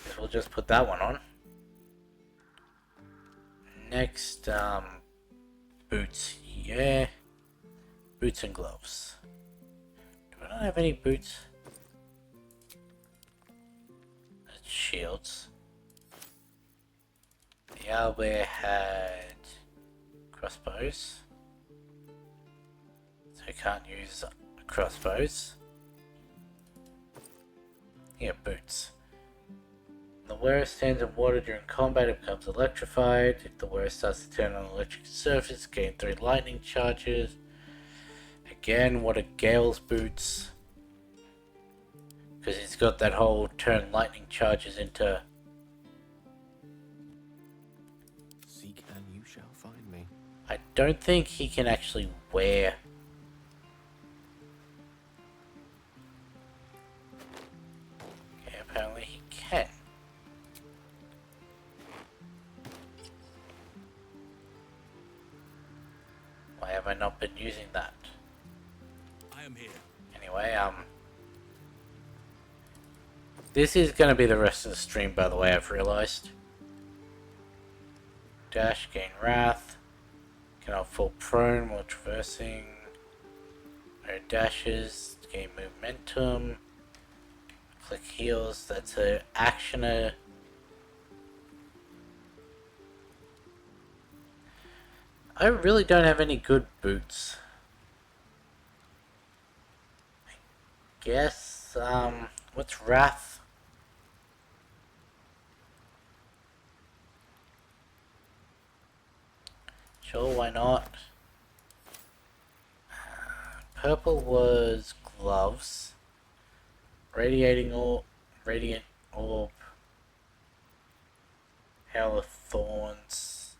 So we'll just put that one on. Next, boots. Yeah. Boots and gloves. Do I not have any boots? Shields. The owlbear had crossbows. So I can't use crossbows. Yeah, boots. The wearer stands in water during combat and becomes electrified. If the wearer starts to turn on an electric surface, gain 3 lightning charges. Again, what are Gale's boots? Because he's got that whole turn lightning charges into... Seek and you shall find me. I don't think he can actually wear... Okay, apparently he can. Why have I not been using that? I am here. Anyway, this is gonna be the rest of the stream, by the way, I've realized. Dash, gain wrath. Cannot fall prone while traversing. No dashes, gain momentum. Click heals, that's an actioner. I really don't have any good boots. I guess, what's Wrath? Sure, why not? Purple was gloves. Radiating orb, radiant orb. Hail of Thorns.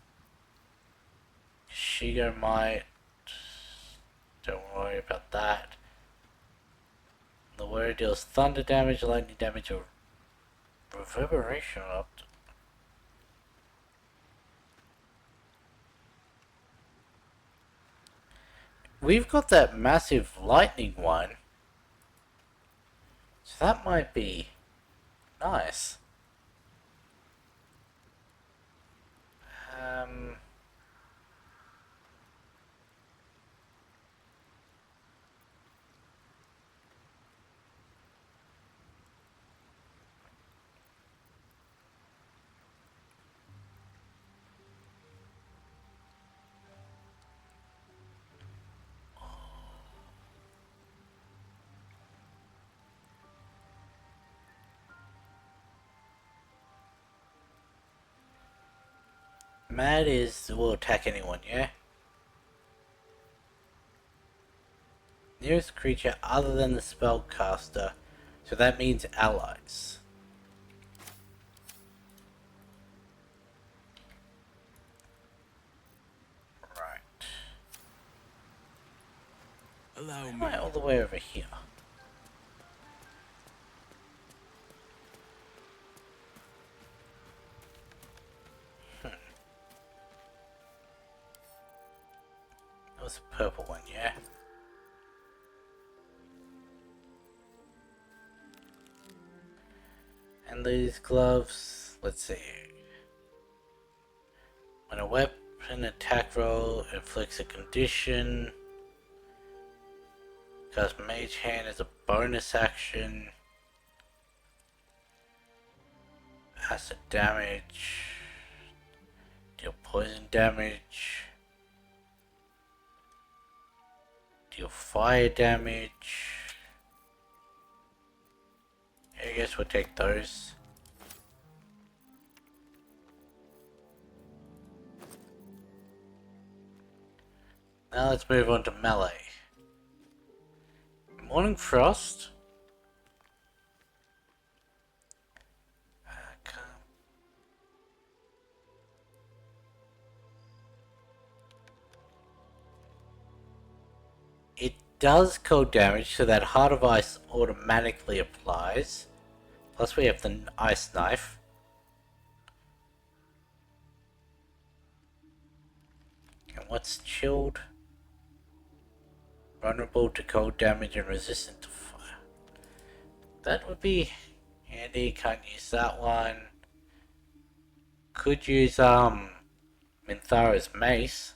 Shigo might. Don't worry about that. The warrior deals thunder damage, lightning damage, or reverberation up. We've got that massive lightning one. So that might be nice. Mad is will attack anyone, yeah? Nearest creature other than the spellcaster, so that means allies. Right. Allow me. Am I all the way over here? was the purple one, yeah? And these gloves, let's see. When a weapon attack roll inflicts a condition, cast Mage Hand as a bonus action. Acid damage. Deal poison damage. Deal fire damage. I guess we'll take those. Now let's move on to melee. Morning Frost. It does cold damage, so that Heart of Ice automatically applies. Plus we have the Ice Knife. And what's chilled? Vulnerable to cold damage and resistant to fire. That would be handy, can't use that one. Could use Mintharo's mace.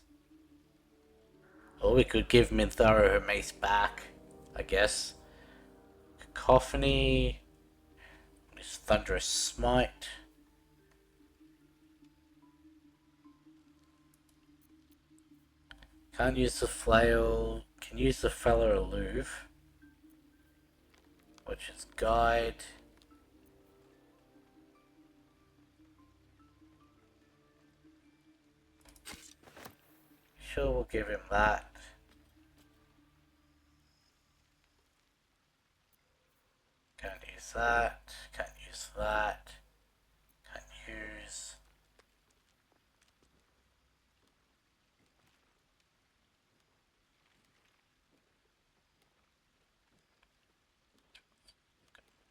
Or we could give Mintharo her mace back, I guess. Cacophony. This Thunderous Smite. Can't use the flail. Can use the Feller Alluve. Which is Guide. Sure, we'll give him that. Can't use that. Can't use that. Can't use.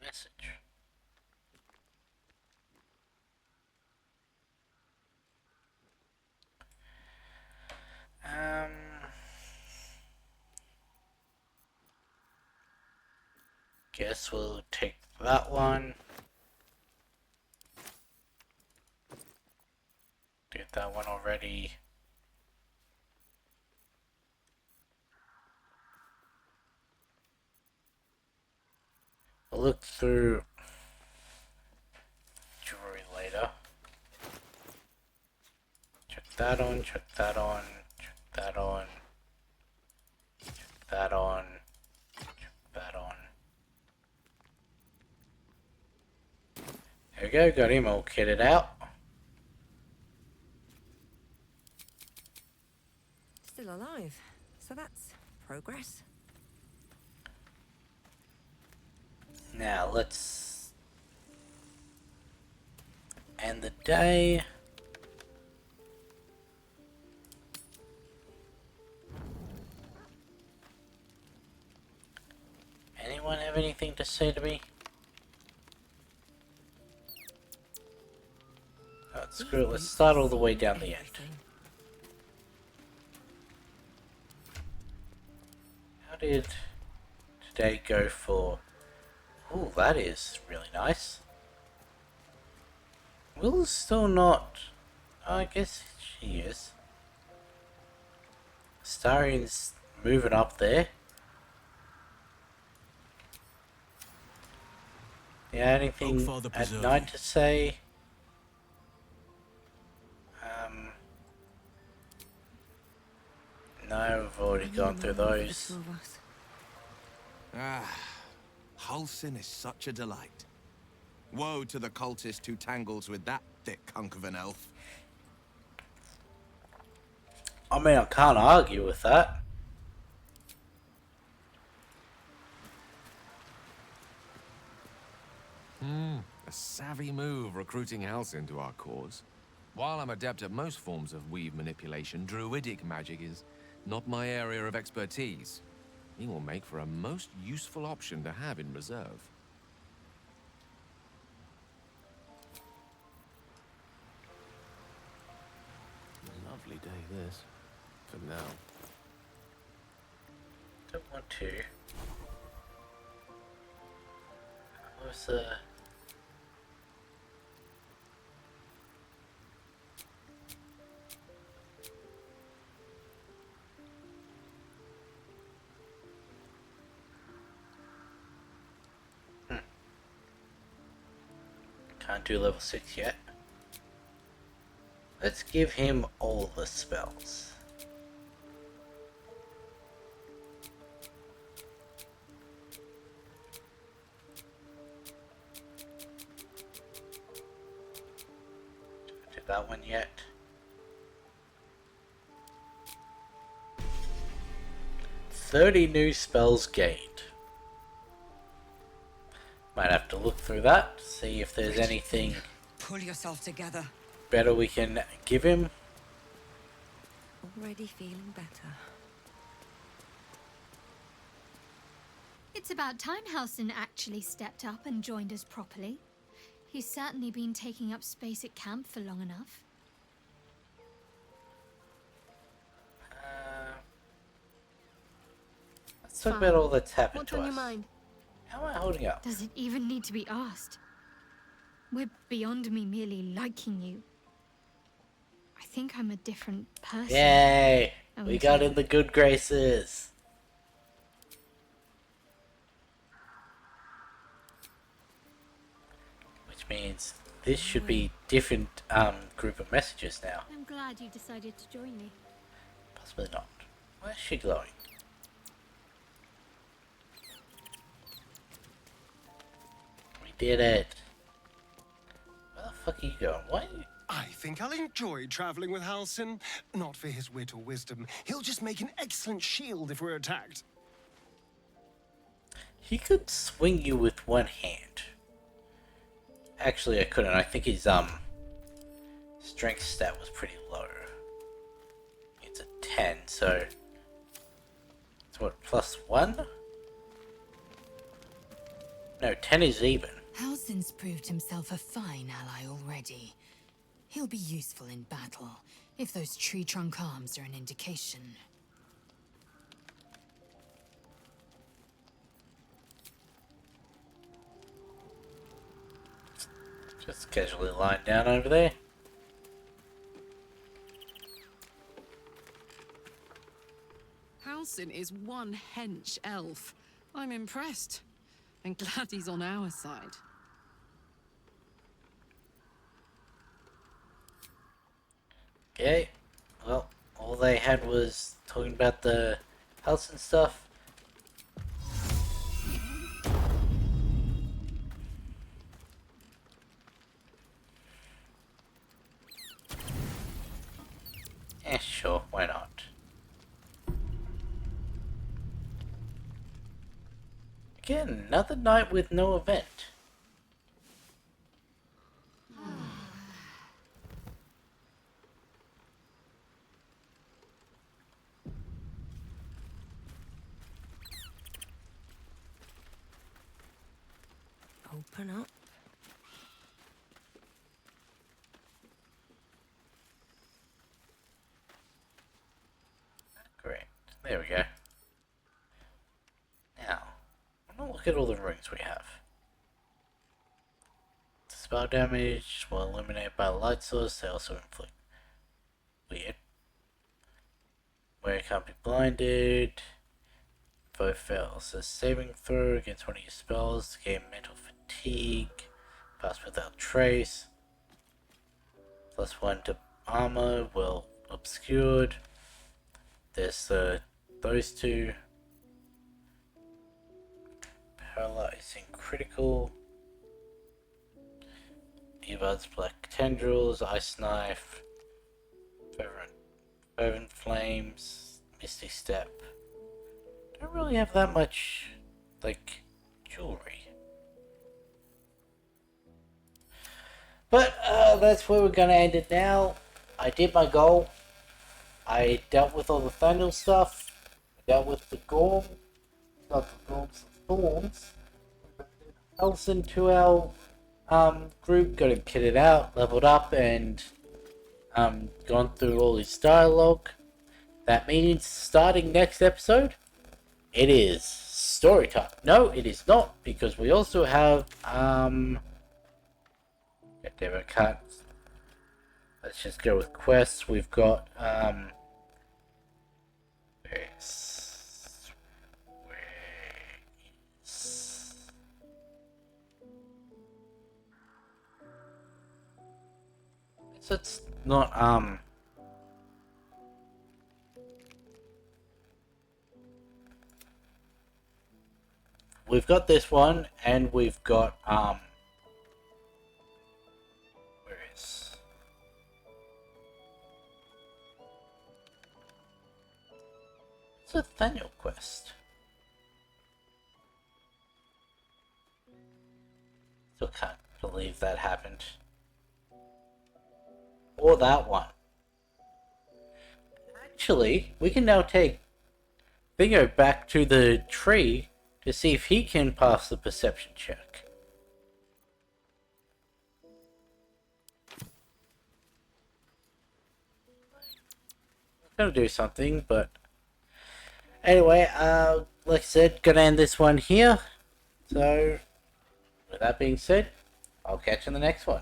Message. Guess we'll take that one. Did that one already. I'll look through jewelry later. Check that on, check that on, check that on, check that on, check that on. There we go, got him all kitted out. Still alive, so that's progress. Now let's end the day. Anyone have anything to say to me? Oh, screw it, let's start all the way down the end. How did today go for... Ooh, that is really nice. Will's still not... Oh, I guess she is. Starian's moving up there. Yeah, anything at night to say? No, we've already gone through those. Ah, Halsin is such a delight. Woe to the cultist who tangles with that thick hunk of an elf. I mean, I can't argue with that. A savvy move recruiting Halsin to our cause. While I'm adept at most forms of weave manipulation, druidic magic is not my area of expertise. He will make for a most useful option to have in reserve. Lovely day this, for now. Don't want to. What was the... Can't do level 6 yet. Let's give him all the spells. Don't do that one yet. "30 new spells gained." Might have to look through that, see if there's anything Pull yourself together. better we can give him. Already feeling better. It's about time Halsin actually stepped up and joined us properly. He's certainly been taking up space at camp for long enough. Let's talk about all that's happened What's to on us. your mind? How am I holding up? Does it even need to be asked? We're beyond me merely liking you. I think I'm a different person. Yay! Oh, We got in the good graces. Which means this should be different group of messages now. I'm glad you decided to join me. Possibly not. Where's she glowing? We did it. Where the fuck are you going? Why? I think I'll enjoy traveling with Halsin. Not for his wit or wisdom. He'll just make an excellent shield if we're attacked. He could swing you with one hand. Actually, I couldn't. I think his strength stat was pretty low. It's a 10, so it's what, +1? No, 10 is even. Halsin's proved himself a fine ally already. He'll be useful in battle, if those tree trunk arms are an indication. Just casually lying down over there. Halsin is one hench elf. I'm impressed. And glad he's on our side. Okay, well, all they had was talking about the house and stuff. Eh, sure, why not? Again, another night with no event. Open up. Great. There we go. Now, I'm gonna look at all the runes we have. Spell damage will eliminate by light source, they also inflict. Weird. Where it can't be blinded. Foe fails. A saving throw against one of your spells to gain mental fatigue. Pass without trace. +1 to armor, well obscured. There's those two. Paralyzing critical. Evad's black tendrils, ice knife, fervent flames, misty step. Don't really have that much, like, jewelry. But that's where we're gonna end it now. I did my goal. I dealt with all the Thundel stuff. I dealt with the Gorm. Got the Gorms and Thorns. Halsin to our group, got him kitted out, leveled up, and gone through all his dialogue. That means starting next episode, it is story time. No, it is not, because we also have, God damn it, can't. Let's just go with quests. We've got, where is, so it's not, we've got this one, and we've got, where is, it's a Nathaniel quest. Still can't believe that happened. Or that one. Actually, we can now take Bingo back to the tree to see if he can pass the perception check. Gonna do something, but anyway, like I said, gonna end this one here. So, with that being said, I'll catch you in the next one.